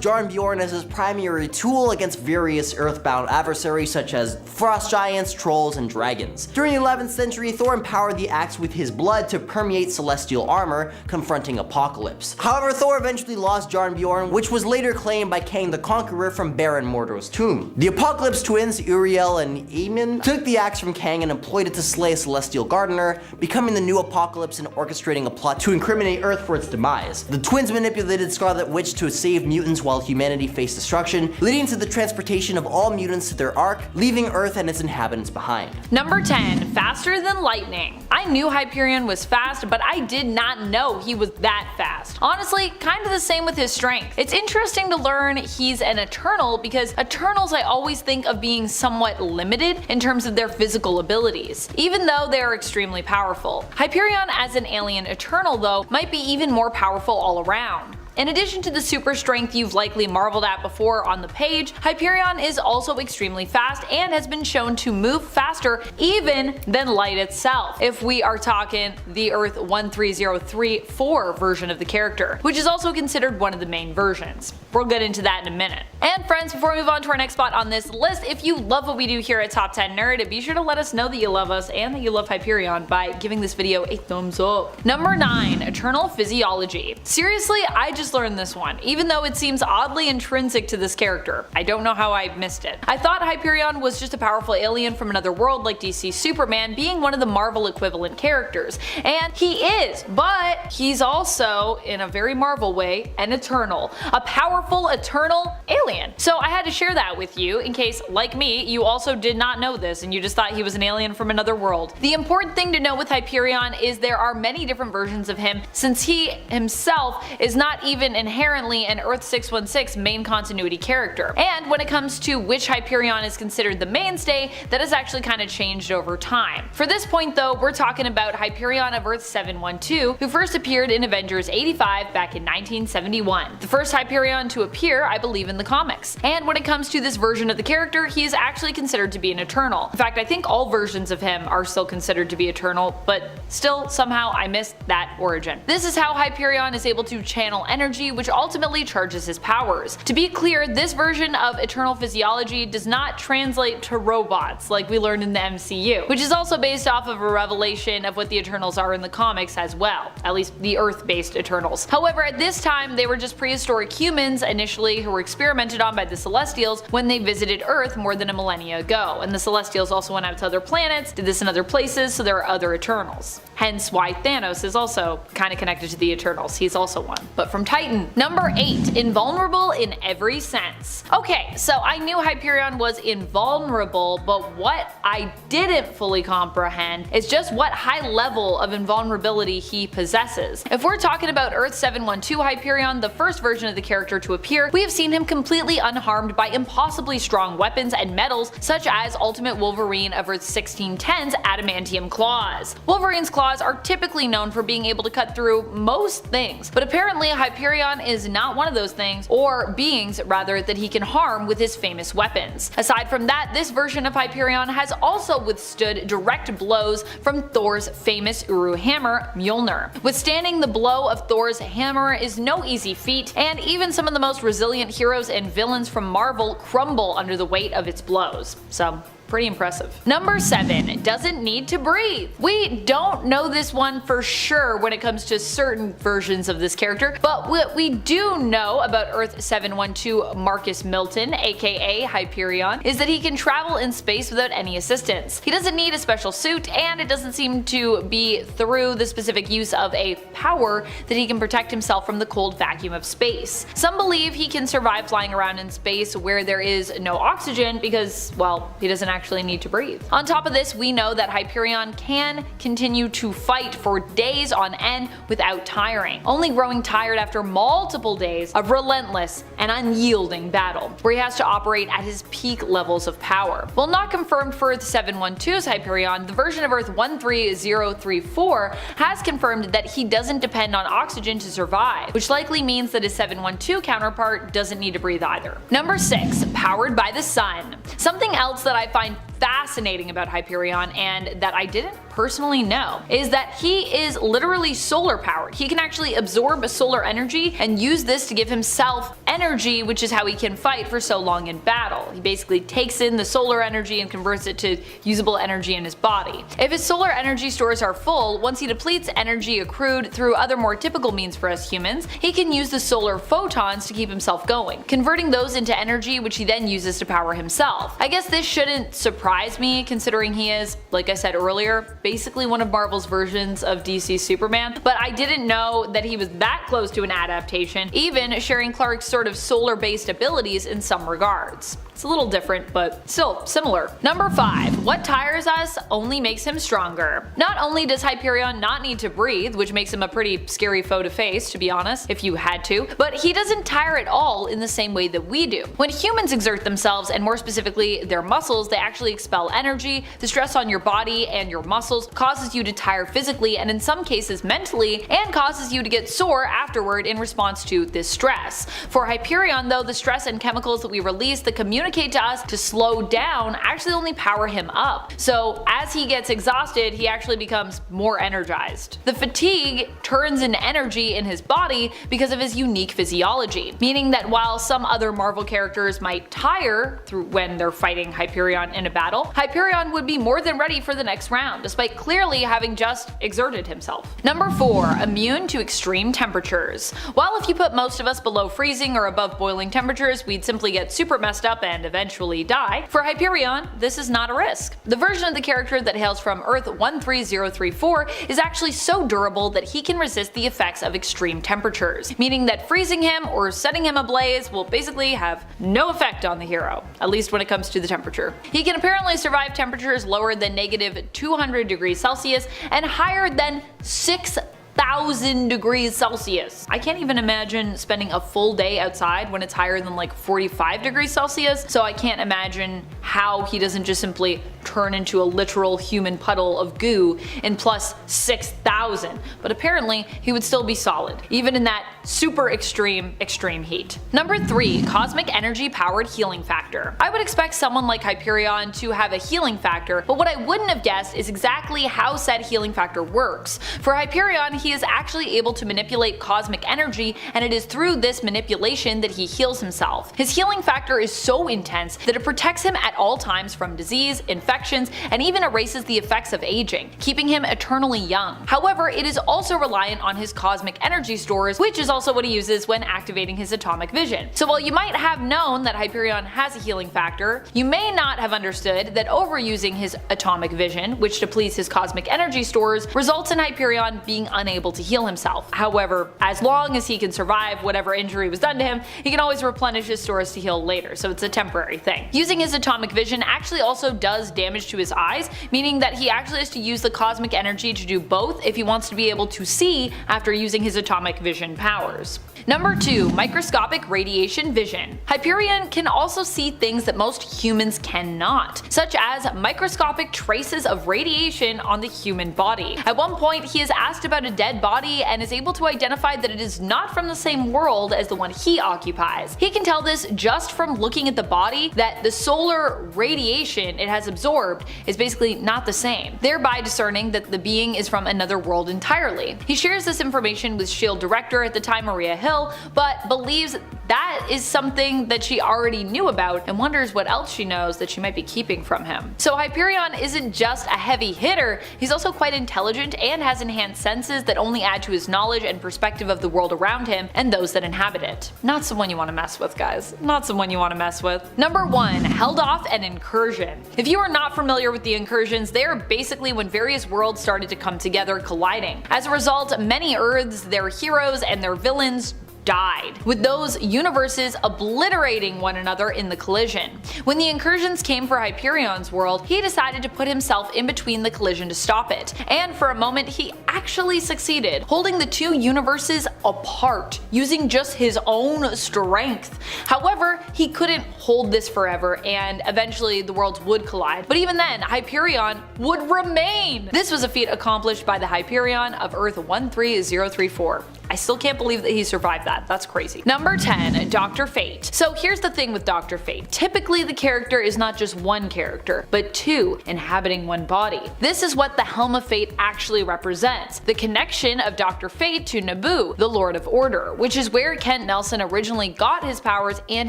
Jarnbjorn as his primary tool against various earthbound adversaries such as frost giants, trolls, and dragons. During the 11th century, Thor empowered the axe with his blood to permeate celestial armor, confronting Apocalypse. However, Thor eventually lost Jarnbjorn, which was later claimed by Kang the Conqueror from Baron Mordor's tomb. The Apocalypse twins, Uriel and Eamon, took the axe from Kang and employed it to slay a celestial gardener, becoming the new Apocalypse and orchestrating a plot to incriminate Earth for its demise. The twins manipulated Scarlet Witch to save mutants while humanity faced destruction, leading to the transportation of all mutants to their Ark, leaving Earth and its inhabitants behind. Number 10, faster than lightning. I knew Hyperion was fast, but I did not know he was that fast. Honestly, kind of the same with his strength. It's interesting to learn he's an Eternal, because Eternals I always think of being somewhat limited in terms of their physical abilities, even though they are extremely powerful. Hyperion as an alien Eternal though might be even more powerful all around. In addition to the super strength you've likely marveled at before on the page, Hyperion is also extremely fast and has been shown to move faster even than light itself, if we are talking the Earth 13034 version of the character, which is also considered one of the main versions. We'll get into that in a minute. And friends, before we move on to our next spot on this list, if you love what we do here at Top 10 Nerd, be sure to let us know that you love us and that you love Hyperion by giving this video a thumbs up. Number 9. Eternal Physiology. Seriously, I just learned this one, even though it seems oddly intrinsic to this character. I don't know how I missed it. I thought Hyperion was just a powerful alien from another world like DC Superman, being one of the Marvel equivalent characters. And he is, but he's also, in a very Marvel way, an Eternal. A powerful Eternal alien. So I had to share that with you in case, like me, you also did not know this and you just thought he was an alien from another world. The important thing to know with Hyperion is there are many different versions of him, since he himself is not even inherently an Earth 616 main continuity character. And when it comes to which Hyperion is considered the mainstay, that has actually kind of changed over time. For this point though, we're talking about Hyperion of Earth 712, who first appeared in Avengers 85 back in 1971. The first Hyperion to appear, I believe, in the comics. And when it comes to this version of the character, he is actually considered to be an Eternal. In fact, I think all versions of him are still considered to be Eternal, but still somehow I missed that origin. This is how Hyperion is able to channel energy, which ultimately charges his powers. To be clear, this version of Eternal Physiology does not translate to robots like we learned in the MCU, which is also based off of a revelation of what the Eternals are in the comics as well, at least the Earth-based Eternals. However, at this time they were just prehistoric humans initially who were experimented on by the Celestials when they visited Earth more than a millennia ago, and the Celestials also went out to other planets, did this in other places, so there are other Eternals. Hence why Thanos is also kind of connected to the Eternals, he's also one. But from Titan. Number 8. Invulnerable in every sense. Okay, so I knew Hyperion was invulnerable, but what I didn't fully comprehend is just what high level of invulnerability he possesses. If we're talking about Earth 712 Hyperion, the first version of the character to appear, we have seen him completely unharmed by impossibly strong weapons and metals such as Ultimate Wolverine of Earth 1610's adamantium claws. Wolverine's claws are typically known for being able to cut through most things, but apparently Hyperion is not one of those things, or beings rather, that he can harm with his famous weapons. Aside from that, this version of Hyperion has also withstood direct blows from Thor's famous Uru hammer, Mjolnir. Withstanding the blow of Thor's hammer is no easy feat, and even some of the most resilient heroes and villains from Marvel crumble under the weight of its blows. So, pretty impressive. Number 7. Doesn't need to breathe. We don't know this one for sure when it comes to certain versions of this character, but what we do know about Earth 712 Marcus Milton, aka Hyperion, is that he can travel in space without any assistance. He doesn't need a special suit, and it doesn't seem to be through the specific use of a power that he can protect himself from the cold vacuum of space. Some believe he can survive flying around in space where there is no oxygen because, well, he doesn't actually need to breathe. On top of this, we know that Hyperion can continue to fight for days on end without tiring, only growing tired after multiple days of relentless and unyielding battle, where he has to operate at his peak levels of power. While not confirmed for Earth 712's Hyperion, the version of Earth 13034 has confirmed that he doesn't depend on oxygen to survive, which likely means that his 712 counterpart doesn't need to breathe either. Number 6. Powered by the sun. Something else that I find fascinating about Hyperion, and that I didn't personally know, is that he is literally solar powered. He can actually absorb solar energy and use this to give himself energy, which is how he can fight for so long in battle. He basically takes in the solar energy and converts it to usable energy in his body. If his solar energy stores are full, once he depletes energy accrued through other more typical means for us humans, he can use the solar photons to keep himself going, converting those into energy which he then uses to power himself. I guess this shouldn't surprise me, considering he is, like I said earlier, basically one of Marvel's versions of DC Superman, but I didn't know that he was that close to an adaptation, even sharing Clark's sort of solar-based abilities in some regards. It's a little different, but still similar. Number 5. What tires us only makes him stronger. Not only does Hyperion not need to breathe, which makes him a pretty scary foe to face, to be honest, if you had to, but he doesn't tire at all in the same way that we do. When humans exert themselves, and more specifically their muscles, they actually expel energy. The stress on your body and your muscles causes you to tire physically and in some cases mentally, and causes you to get sore afterward in response to this stress. For Hyperion though, the stress and chemicals that we release that communicate to us to slow down actually only power him up. So as he gets exhausted, he actually becomes more energized. The fatigue turns into energy in his body because of his unique physiology, meaning that while some other Marvel characters might tire through when they're fighting Hyperion in a battle, Hyperion would be more than ready for the next round, despite clearly having just exerted himself. Number 4. Immune to extreme temperatures. While if you put most of us below freezing or above boiling temperatures, we'd simply get super messed up and eventually die, for Hyperion, this is not a risk. The version of the character that hails from Earth 13034 is actually so durable that he can resist the effects of extreme temperatures, meaning that freezing him or setting him ablaze will basically have no effect on the hero, at least when it comes to the temperature. He can apparently survive temperatures lower than -200 degrees Celsius and higher than 6,000 degrees Celsius. I can't even imagine spending a full day outside when it's higher than like 45 degrees Celsius, so I can't imagine how he doesn't just simply turn into a literal human puddle of goo in plus 6,000, but apparently he would still be solid, even in that super extreme heat. Number 3. Cosmic energy powered healing factor. I would expect someone like Hyperion to have a healing factor, but what I wouldn't have guessed is exactly how said healing factor works. For Hyperion, he is actually able to manipulate cosmic energy, and it is through this manipulation that he heals himself. His healing factor is so intense that it protects him at all times from disease, infections, and even erases the effects of aging, keeping him eternally young. However, it is also reliant on his cosmic energy stores, which is also what he uses when activating his atomic vision. So while you might have known that Hyperion has a healing factor, you may not have understood that overusing his atomic vision, which depletes his cosmic energy stores, results in Hyperion being unable to heal himself. However, as long as he can survive whatever injury was done to him, he can always replenish his stores to heal later, so it's a temporary thing. Using his atomic vision actually also does damage to his eyes, meaning that he actually has to use the cosmic energy to do both if he wants to be able to see after using his atomic vision powers. Number 2. Microscopic radiation vision. Hyperion can also see things that most humans cannot, such as microscopic traces of radiation on the human body. At one point, he is asked about a dead body and is able to identify that it is not from the same world as the one he occupies. He can tell this just from looking at the body that the solar radiation it has absorbed is basically not the same, thereby discerning that the being is from another world entirely. He shares this information with S.H.I.E.L.D. director at the time, Maria Hill, but believes that is something that she already knew about and wonders what else she knows that she might be keeping from him. So Hyperion isn't just a heavy hitter, he's also quite intelligent and has enhanced senses that only add to his knowledge and perspective of the world around him and those that inhabit it. Not someone you want to mess with, guys. Not someone you want to mess with. Number 1. Held off an incursion. If you are not familiar with the incursions, they are basically when various worlds started to come together, colliding. As a result, many Earths, their heroes, and their villains died, with those universes obliterating one another in the collision. When the incursions came for Hyperion's world, he decided to put himself in between the collision to stop it, and for a moment he actually succeeded, holding the two universes apart, using just his own strength. However, he couldn't hold this forever, and eventually the worlds would collide, but even then, Hyperion would remain! This was a feat accomplished by the Hyperion of Earth 13034. I still can't believe that he survived that. That's crazy. Number 10. Dr. Fate. So here's the thing with Dr. Fate. Typically the character is not just one character, but two, inhabiting one body. This is what the Helm of Fate actually represents. The connection of Dr. Fate to Naboo, the Lord of Order, which is where Kent Nelson originally got his powers and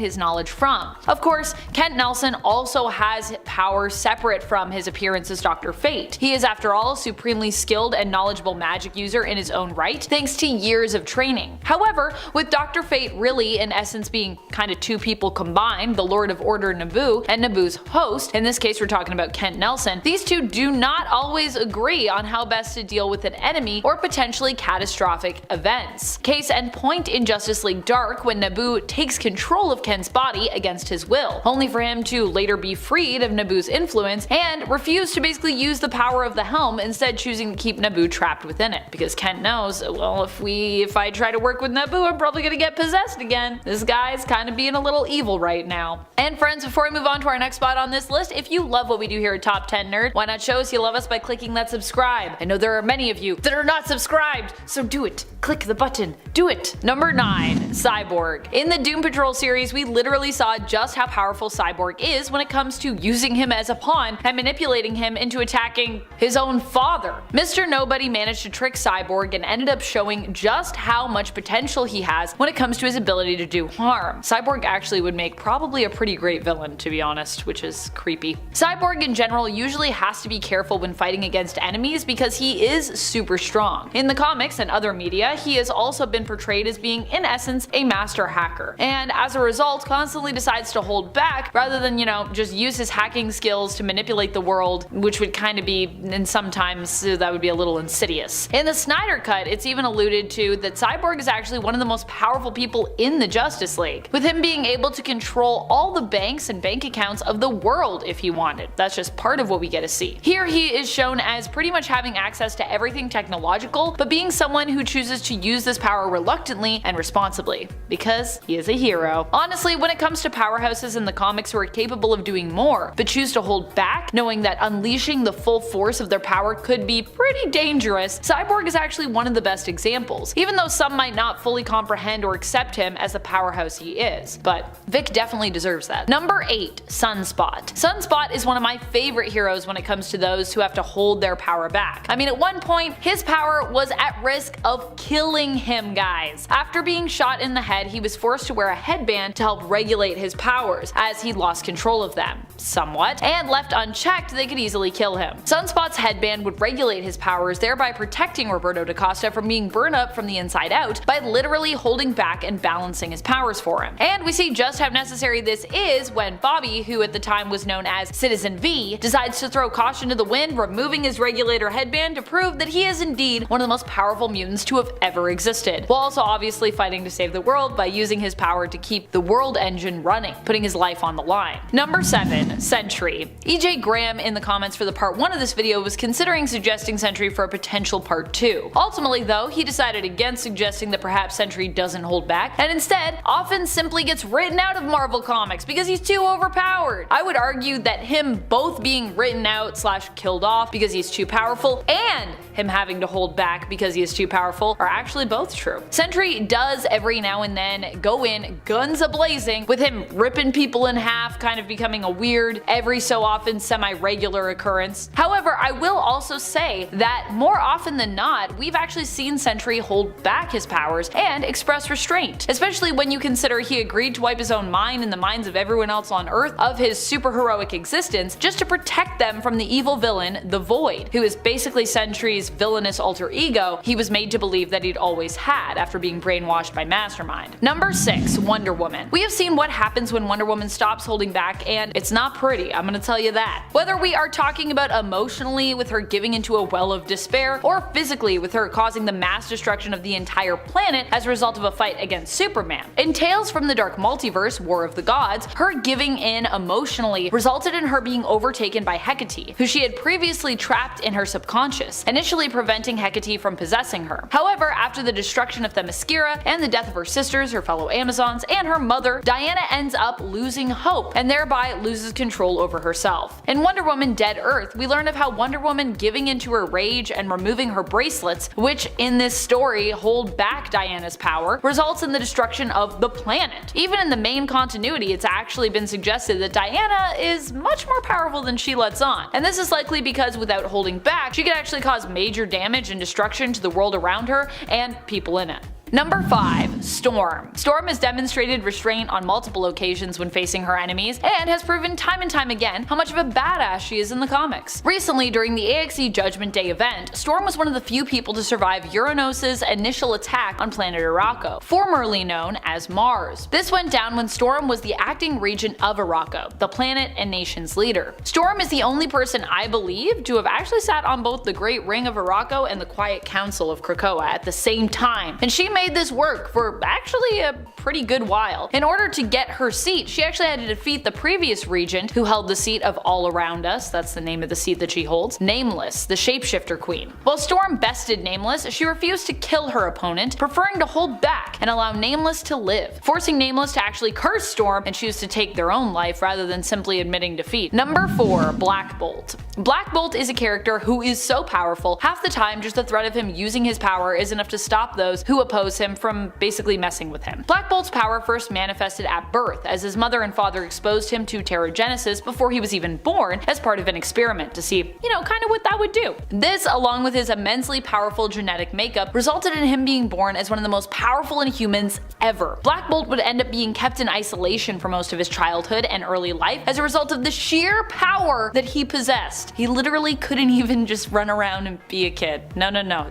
his knowledge from. Of course, Kent Nelson also has power separate from his appearance as Dr. Fate. He is, after all, a supremely skilled and knowledgeable magic user in his own right, thanks to years years of training. However, with Dr. Fate really in essence being kind of two people combined, the Lord of Order Naboo and Naboo's host, in this case we're talking about Kent Nelson, these two do not always agree on how best to deal with an enemy or potentially catastrophic events. Case and point in Justice League Dark when Naboo takes control of Kent's body against his will, only for him to later be freed of Naboo's influence and refuse to basically use the power of the helm, instead choosing to keep Naboo trapped within it, because Kent knows, well, if I try to work with Naboo, I'm probably gonna get possessed again. This guy's kind of being a little evil right now. And friends, before we move on to our next spot on this list, if you love what we do here at Top 10 Nerd, why not show us you love us by clicking that subscribe? I know there are many of you that are not subscribed, so do it. Click the button. Do it. Number 9. Cyborg. In the Doom Patrol series, we literally saw just how powerful Cyborg is when it comes to using him as a pawn and manipulating him into attacking his own father. Mr. Nobody managed to trick Cyborg and ended up showing just how much potential he has when it comes to his ability to do harm. Cyborg actually would make probably a pretty great villain, to be honest, which is creepy. Cyborg in general usually has to be careful when fighting against enemies because he is super strong. In the comics and other media, he has also been portrayed as being in essence a master hacker, and as a result constantly decides to hold back rather than, just use his hacking skills to manipulate the world, which would kind of be, and sometimes that would be a little insidious. In the Snyder Cut, it's even alluded to that Cyborg is actually one of the most powerful people in the Justice League, with him being able to control all the banks and bank accounts of the world if he wanted. That's just part of what we get to see. Here he is shown as pretty much having access to everything technological, but being someone who chooses to use this power reluctantly and responsibly, because he is a hero. Honestly, when it comes to powerhouses in the comics who are capable of doing more, but choose to hold back, knowing that unleashing the full force of their power could be pretty dangerous, Cyborg is actually one of the best examples, even though some might not fully comprehend or accept him as the powerhouse he is. But Vic definitely deserves that. Number 8. Sunspot. Sunspot is one of my favorite heroes when it comes to those who have to hold their power back. I mean, at one point, his power was at risk of killing him, guys. After being shot in the head, he was forced to wear a headband to help regulate his powers, as he lost control of them, somewhat, and left unchecked they could easily kill him. Sunspot's headband would regulate his powers, thereby protecting Roberto da Costa from being burned up from the inside out by literally holding back and balancing his powers for him. And we see just how necessary this is when Bobby, who at the time was known as Citizen V, decides to throw caution to the wind, removing his regulator headband to prove that he is indeed one of the most powerful mutants to have ever existed, while also obviously fighting to save the world by using his power to keep the world engine running, putting his life on the line. Number 7. Sentry. EJ Graham in the comments for the part 1 of this video was considering suggesting Sentry for a potential part 2. Ultimately though, he decided against suggesting that perhaps Sentry doesn't hold back, and instead often simply gets written out of Marvel Comics because he's too overpowered. I would argue that him both being written out / killed off because he's too powerful, and him having to hold back because he is too powerful, are actually both true. Sentry does every now and then go in guns a-blazing, with him ripping people in half kind of becoming a weird, every so often semi-regular occurrence. However, I will also say that more often than not, we've actually seen Sentry hold back his powers and express restraint, especially when you consider he agreed to wipe his own mind and the minds of everyone else on Earth of his superheroic existence just to protect them from the evil villain, the Void, who is basically Sentry's villainous alter ego he was made to believe that he'd always had after being brainwashed by Mastermind. Number 6. Wonder Woman. We have seen what happens when Wonder Woman stops holding back, and it's not pretty, I'm gonna tell you that. Whether we are talking about emotionally with her giving into a well of despair, or physically with her causing the mass destruction of the entire planet as a result of a fight against Superman. In Tales from the Dark Multiverse, War of the Gods, her giving in emotionally resulted in her being overtaken by Hecate, who she had previously trapped in her subconscious, initially preventing Hecate from possessing her. However, after the destruction of Themyscira and the death of her sisters, her fellow Amazons, and her mother, Diana ends up losing hope, and thereby loses control over herself. In Wonder Woman Dead Earth, we learn of how Wonder Woman giving into her rage and removing her bracelets, which in this story hold back Diana's power, results in the destruction of the planet. Even in the main continuity, it's actually been suggested that Diana is much more powerful than she lets on, and this is likely because without holding back, she could actually cause major damage and destruction to the world around her and people in it. Number 5. Storm. Storm has demonstrated restraint on multiple occasions when facing her enemies, and has proven time and time again how much of a badass she is in the comics. Recently, during the AXE Judgment Day event, Storm was one of the few people to survive Uranus' initial attack on planet Arakko, formerly known as Mars. This went down when Storm was the acting regent of Arakko, the planet and nation's leader. Storm is the only person I believe to have actually sat on both the Great Ring of Arakko and the Quiet Council of Krakoa at the same time, and she made this work for actually a pretty good while. In order to get her seat, she actually had to defeat the previous regent who held the seat of All Around Us, that's the name of the seat that she holds, Nameless, the shapeshifter queen. While Storm bested Nameless, she refused to kill her opponent, preferring to hold back and allow Nameless to live, forcing Nameless to actually curse Storm and choose to take their own life rather than simply admitting defeat. Number 4. Black Bolt. Black Bolt is a character who is so powerful, half the time just the threat of him using his power is enough to stop those who oppose him from basically messing with him. Black Bolt's power first manifested at birth, as his mother and father exposed him to Terrigenesis before he was even born as part of an experiment to see, kind of what that would do. This, along with his immensely powerful genetic makeup, resulted in him being born as one of the most powerful Inhumans ever. Black Bolt would end up being kept in isolation for most of his childhood and early life as a result of the sheer power that he possessed. He literally couldn't even just run around and be a kid. No,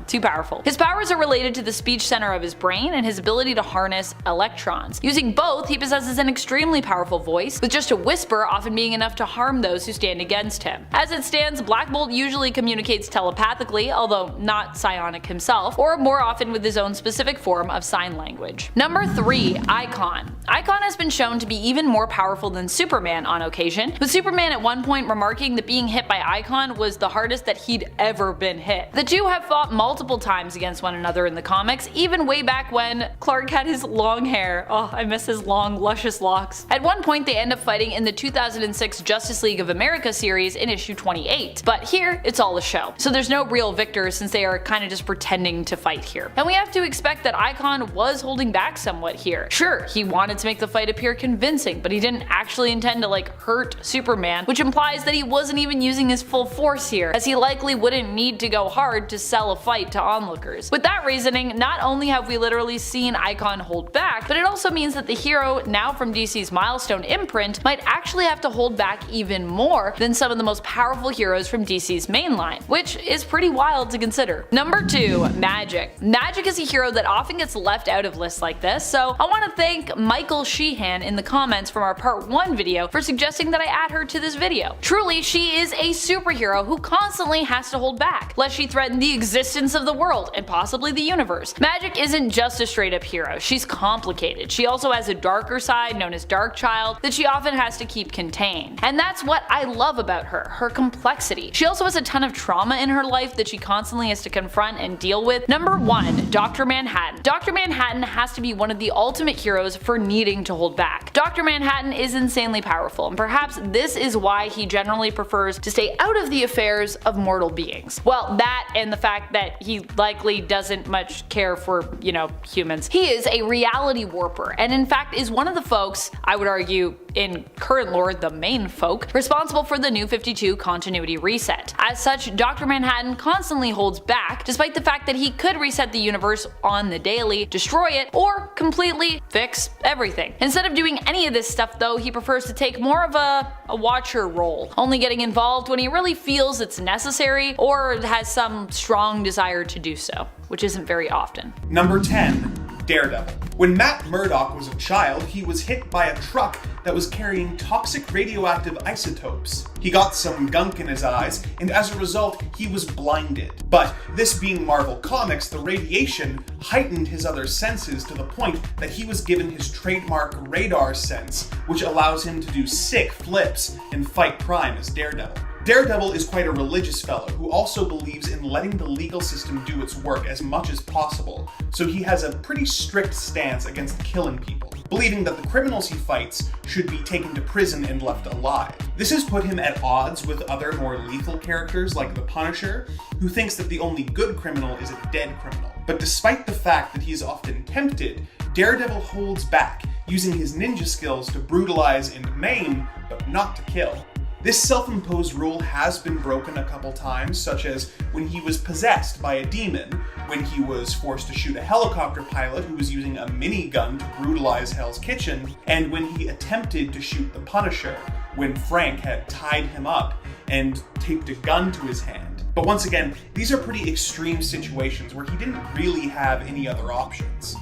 too powerful. His powers are related to the speech center of his brain and his ability to harness electrons. Using both, he possesses an extremely powerful voice, with just a whisper often being enough to harm those who stand against him. As it stands, Black Bolt usually communicates telepathically, although not psionic himself, or more often with his own specific form of sign language. Number 3. Icon. Icon has been shown to be even more powerful than Superman on occasion, with Superman at one point remarking that being hit by Icon was the hardest that he'd ever been hit. The two have fought multiple times against one another in the comics, even way back when Clark had his long hair. Oh, I miss his long, luscious locks. At one point they end up fighting in the 2006 Justice League of America series in issue 28, but here it's all a show, so there's no real victor since they are kind of just pretending to fight here. And we have to expect that Icon was holding back somewhat here. Sure, he wanted to make the fight appear convincing, but he didn't actually intend to hurt Superman, which implies that he wasn't even using his full force here, as he likely wouldn't need to go hard to sell a fight to onlookers. With that reasoning, not only have we literally seen Icon hold back, but it also means that the hero, now from DC's Milestone imprint, might actually have to hold back even more than some of the most powerful heroes from DC's mainline, which is pretty wild to consider. Number 2. Magik. Magik is a hero that often gets left out of lists like this, so I want to thank Michael Sheehan in the comments from our part 1 video for suggesting that I add her to this video. Truly, she is a superhero who constantly has to hold back, lest she threaten the existence of the world and possibly the universe. Magik isn't just a straight up hero, she's complicated. She also has a darker side known as Darkchild that she often has to keep contained. And that's what I love about her complexity. She also has a ton of trauma in her life that she constantly has to confront and deal with. Number 1. Dr. Manhattan. Dr. Manhattan has to be one of the ultimate heroes for needing to hold back. Dr. Manhattan is insanely powerful, and perhaps this is why he generally prefers to stay out of the affairs of mortal beings. Well, that and the fact that he likely doesn't much care for, humans. He is a reality warper, and in fact is one of the folks, I would argue, in current lore, the main folk, responsible for the New 52 continuity reset. As such, Dr. Manhattan constantly holds back, despite the fact that he could reset the universe on the daily, destroy it, or completely fix everything. Instead of doing any of this stuff though, he prefers to take more of a watcher role, only getting involved when he really feels it's necessary or has some strong desire to do so, which isn't very often. Number 10. Daredevil. When Matt Murdock was a child, he was hit by a truck that was carrying toxic radioactive isotopes. He got some gunk in his eyes, and as a result, he was blinded. But this being Marvel Comics, the radiation heightened his other senses to the point that he was given his trademark radar sense, which allows him to do sick flips and fight crime as Daredevil. Daredevil is quite a religious fellow who also believes in letting the legal system do its work as much as possible, so he has a pretty strict stance against killing people, believing that the criminals he fights should be taken to prison and left alive. This has put him at odds with other more lethal characters like the Punisher, who thinks that the only good criminal is a dead criminal. But despite the fact that he is often tempted, Daredevil holds back, using his ninja skills to brutalize and maim, but not to kill. This self-imposed rule has been broken a couple times, such as when he was possessed by a demon, when he was forced to shoot a helicopter pilot who was using a minigun to brutalize Hell's Kitchen, and when he attempted to shoot the Punisher, when Frank had tied him up and taped a gun to his hand. But once again, these are pretty extreme situations where he didn't really have any other options.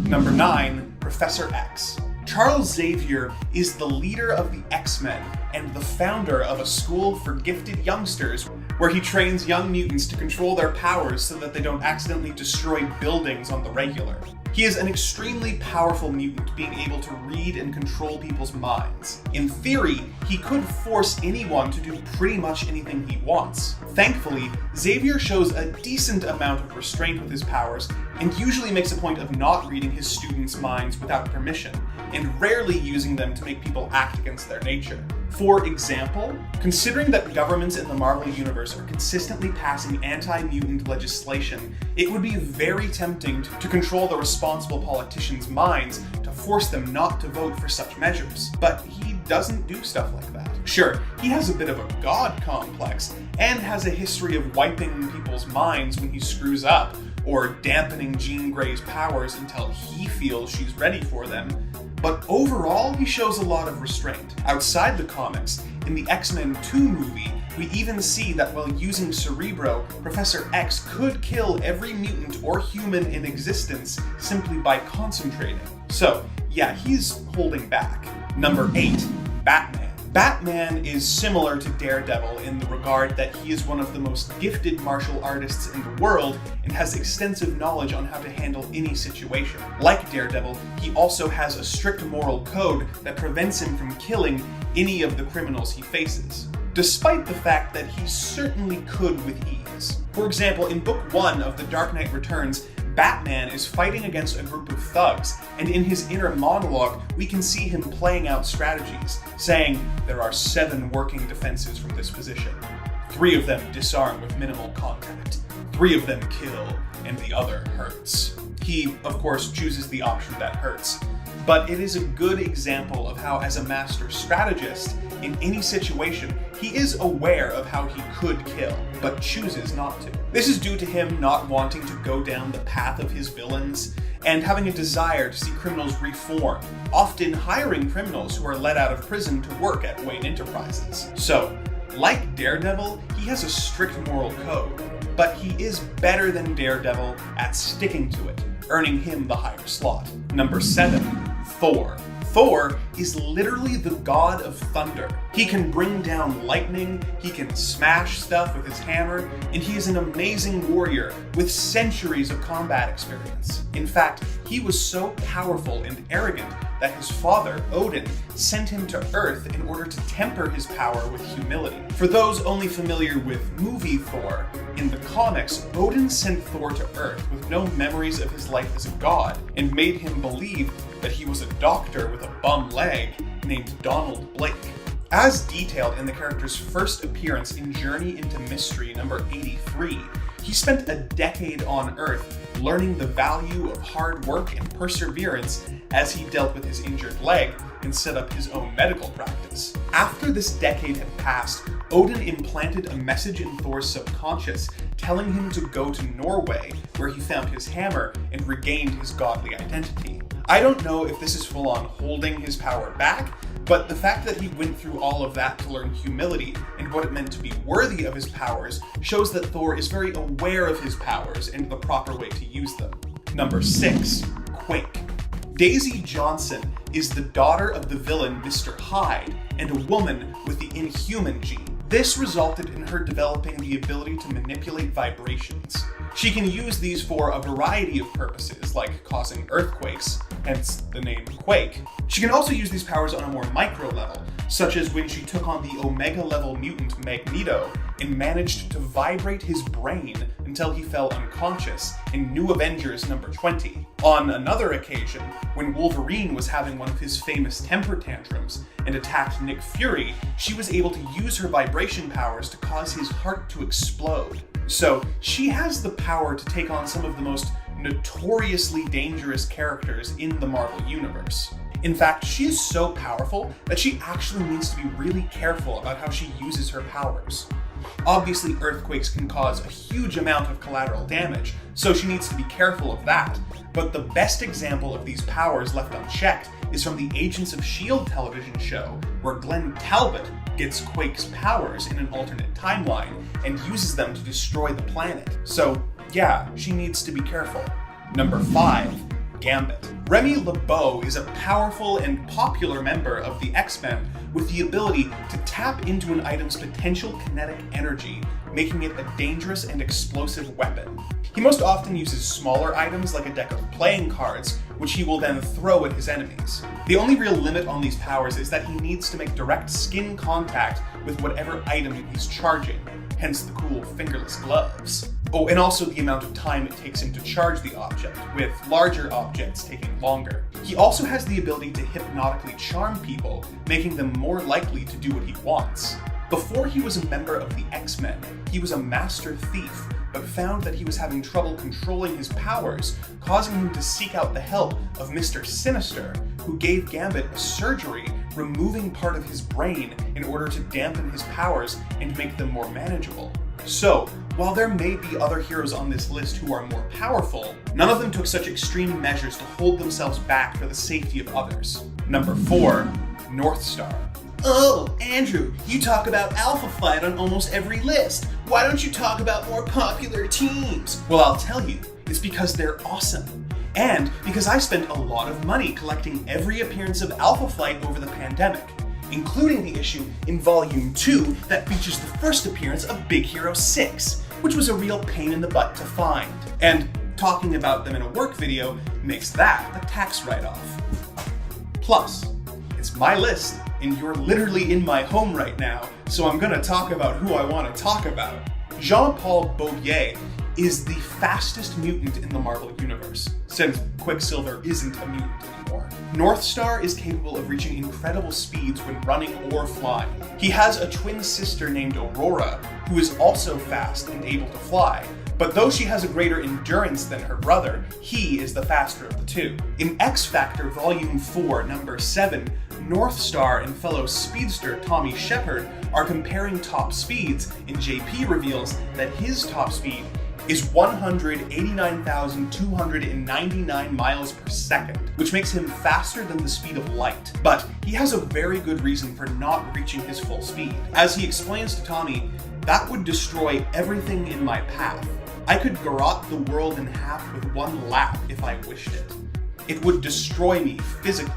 Number 9, Professor X. Charles Xavier is the leader of the X-Men and the founder of a school for gifted youngsters where he trains young mutants to control their powers so that they don't accidentally destroy buildings on the regular. He is an extremely powerful mutant, being able to read and control people's minds. In theory, he could force anyone to do pretty much anything he wants. Thankfully, Xavier shows a decent amount of restraint with his powers, and usually makes a point of not reading his students' minds without permission, and rarely using them to make people act against their nature. For example, considering that governments in the Marvel Universe are consistently passing anti-mutant legislation, it would be very tempting to control the responsible politicians' minds to force them not to vote for such measures. But he doesn't do stuff like that. Sure, he has a bit of a god complex, and has a history of wiping people's minds when he screws up, or dampening Jean Grey's powers until he feels she's ready for them. But overall, he shows a lot of restraint. Outside the comics, in the X-Men 2 movie, we even see that while using Cerebro, Professor X could kill every mutant or human in existence simply by concentrating. So, yeah, he's holding back. Number 8, Batman. Batman is similar to Daredevil in the regard that he is one of the most gifted martial artists in the world and has extensive knowledge on how to handle any situation. Like Daredevil, he also has a strict moral code that prevents him from killing any of the criminals he faces, despite the fact that he certainly could with ease. For example, in Book 1 of The Dark Knight Returns, Batman is fighting against a group of thugs, and in his inner monologue, we can see him playing out strategies, saying, "There are 7 working defenses from this position. 3 of them disarm with minimal contact. 3 of them kill, and the other hurts." He, of course, chooses the option that hurts. But it is a good example of how, as a master strategist, in any situation, he is aware of how he could kill, but chooses not to. This is due to him not wanting to go down the path of his villains, and having a desire to see criminals reform, often hiring criminals who are let out of prison to work at Wayne Enterprises. So, like Daredevil, he has a strict moral code, but he is better than Daredevil at sticking to it, earning him the higher slot. Number 7, Thor. Thor is literally the god of thunder. He can bring down lightning, he can smash stuff with his hammer, and he is an amazing warrior with centuries of combat experience. In fact, he was so powerful and arrogant that his father, Odin, sent him to Earth in order to temper his power with humility. For those only familiar with movie Thor, in the comics, Odin sent Thor to Earth with no memories of his life as a god, and made him believe that he was a doctor with a bum leg named Donald Blake. As detailed in the character's first appearance in Journey into Mystery number 83, he spent a decade on Earth learning the value of hard work and perseverance as he dealt with his injured leg and set up his own medical practice. After this decade had passed, Odin implanted a message in Thor's subconscious telling him to go to Norway, where he found his hammer and regained his godly identity. I don't know if this is full on holding his power back, but the fact that he went through all of that to learn humility and what it meant to be worthy of his powers shows that Thor is very aware of his powers and the proper way to use them. Number 6, Quake. Daisy Johnson is the daughter of the villain Mr. Hyde and a woman with the Inhuman gene. This resulted in her developing the ability to manipulate vibrations. She can use these for a variety of purposes, like causing earthquakes, hence the name Quake. She can also use these powers on a more micro level, such as when she took on the Omega level mutant Magneto and managed to vibrate his brain until he fell unconscious in New Avengers number 20. On another occasion, when Wolverine was having one of his famous temper tantrums and attacked Nick Fury, she was able to use her vibration powers to cause his heart to explode. So, she has the power to take on some of the most notoriously dangerous characters in the Marvel Universe. In fact, she is so powerful that she actually needs to be really careful about how she uses her powers. Obviously, earthquakes can cause a huge amount of collateral damage, so she needs to be careful of that. But the best example of these powers left unchecked is from the Agents of S.H.I.E.L.D. television show, where Glenn Talbot gets Quake's powers in an alternate timeline and uses them to destroy the planet. So yeah, she needs to be careful. Number 5. Gambit. Remy LeBeau is a powerful and popular member of the X-Men with the ability to tap into an item's potential kinetic energy, making it a dangerous and explosive weapon. He most often uses smaller items like a deck of playing cards, which he will then throw at his enemies. The only real limit on these powers is that he needs to make direct skin contact with whatever item he's charging, hence the cool fingerless gloves. Oh, and also the amount of time it takes him to charge the object, with larger objects taking longer. He also has the ability to hypnotically charm people, making them more likely to do what he wants. Before he was a member of the X-Men, he was a master thief, but found that he was having trouble controlling his powers, causing him to seek out the help of Mr. Sinister, who gave Gambit a surgery, removing part of his brain in order to dampen his powers and make them more manageable. So, while there may be other heroes on this list who are more powerful, none of them took such extreme measures to hold themselves back for the safety of others. Number 4. North Star. Oh, Andrew, you talk about Alpha Flight on almost every list. Why don't you talk about more popular teams? Well, I'll tell you, it's because they're awesome. And because I spent a lot of money collecting every appearance of Alpha Flight over the pandemic, including the issue in Volume 2 that features the first appearance of Big Hero 6, which was a real pain in the butt to find. And talking about them in a work video makes that a tax write-off. Plus, it's my list, and you're literally in my home right now, so I'm gonna talk about who I want to talk about. Jean-Paul Beaubier is the fastest mutant in the Marvel Universe, since Quicksilver isn't a mutant anymore. North Star is capable of reaching incredible speeds when running or flying. He has a twin sister named Aurora, who is also fast and able to fly, but though she has a greater endurance than her brother, he is the faster of the two. In X Factor Volume 4, Number 7, North Star and fellow speedster Tommy Shepard are comparing top speeds, and JP reveals that his top speed is 189,299 miles per second, which makes him faster than the speed of light. But he has a very good reason for not reaching his full speed. As he explains to Tommy, that would destroy everything in my path. I could garrote the world in half with one lap if I wished it. It would destroy me physically,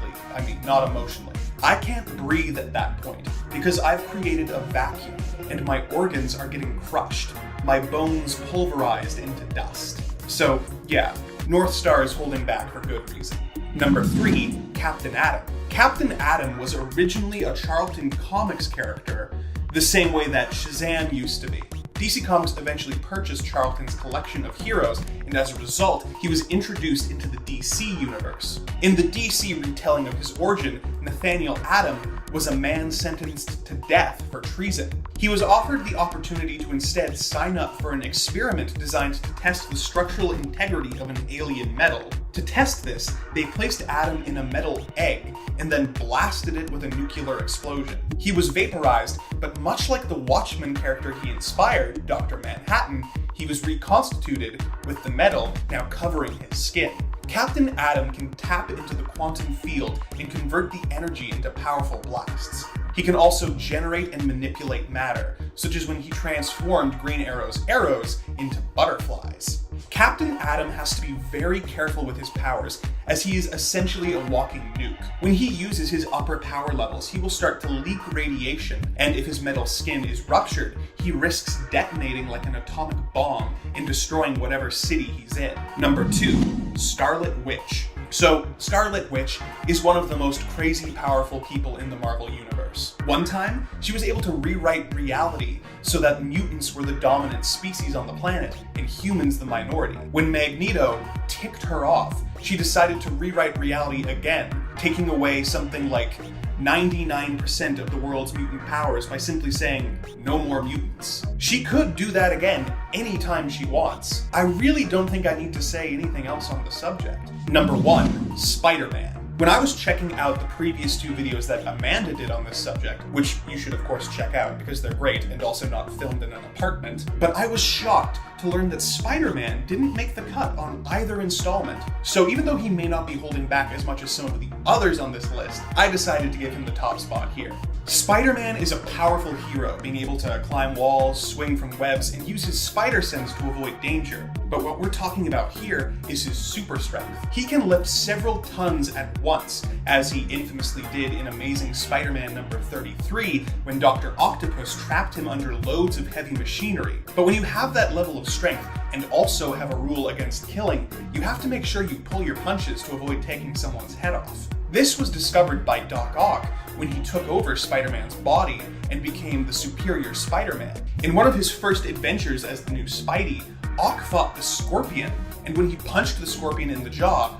not emotionally. I can't breathe at that point because I've created a vacuum and my organs are getting crushed, my bones pulverized into dust. So yeah, North Star is holding back for good reason. Number 3, Captain Atom. Captain Atom was originally a Charlton Comics character, the same way that Shazam used to be. DC Comics eventually purchased Charlton's collection of heroes, and as a result, he was introduced into the DC universe. In the DC retelling of his origin, Nathaniel Atom was a man sentenced to death for treason. He was offered the opportunity to instead sign up for an experiment designed to test the structural integrity of an alien metal. To test this, they placed Atom in a metal egg and then blasted it with a nuclear explosion. He was vaporized, but much like the Watchmen character he inspired, Dr. Manhattan, he was reconstituted with the metal now covering his skin. Captain Atom can tap into the quantum field and convert the energy into powerful blasts. He can also generate and manipulate matter, such as when he transformed Green Arrow's arrows into butterflies. Captain Atom has to be very careful with his powers, as he is essentially a walking nuke. When he uses his upper power levels, he will start to leak radiation, and if his metal skin is ruptured, he risks detonating like an atomic bomb and destroying whatever city he's in. Number 2, Scarlet Witch. So, Scarlet Witch is one of the most crazy powerful people in the Marvel Universe. One time, she was able to rewrite reality so that mutants were the dominant species on the planet and humans the minority. When Magneto ticked her off, she decided to rewrite reality again, taking away something like 99% of the world's mutant powers by simply saying, no more mutants. She could do that again anytime she wants. I really don't think I need to say anything else on the subject. Number 1, Spider-Man. When I was checking out the previous 2 videos that Amanda did on this subject, which you should of course check out because they're great and also not filmed in an apartment, but I was shocked to learn that Spider-Man didn't make the cut on either installment. So even though he may not be holding back as much as some of the others on this list, I decided to give him the top spot here. Spider-Man is a powerful hero, being able to climb walls, swing from webs, and use his spider sense to avoid danger. But what we're talking about here is his super strength. He can lift several tons at once, as he infamously did in Amazing Spider-Man number 33, when Dr. Octopus trapped him under loads of heavy machinery. But when you have that level of strength, and also have a rule against killing, you have to make sure you pull your punches to avoid taking someone's head off. This was discovered by Doc Ock when he took over Spider-Man's body and became the superior Spider-Man. In one of his first adventures as the new Spidey, Ock fought the Scorpion, and when he punched the Scorpion in the jaw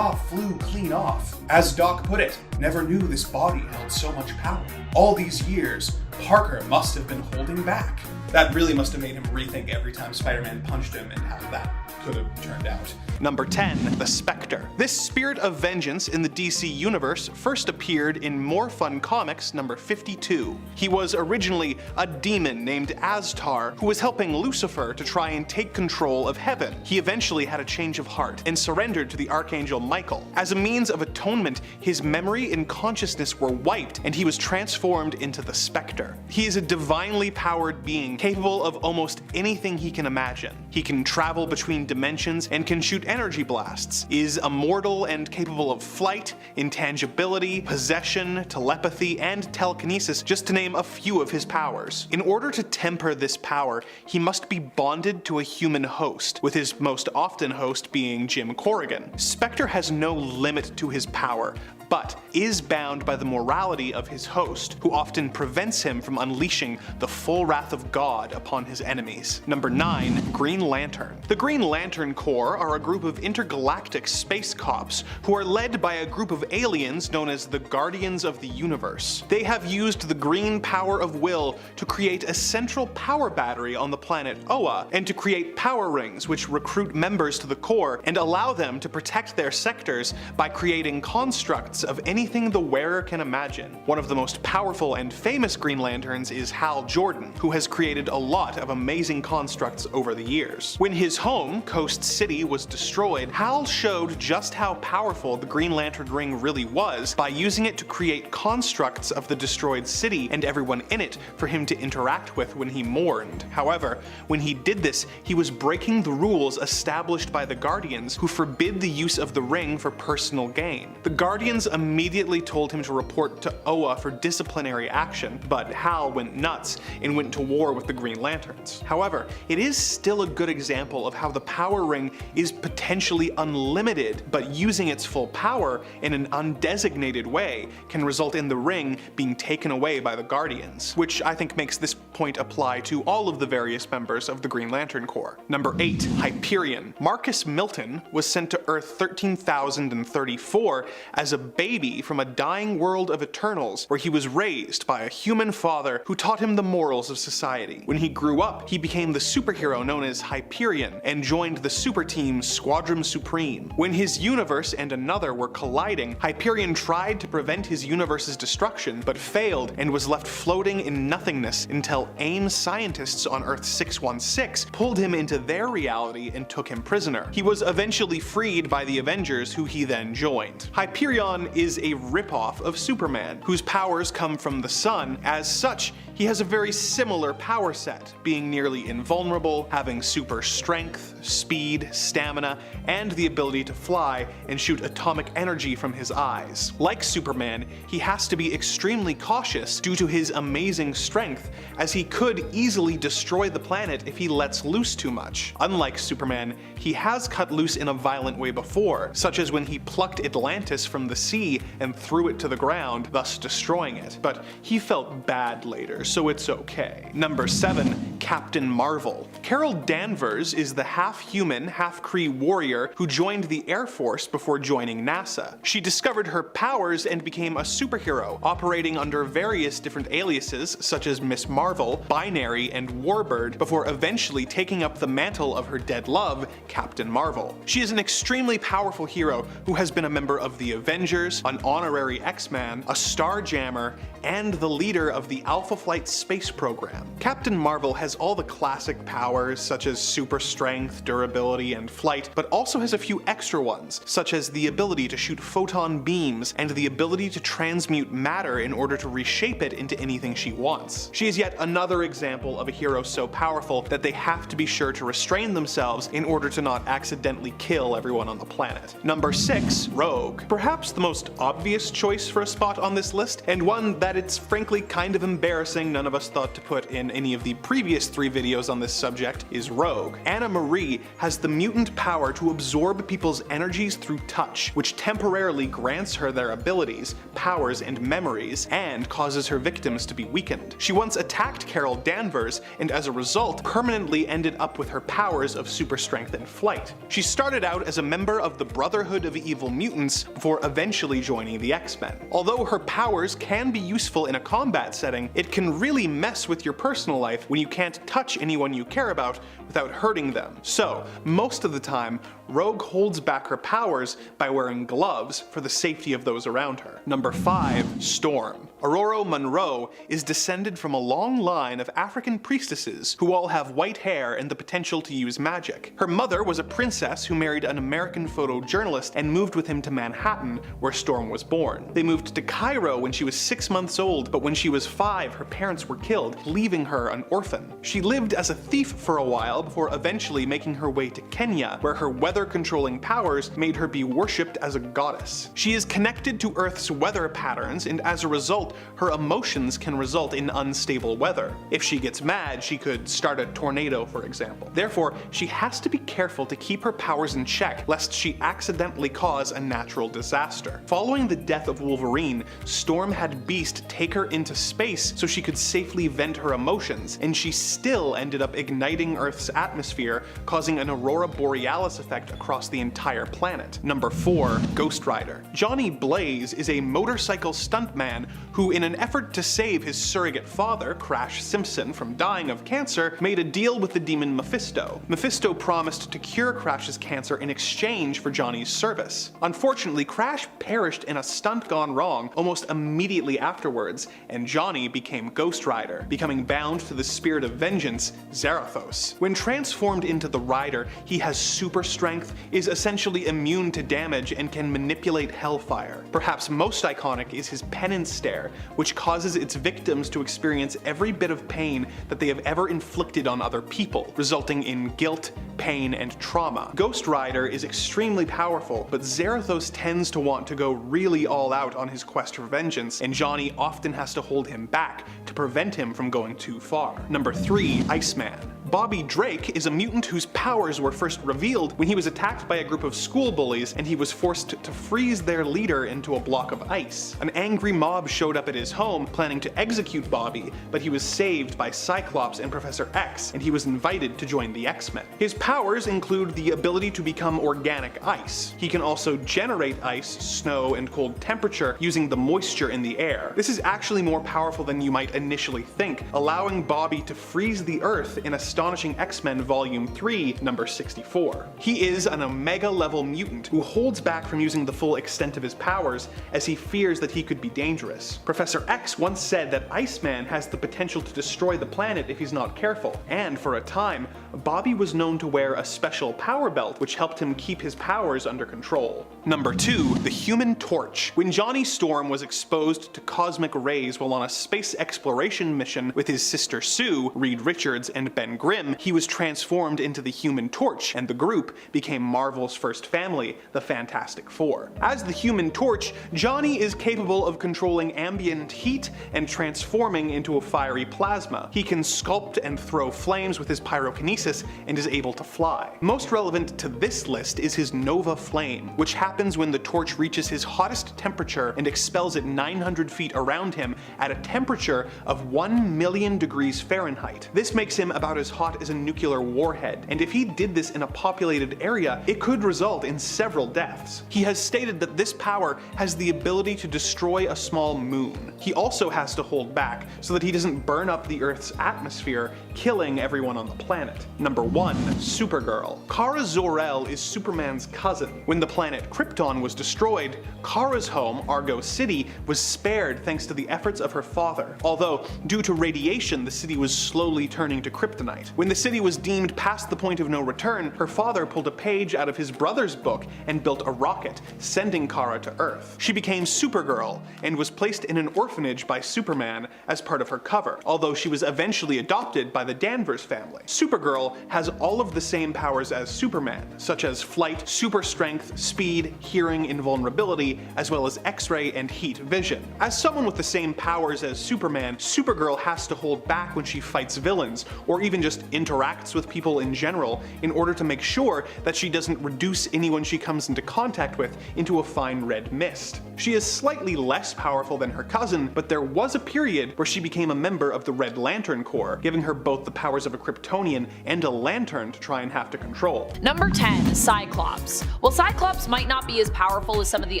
flew clean off. As Doc put it, never knew this body held so much power. All these years, Parker must have been holding back. That really must have made him rethink every time Spider-Man punched him and how that could have turned out. Number 10, the Spectre. This spirit of vengeance in the DC universe first appeared in More Fun Comics number 52. He was originally a demon named Aztar who was helping Lucifer to try and take control of heaven. He eventually had a change of heart and surrendered to the Archangel Michael. As a means of atonement, his memory and consciousness were wiped and he was transformed into the Spectre. He is a divinely powered being capable of almost anything he can imagine. He can travel between dimensions and can shoot energy blasts, is immortal and capable of flight, intangibility, possession, telepathy, and telekinesis, just to name a few of his powers. In order to temper this power, he must be bonded to a human host, with his most often host being Jim Corrigan. Spectre has no limit to his power, but is bound by the morality of his host, who often prevents him from unleashing the full wrath of God upon his enemies. Number 9, Green Lantern. The Green Lantern Corps are a group of intergalactic space cops who are led by a group of aliens known as the Guardians of the Universe. They have used the green power of will to create a central power battery on the planet Oa, and to create power rings which recruit members to the Corps and allow them to protect their sectors by creating constructs of anything the wearer can imagine. One of the most powerful and famous Green Lanterns is Hal Jordan, who has created a lot of amazing constructs over the years. When his home, Coast City, was destroyed, Hal showed just how powerful the Green Lantern ring really was by using it to create constructs of the destroyed city and everyone in it for him to interact with when he mourned. However, when he did this, he was breaking the rules established by the Guardians, who forbid the use of the ring for personal gain. The Guardians immediately told him to report to Oa for disciplinary action, but Hal went nuts and went to war with the Green Lanterns. However, it is still a good example of how the power ring is potentially unlimited, but using its full power in an undesignated way can result in the ring being taken away by the Guardians, which I think makes this point apply to all of the various members of the Green Lantern Corps. Number 8, Hyperion. Marcus Milton was sent to Earth 13,034 as a baby from a dying world of Eternals, where he was raised by a human father who taught him the morals of society. When he grew up, he became the superhero known as Hyperion and joined the super team Squadron Supreme. When his universe and another were colliding, Hyperion tried to prevent his universe's destruction, but failed and was left floating in nothingness until AIM scientists on Earth 616 pulled him into their reality and took him prisoner. He was eventually freed by the Avengers, who he then joined. Hyperion is a ripoff of Superman, whose powers come from the sun. As such, he has a very similar power set, being nearly invulnerable, having super strength, speed, stamina, and the ability to fly and shoot atomic energy from his eyes. Like Superman, he has to be extremely cautious due to his amazing strength, as he could easily destroy the planet if he lets loose too much. Unlike Superman, he has cut loose in a violent way before, such as when he plucked Atlantis from the sea and threw it to the ground, thus destroying it. But he felt bad later, so it's okay. Number 7. Captain Marvel. Carol Danvers is the half-human, half-Kree warrior who joined the Air Force before joining NASA. She discovered her powers and became a superhero, operating under various different aliases such as Miss Marvel, Binary, and Warbird, before eventually taking up the mantle of her dead love, Captain Marvel. She is an extremely powerful hero who has been a member of the Avengers, an honorary X-Man, a Starjammer, and the leader of the Alpha Flight space program. Captain Marvel has all the classic powers such as super strength, durability, and flight, but also has a few extra ones, such as the ability to shoot photon beams and the ability to transmute matter in order to reshape it into anything she wants. She is yet another example of a hero so powerful that they have to be sure to restrain themselves in order to not accidentally kill everyone on the planet. Number 6. Rogue. Perhaps the most obvious choice for a spot on this list, and one that it's frankly kind of embarrassing none of us thought to put in any of the previous 3 videos on this subject, is Rogue. Anna Marie has the mutant power to absorb people's energies through touch, which temporarily grants her their abilities, powers, and memories, and causes her victims to be weakened. She once attacked Carol Danvers, and as a result, permanently ended up with her powers of super strength and flight. She started out as a member of the Brotherhood of Evil Mutants before eventually joining the X-Men. Although her powers can be useful in a combat setting, it can really mess with your personal life when you can't touch anyone you care about without hurting them. So, most of the time, Rogue holds back her powers by wearing gloves for the safety of those around her. Number 5. Storm. Aurora Monroe is descended from a long line of African priestesses who all have white hair and the potential to use magic. Her mother was a princess who married an American photojournalist and moved with him to Manhattan, where Storm was born. They moved to Cairo when she was 6 months old, but when she was 5, her parents were killed, leaving her an orphan. She lived as a thief for a while before eventually making her way to Kenya, where her weather-controlling powers made her be worshipped as a goddess. She is connected to Earth's weather patterns, and as a result, her emotions can result in unstable weather. If she gets mad, she could start a tornado, for example. Therefore, she has to be careful to keep her powers in check, lest she accidentally cause a natural disaster. Following the death of Wolverine, Storm had Beast take her into space so she could safely vent her emotions, and she still ended up igniting Earth's atmosphere, causing an aurora borealis effect across the entire planet. Number 4. Ghost Rider. Johnny Blaze is a motorcycle stuntman who, in an effort to save his surrogate father, Crash Simpson, from dying of cancer, made a deal with the demon Mephisto. Mephisto promised to cure Crash's cancer in exchange for Johnny's service. Unfortunately, Crash perished in a stunt gone wrong almost immediately afterwards, and Johnny became Ghost Rider, becoming bound to the spirit of vengeance, Zarathos. When transformed into the Rider, he has super strength, is essentially immune to damage, and can manipulate hellfire. Perhaps most iconic is his Penance stare, which causes its victims to experience every bit of pain that they have ever inflicted on other people, resulting in guilt, pain, and trauma. Ghost Rider is extremely powerful, but Zarathos tends to want to go really all out on his quest for vengeance, and Johnny often has to hold him back to prevent him from going too far. Number 3. Iceman. Bobby Drake is a mutant whose powers were first revealed when he was attacked by a group of school bullies and he was forced to freeze their leader into a block of ice. An angry mob showed up at his home planning to execute Bobby, but he was saved by Cyclops and Professor X, and he was invited to join the X-Men. His powers include the ability to become organic ice. He can also generate ice, snow, and cold temperature using the moisture in the air. This is actually more powerful than you might initially think, allowing Bobby to freeze the Earth in Astonishing X-Men Volume 3, number 64. He is an Omega-level mutant who holds back from using the full extent of his powers as he fears that he could be dangerous. Professor X once said that Iceman has the potential to destroy the planet if he's not careful, and for a time, Bobby was known to wear a special power belt which helped him keep his powers under control. Number 2. The Human Torch. When Johnny Storm was exposed to cosmic rays while on a space exploration mission with his sister Sue, Reed Richards, and Ben Grimm, he was transformed into the Human Torch, and the group became Marvel's first family, the Fantastic Four. As the Human Torch, Johnny is capable of controlling ambient heat and transforming into a fiery plasma. He can sculpt and throw flames with his pyrokinesis, telekinesis and is able to fly. Most relevant to this list is his Nova Flame, which happens when the torch reaches his hottest temperature and expels it 900 feet around him at a temperature of 1 million degrees Fahrenheit. This makes him about as hot as a nuclear warhead, and if he did this in a populated area, it could result in several deaths. He has stated that this power has the ability to destroy a small moon. He also has to hold back so that he doesn't burn up the Earth's atmosphere, killing everyone on the planet. Number 1. Supergirl. Kara Zor-El is Superman's cousin. When the planet Krypton was destroyed, Kara's home, Argo City, was spared thanks to the efforts of her father. Although, due to radiation, the city was slowly turning to kryptonite. When the city was deemed past the point of no return, her father pulled a page out of his brother's book and built a rocket, sending Kara to Earth. She became Supergirl and was placed in an orphanage by Superman as part of her cover, although she was eventually adopted by the Danvers family. Supergirl has all of the same powers as Superman, such as flight, super strength, speed, hearing, invulnerability, as well as X-ray and heat vision. As someone with the same powers as Superman, Supergirl has to hold back when she fights villains, or even just interacts with people in general, in order to make sure that she doesn't reduce anyone she comes into contact with into a fine red mist. She is slightly less powerful than her cousin, but there was a period where she became a member of the Red Lantern Corps, giving her both the powers of a Kryptonian and a lantern to try and have to control. Number 10. Cyclops. While Cyclops might not be as powerful as some of the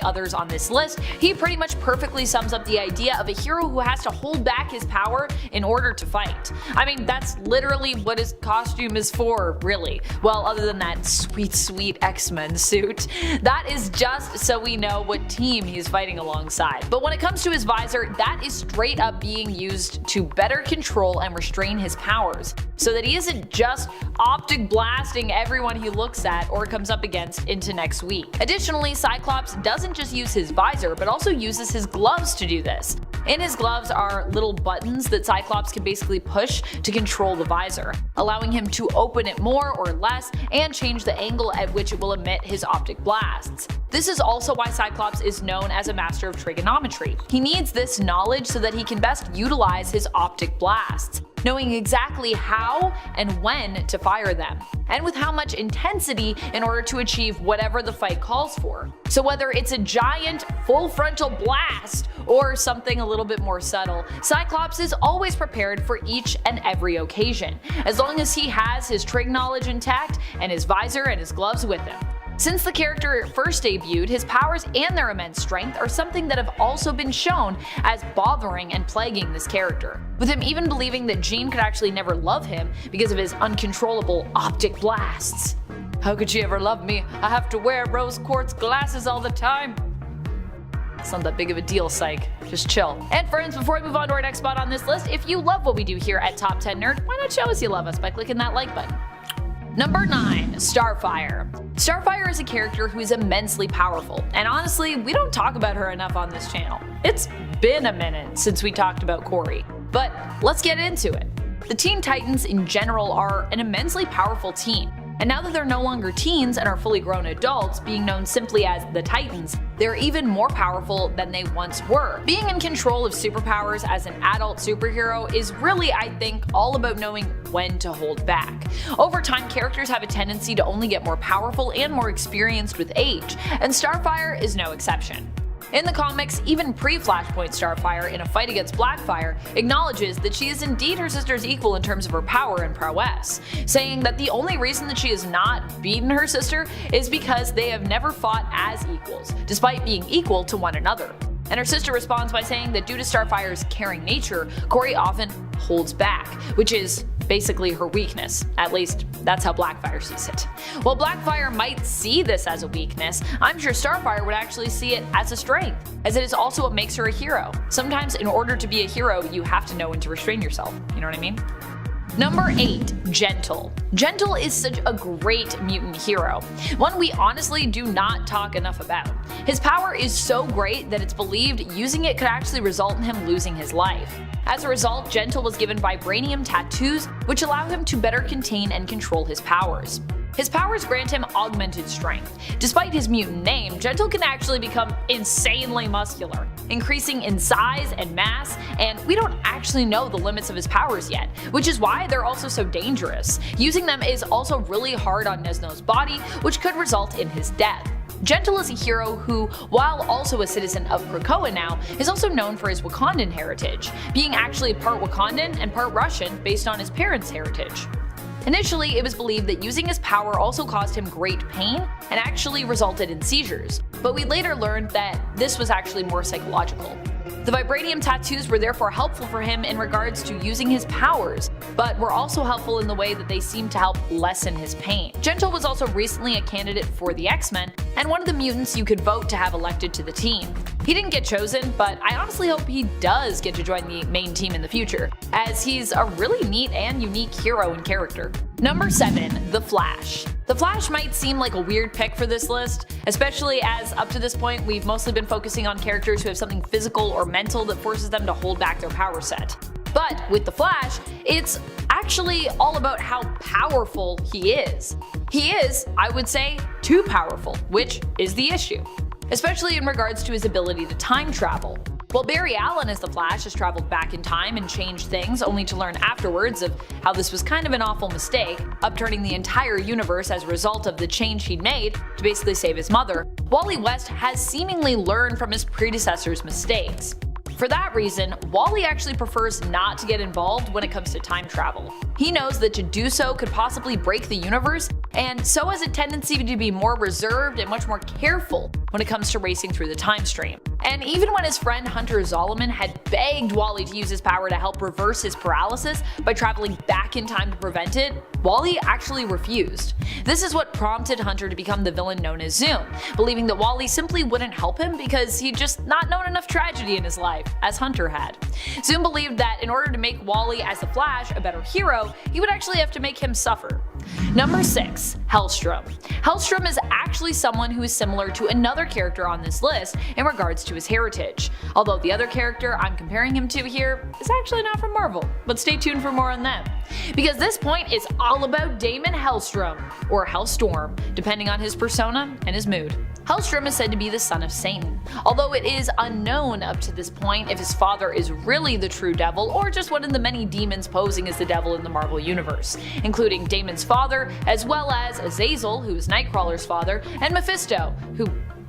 others on this list, he pretty much perfectly sums up the idea of a hero who has to hold back his power in order to fight. I mean, that's literally what his costume is for, really. Well, other than that sweet X-Men suit. That is just so we know what team he's fighting alongside. But when it comes to his visor, that is straight up being used to better control and restrain his powers, so that he isn't just optic blasting everyone he looks at or comes up against into next week. Additionally, Cyclops doesn't just use his visor, but also uses his gloves to do this. In his gloves are little buttons that Cyclops can basically push to control the visor, allowing him to open it more or less and change the angle at which it will emit his optic blasts. This is also why Cyclops is known as a master of trigonometry. He needs this knowledge so that he can best utilize his optic blasts, knowing exactly how and when to fire them, and with how much intensity in order to achieve whatever the fight calls for. So whether it's a giant full frontal blast or something a little bit more subtle, Cyclops is always prepared for each and every occasion, as long as he has his trig knowledge intact and his visor and his gloves with him. Since the character first debuted, his powers and their immense strength are something that have also been shown as bothering and plaguing this character, with him even believing that Jean could actually never love him because of his uncontrollable optic blasts. How could she ever love me? I have to wear rose quartz glasses all the time. It's not that big of a deal, psych. Just chill. And friends, before we move on to our next spot on this list, if you love what we do here at Top 10 Nerd, why not show us you love us by clicking that like button? Number 9. Starfire. Starfire is a character who is immensely powerful, and honestly, we don't talk about her enough on this channel. It's been a minute since we talked about Corey, but let's get into it. The Teen Titans in general are an immensely powerful team, and now that they're no longer teens and are fully grown adults, being known simply as the Titans, they're even more powerful than they once were. Being in control of superpowers as an adult superhero is really, I think, all about knowing when to hold back. Over time, characters have a tendency to only get more powerful and more experienced with age, and Starfire is no exception. In the comics, even pre-Flashpoint Starfire in a fight against Blackfire acknowledges that she is indeed her sister's equal in terms of her power and prowess, saying that the only reason that she has not beaten her sister is because they have never fought as equals, despite being equal to one another. And her sister responds by saying that due to Starfire's caring nature, Corey often holds back, which is basically her weakness. At least, that's how Blackfire sees it. While Blackfire might see this as a weakness, I'm sure Starfire would actually see it as a strength, as it is also what makes her a hero. Sometimes in order to be a hero, you have to know when to restrain yourself, you know what I mean? Number 8. Gentle. Gentle is such a great mutant hero, one we honestly do not talk enough about. His power is so great that it's believed using it could actually result in him losing his life. As a result, Gentle was given vibranium tattoos, which allow him to better contain and control his powers. His powers grant him augmented strength. Despite his mutant name, Gentle can actually become insanely muscular, increasing in size and mass, and we don't actually know the limits of his powers yet, which is why they're also so dangerous. Using them is also really hard on Nesno's body, which could result in his death. Gentle is a hero who, while also a citizen of Krakoa now, is also known for his Wakandan heritage, being actually part Wakandan and part Russian based on his parents' heritage. Initially, it was believed that using his power also caused him great pain and actually resulted in seizures, but we later learned that this was actually more psychological. The vibranium tattoos were therefore helpful for him in regards to using his powers, but were also helpful in the way that they seemed to help lessen his pain. Gentle was also recently a candidate for the X-Men, and one of the mutants you could vote to have elected to the team. He didn't get chosen, but I honestly hope he does get to join the main team in the future, as he's a really neat and unique hero and character. Number 7. The Flash. The Flash might seem like a weird pick for this list, especially as up to this point we've mostly been focusing on characters who have something physical or mental that forces them to hold back their power set. But with the Flash, it's actually all about how powerful he is. He is, I would say, too powerful, which is the issue, especially in regards to his ability to time travel. While Barry Allen as the Flash has traveled back in time and changed things only to learn afterwards of how this was kind of an awful mistake, upturning the entire universe as a result of the change he'd made to basically save his mother, Wally West has seemingly learned from his predecessor's mistakes. For that reason, Wally actually prefers not to get involved when it comes to time travel. He knows that to do so could possibly break the universe, and so has a tendency to be more reserved and much more careful when it comes to racing through the time stream. And even when his friend Hunter Zolomon had begged Wally to use his power to help reverse his paralysis by traveling back in time to prevent it, Wally actually refused. This is what prompted Hunter to become the villain known as Zoom, believing that Wally simply wouldn't help him because he'd just not known enough tragedy in his life, as Hunter had. Zoom believed that in order to make Wally as the Flash a better hero, he would actually have to make him suffer. Number 6. Hellstrom. Hellstrom is actually someone who is similar to another character on this list in regards to his heritage, although the other character I'm comparing him to here is actually not from Marvel, but stay tuned for more on that. Because this point is all about Damon Hellstrom, or Hellstorm, depending on his persona and his mood. Hellstrom is said to be the son of Satan, although it is unknown up to this point if his father is really the true devil or just one of the many demons posing as the devil in the Marvel universe, including Damon's father, as well as Azazel, who is Nightcrawler's father, and Mephisto, who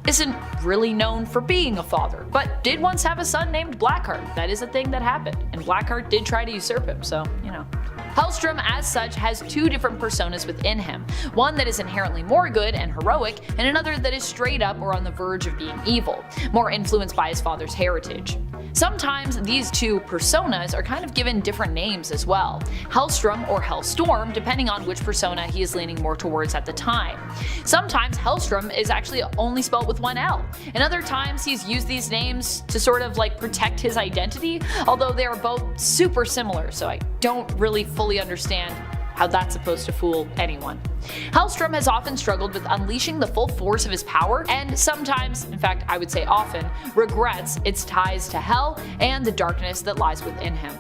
isn't really known for being a father, but did once have a son named Blackheart. That is a thing that happened, and Blackheart did try to usurp him, so, you know. Hellstrom, as such, has two different personas within him, one that is inherently more good and heroic, and another that is straight up or on the verge of being evil, more influenced by his father's heritage. Sometimes these two personas are kind of given different names as well, Hellstrom or Hellstorm, depending on which persona he is leaning more towards at the time. Sometimes Hellstrom is actually only spelled with one L, and other times he's used these names to sort of like protect his identity, although they are both super similar, so I don't really fully understand how that's supposed to fool anyone. Hellstrom has often struggled with unleashing the full force of his power, and sometimes, in fact I would say often, regrets its ties to hell and the darkness that lies within him.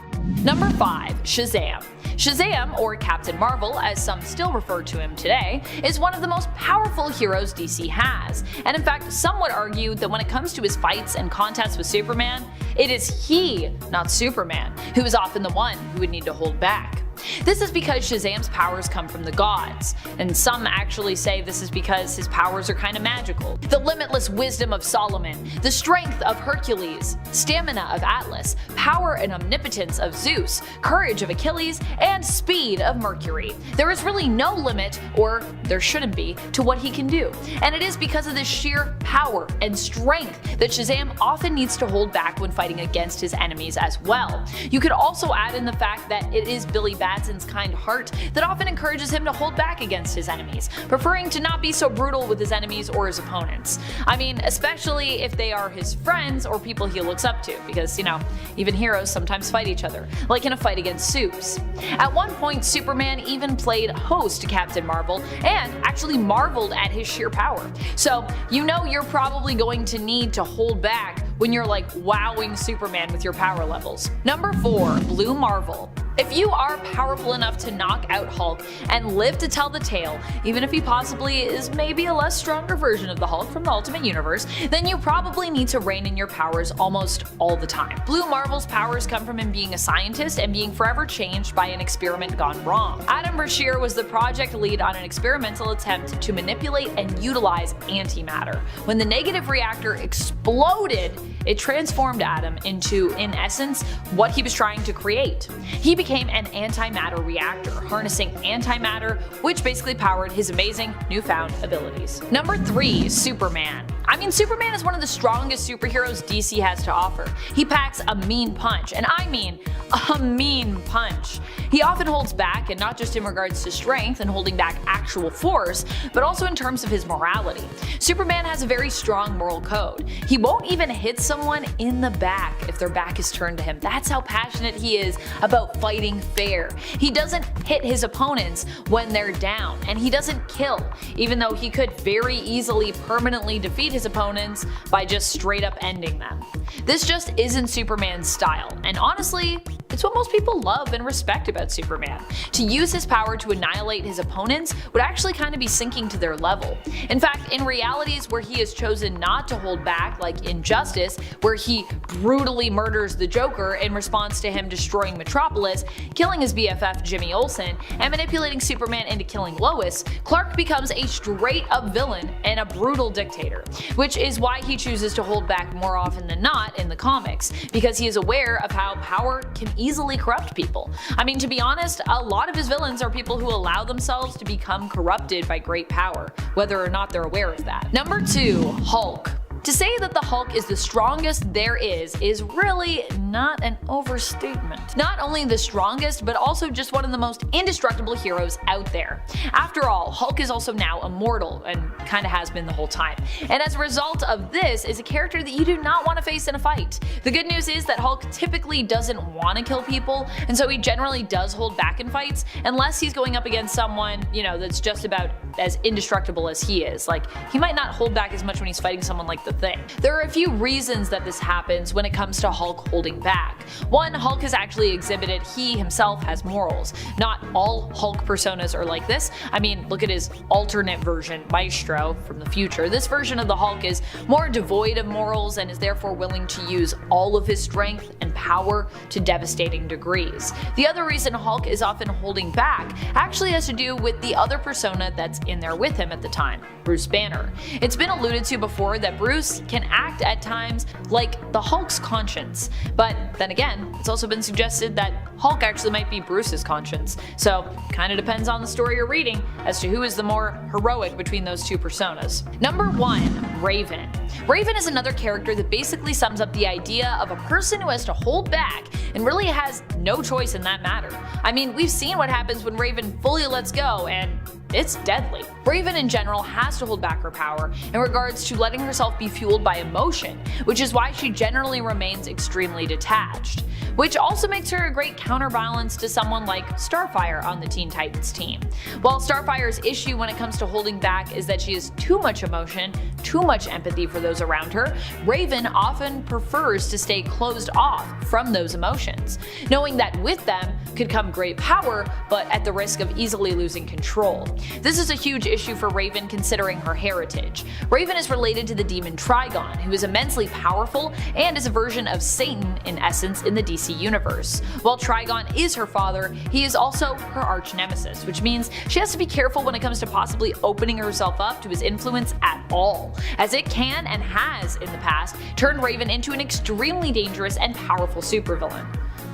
Number 5. Shazam. Shazam, or Captain Marvel as some still refer to him today, is one of the most powerful heroes DC has, and in fact some would argue that when it comes to his fights and contests with Superman, it is he, not Superman, who is often the one who would need to hold back. This is because Shazam's powers come from the gods, and some actually say this is because his powers are kind of magical. The limitless wisdom of Solomon, the strength of Hercules, stamina of Atlas, power and omnipotence of Zeus, courage of Achilles, and speed of Mercury. There is really no limit, or there shouldn't be, to what he can do, and it is because of this sheer power and strength that Shazam often needs to hold back when fighting against his enemies as well. You could also add in the fact that it is Billy Batson's kind heart that often encourages him to hold back against his enemies, preferring to not be so brutal with his enemies or his opponents. I mean, especially if they are his friends or people he looks up to, because, you know, even heroes sometimes fight each other, like in a fight against Supes. At one point, Superman even played host to Captain Marvel and actually marveled at his sheer power. So, you know you're probably going to need to hold back when you're like wowing Superman with your power levels. Number 4. Blue Marvel. If you are powerful enough to knock out Hulk and live to tell the tale, even if he possibly is maybe a less stronger version of the Hulk from the Ultimate Universe, then you probably need to rein in your powers almost all the time. Blue Marvel's powers come from him being a scientist and being forever changed by an experiment gone wrong. Adam Brashear was the project lead on an experimental attempt to manipulate and utilize antimatter. When the negative reactor exploded, it transformed Adam into, in essence, what he was trying to create. He became an antimatter reactor, harnessing antimatter, which basically powered his amazing newfound abilities. Number 3, Superman. I mean, Superman is one of the strongest superheroes DC has to offer. He packs a mean punch, and I mean a mean punch. He often holds back, and not just in regards to strength and holding back actual force, but also in terms of his morality. Superman has a very strong moral code. He won't even hit someone in the back if their back is turned to him. That's how passionate he is about fighting fair. He doesn't hit his opponents when they're down, and he doesn't kill, even though he could very easily permanently defeat his opponents by just straight up ending them. This just isn't Superman's style, and honestly, it's what most people love and respect about Superman. To use his power to annihilate his opponents would actually kind of be sinking to their level. In fact, in realities where he has chosen not to hold back, like Injustice, where he brutally murders the Joker in response to him destroying Metropolis, killing his BFF Jimmy Olsen, and manipulating Superman into killing Lois, Clark becomes a straight up villain and a brutal dictator, which is why he chooses to hold back more often than not in the comics, because he is aware of how power can easily corrupt people. I mean, to be honest, a lot of his villains are people who allow themselves to become corrupted by great power, whether or not they're aware of that. Number 2, Hulk. To say that the Hulk is the strongest there is really not an overstatement. Not only the strongest, but also just one of the most indestructible heroes out there. After all, Hulk is also now immortal, and kinda has been the whole time. And as a result of this, is a character that you do not want to face in a fight. The good news is that Hulk typically doesn't want to kill people, and so he generally does hold back in fights, unless he's going up against someone, you know, that's just about as indestructible as he is. Like, he might not hold back as much when he's fighting someone like the Thing. There are a few reasons that this happens when it comes to Hulk holding back. One, Hulk has actually exhibited he himself has morals. Not all Hulk personas are like this. I mean, look at his alternate version, Maestro, from the future. This version of the Hulk is more devoid of morals and is therefore willing to use all of his strength and power to devastating degrees. The other reason Hulk is often holding back actually has to do with the other persona that's in there with him at the time, Bruce Banner. It's been alluded to before that Bruce can act at times like the Hulk's conscience, but then again, it's also been suggested that Hulk actually might be Bruce's conscience, so kinda depends on the story you're reading as to who is the more heroic between those two personas. Number 1, Raven. Raven is another character that basically sums up the idea of a person who has to hold back and really has no choice in that matter. I mean, we've seen what happens when Raven fully lets go, and it's deadly. Raven in general has to hold back her power in regards to letting herself be fueled by emotion, which is why she generally remains extremely detached. Which also makes her a great counterbalance to someone like Starfire on the Teen Titans team. While Starfire's issue when it comes to holding back is that she has too much emotion, too much empathy for those around her, Raven often prefers to stay closed off from those emotions, knowing that with them could come great power, but at the risk of easily losing control. This is a huge issue for Raven considering her heritage. Raven is related to the demon Trigon, who is immensely powerful and is a version of Satan in essence in the DC universe. While Trigon is her father, he is also her arch nemesis, which means she has to be careful when it comes to possibly opening herself up to his influence at all, as it can and has in the past turned Raven into an extremely dangerous and powerful supervillain.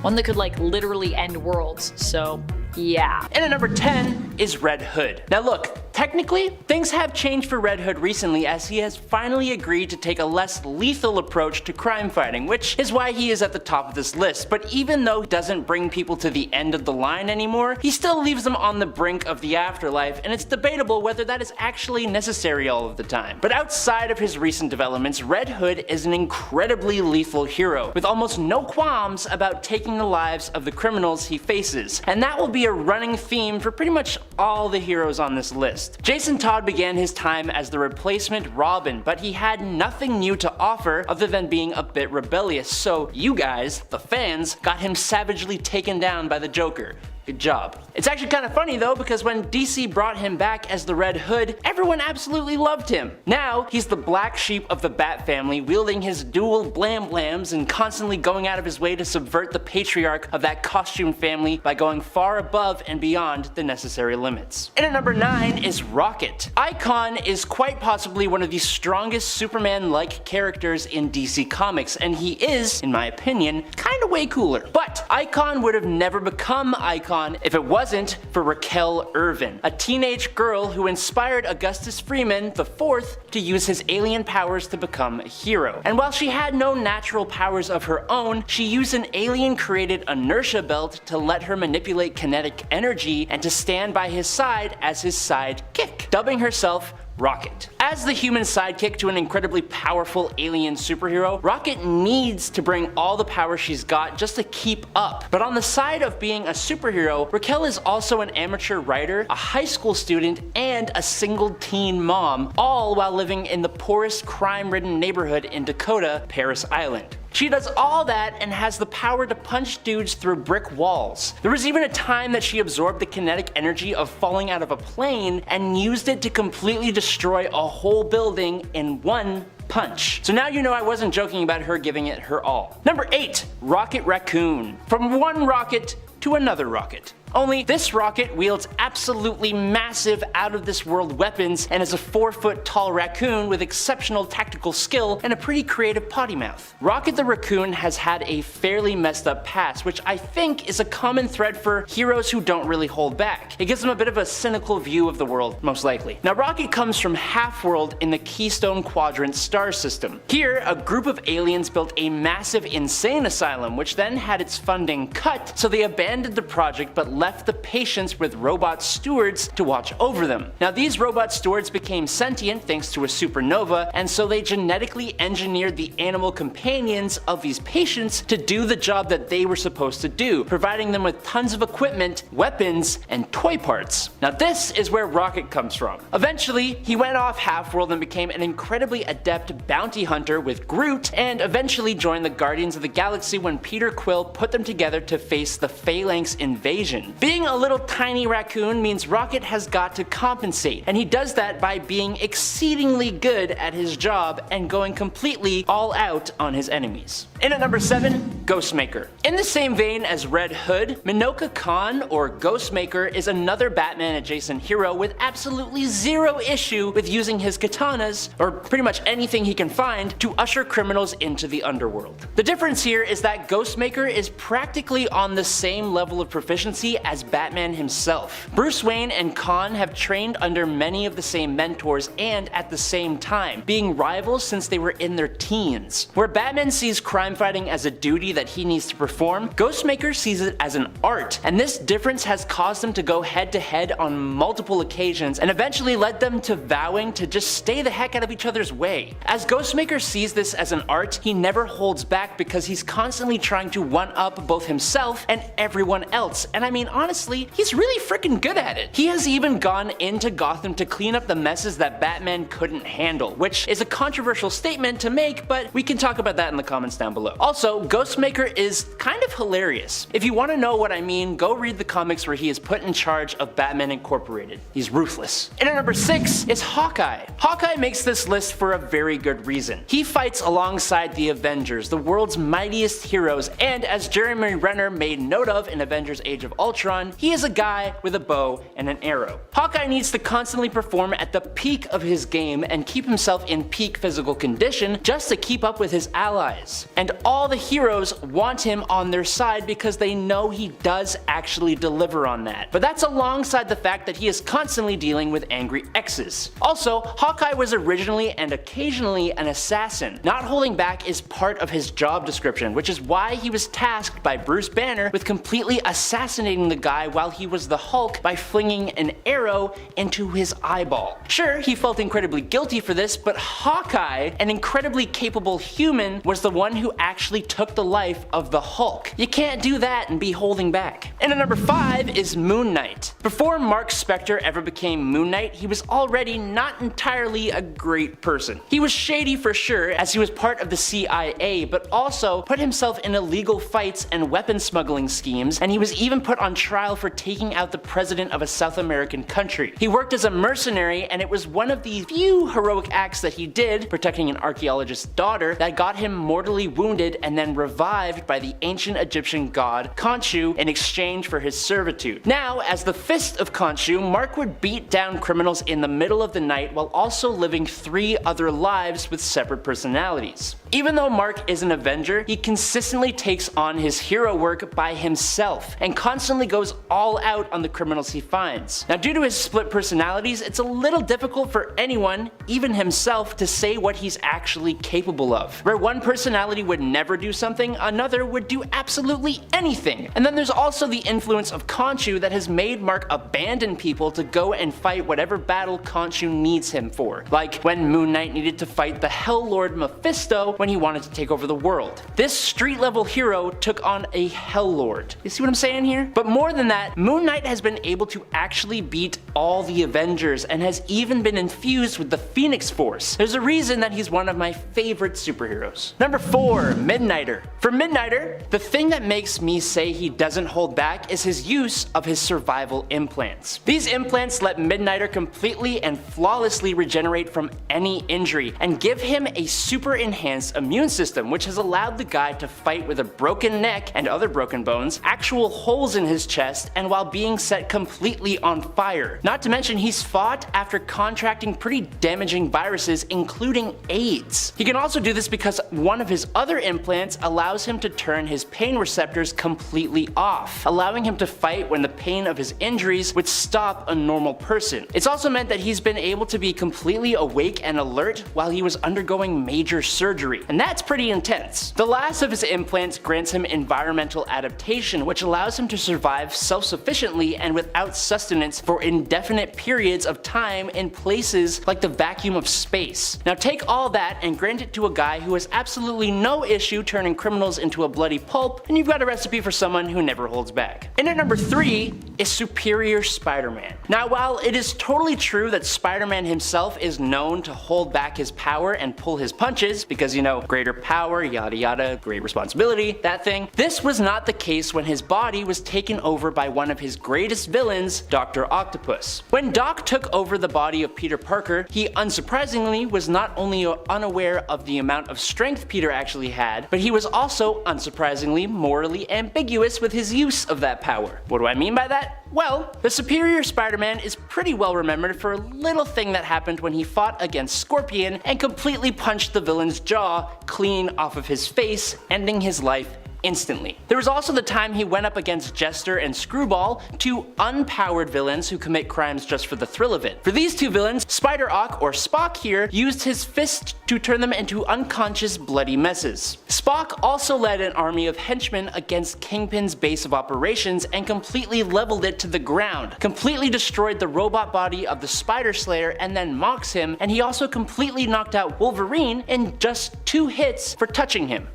One that could like literally end worlds, so yeah. And at number 10 is Red Hood. Now look, technically, things have changed for Red Hood recently as he has finally agreed to take a less lethal approach to crime fighting, which is why he is at the top of this list. But even though he doesn't bring people to the end of the line anymore, he still leaves them on the brink of the afterlife, and it's debatable whether that is actually necessary all of the time. But outside of his recent developments, Red Hood is an incredibly lethal hero, with almost no qualms about taking the lives of the criminals he faces, and that will be a running theme for pretty much all the heroes on this list. list. Jason Todd began his time as the replacement Robin, but he had nothing new to offer other than being a bit rebellious, so you guys, the fans, got him savagely taken down by the Joker. Good job. It's actually kind of funny though, because when DC brought him back as the Red Hood, everyone absolutely loved him. Now, he's the black sheep of the Bat family, wielding his dual blam blams and constantly going out of his way to subvert the patriarch of that costume family by going far above and beyond the necessary limits. And at number 9 is Rocket. Icon is quite possibly one of the strongest Superman-like characters in DC Comics, and he is, in my opinion, kinda way cooler. But Icon would have never become Icon if it wasn't for Raquel Irvin, a teenage girl who inspired Augustus Freeman IV to use his alien powers to become a hero. And while she had no natural powers of her own, she used an alien-created inertia belt to let her manipulate kinetic energy and to stand by his side as his sidekick, dubbing herself Rocket. As the human sidekick to an incredibly powerful alien superhero, Rocket needs to bring all the power she's got just to keep up. But on the side of being a superhero, Raquel is also an amateur writer, a high school student, and a single teen mom, all while living in the poorest crime-ridden neighborhood in Dakota, Paris Island. She does all that and has the power to punch dudes through brick walls. There was even a time that she absorbed the kinetic energy of falling out of a plane and used it to completely destroy a whole building in one punch. So now you know I wasn't joking about her giving it her all. Number 8, Rocket Raccoon. From one rocket to another rocket. Only this rocket wields absolutely massive out-of-this-world weapons and is a 4-foot tall raccoon with exceptional tactical skill and a pretty creative potty mouth. Rocket the Raccoon has had a fairly messed up past, which I think is a common thread for heroes who don't really hold back. It gives them a bit of a cynical view of the world, most likely. Now Rocket comes from Half-World in the Keystone Quadrant star system. Here, a group of aliens built a massive insane asylum, which then had its funding cut, so they abandoned the project but left the patients with robot stewards to watch over them. Now these robot stewards became sentient thanks to a supernova, and so they genetically engineered the animal companions of these patients to do the job that they were supposed to do, providing them with tons of equipment, weapons, and toy parts. Now this is where Rocket comes from. Eventually, he went off Half-World and became an incredibly adept bounty hunter with Groot, and eventually joined the Guardians of the Galaxy when Peter Quill put them together to face the Phalanx invasion. Being a little tiny raccoon means Rocket has got to compensate, and he does that by being exceedingly good at his job and going completely all out on his enemies. In at number 7, Ghostmaker. In the same vein as Red Hood, Minoka Khan, or Ghostmaker, is another Batman adjacent hero with absolutely zero issue with using his katanas, or pretty much anything he can find, to usher criminals into the underworld. The difference here is that Ghostmaker is practically on the same level of proficiency as Batman himself. Bruce Wayne and Khan have trained under many of the same mentors and at the same time, being rivals since they were in their teens. Where Batman sees crime fighting as a duty that he needs to perform, Ghostmaker sees it as an art, and this difference has caused them to go head to head on multiple occasions and eventually led them to vowing to just stay the heck out of each other's way. As Ghostmaker sees this as an art, he never holds back because he's constantly trying to one-up both himself and everyone else, and I mean honestly, he's really freaking good at it. He has even gone into Gotham to clean up the messes that Batman couldn't handle, which is a controversial statement to make, but we can talk about that in the comments down below. Also, Ghostmaker is kind of hilarious. If you want to know what I mean, go read the comics where he is put in charge of Batman Incorporated. He's ruthless. And at number 6 is Hawkeye. Hawkeye makes this list for a very good reason. He fights alongside the Avengers, the world's mightiest heroes, and as Jeremy Renner made note of in Avengers Age of Ultron, he is a guy with a bow and an arrow. Hawkeye needs to constantly perform at the peak of his game and keep himself in peak physical condition just to keep up with his allies. And all the heroes want him on their side because they know he does actually deliver on that. But that's alongside the fact that he is constantly dealing with angry exes. Also, Hawkeye Hawkeye was originally and occasionally an assassin. Not holding back is part of his job description, which is why he was tasked by Bruce Banner with completely assassinating the guy while he was the Hulk by flinging an arrow into his eyeball. Sure, he felt incredibly guilty for this, but Hawkeye, an incredibly capable human, was the one who actually took the life of the Hulk. You can't do that and be holding back. And at number 5 is Moon Knight. Before Mark Spector ever became Moon Knight, he was already not entirely a great person. He was shady for sure, as he was part of the CIA, but also put himself in illegal fights and weapon smuggling schemes, and he was even put on trial for taking out the president of a South American country. He worked as a mercenary, and it was one of the few heroic acts that he did, protecting an archaeologist's daughter, that got him mortally wounded and then revived by the ancient Egyptian god Khonshu in exchange for his servitude. Now, as the Fist of Khonshu, Mark would beat down criminals in the middle of the night while also living 3 other lives with separate personalities. Even though Mark is an Avenger, he consistently takes on his hero work by himself and constantly goes all out on the criminals he finds. Now, due to his split personalities, it's a little difficult for anyone, even himself, to say what he's actually capable of. Where one personality would never do something, another would do absolutely anything. And then there's also the influence of Khonshu that has made Mark abandon people to go and fight whatever battle Khonshu needs him for. Like when Moon Knight needed to fight the Hell Lord Mephisto when he wanted to take over the world. This street level hero took on a Hell Lord. You see what I'm saying here? But more than that, Moon Knight has been able to actually beat all the Avengers and has even been infused with the Phoenix Force. There's a reason that he's one of my favorite superheroes. Number 4, Midnighter. For Midnighter, the thing that makes me say he doesn't hold back is his use of his survival implants. These implants let Midnighter completely and flawlessly regenerate from any injury and give him a super enhanced immune system, which has allowed the guy to fight with a broken neck and other broken bones, actual holes in his chest, and while being set completely on fire. Not to mention he's fought after contracting pretty damaging viruses, including AIDS. He can also do this because one of his other implants allows him to turn his pain receptors completely off, allowing him to fight when the pain of his injuries would stop a normal person. It's also meant that he's been able to be completely awake and alert while he was undergoing major surgery, and that's pretty intense. The last of his implants grants him environmental adaptation, which allows him to survive self-sufficiently and without sustenance for indefinite periods of time in places like the vacuum of space. Now take all that and grant it to a guy who has absolutely no issue turning criminals into a bloody pulp, and you've got a recipe for someone who never holds back. And at number 3 is Superior Spider-Man. Now, while it is totally true that Spider-Man himself is known to hold back his power and pull his punches, because you know, greater power, yada yada, great responsibility, that thing, this was not the case when his body was taken over by one of his greatest villains, Dr. Octopus. When Doc took over the body of Peter Parker, he unsurprisingly was not only unaware of the amount of strength Peter actually had, but he was also, unsurprisingly, morally ambiguous with his use of that power. What do I mean by that? Well, the Superior Spider-Man is pretty well remembered for a little thing that happened when he fought against Scorpion and completely punched the villain's jaw clean off of his face, ending his life instantly. There was also the time he went up against Jester and Screwball, 2 unpowered villains who commit crimes just for the thrill of it. For these 2 villains, Spider-Ock, or Spock here, used his fist to turn them into unconscious bloody messes. Spock also led an army of henchmen against Kingpin's base of operations and completely leveled it to the ground, completely destroyed the robot body of the Spider Slayer and then mocks him, and he also completely knocked out Wolverine in just 2 hits for touching him.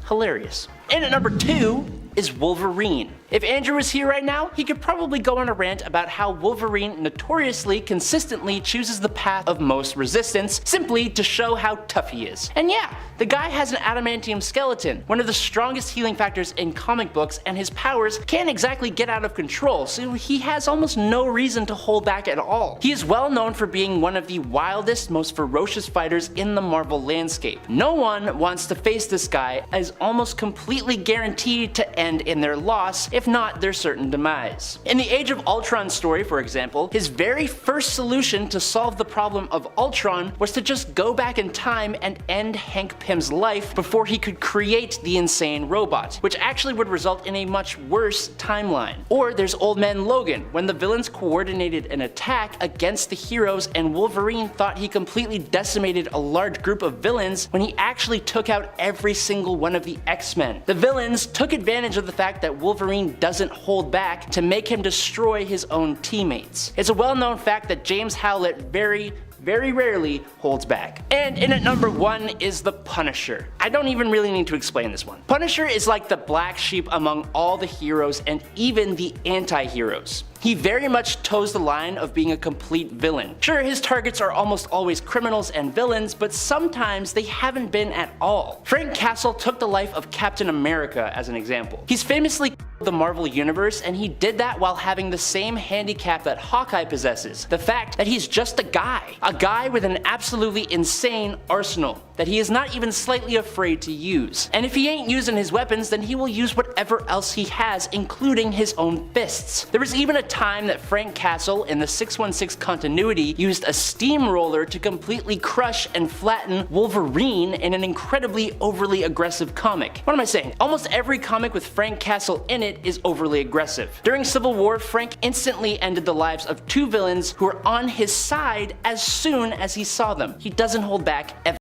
Hilarious. And at number 2 is Wolverine. If Andrew was here right now, he could probably go on a rant about how Wolverine notoriously, consistently chooses the path of most resistance simply to show how tough he is. And yeah, the guy has an adamantium skeleton, one of the strongest healing factors in comic books, and his powers can't exactly get out of control, so he has almost no reason to hold back at all. He is well known for being one of the wildest, most ferocious fighters in the Marvel landscape. No one wants to face this guy, as almost completely guaranteed to end in their loss if not their certain demise. In the Age of Ultron story, for example, his very first solution to solve the problem of Ultron was to just go back in time and end Hank Pym's life before he could create the insane robot, which actually would result in a much worse timeline. Or there's Old Man Logan, when the villains coordinated an attack against the heroes and Wolverine thought he completely decimated a large group of villains when he actually took out every single one of the X-Men. The villains took advantage of the fact that Wolverine doesn't hold back to make him destroy his own teammates. It's a well-known fact that James Howlett very rarely holds back. And in at number 1 is the Punisher. I don't even really need to explain this one. Punisher is like the black sheep among all the heroes and even the anti-heroes. He very much toes the line of being a complete villain. Sure, his targets are almost always criminals and villains, but sometimes they haven't been at all. Frank Castle took the life of Captain America as an example. He's famously the Marvel Universe, and he did that while having the same handicap that Hawkeye possesses. The fact that he's just a guy with an absolutely insane arsenal that he is not even slightly afraid to use. And if he ain't using his weapons, then he will use whatever else he has, including his own fists. There was even a time that Frank Castle in the 616 continuity used a steamroller to completely crush and flatten Wolverine in an incredibly overly aggressive comic. What am I saying? Almost every comic with Frank Castle in it is overly aggressive. During Civil War, Frank instantly ended the lives of 2 villains who were on his side as soon as he saw them. He doesn't hold back ever.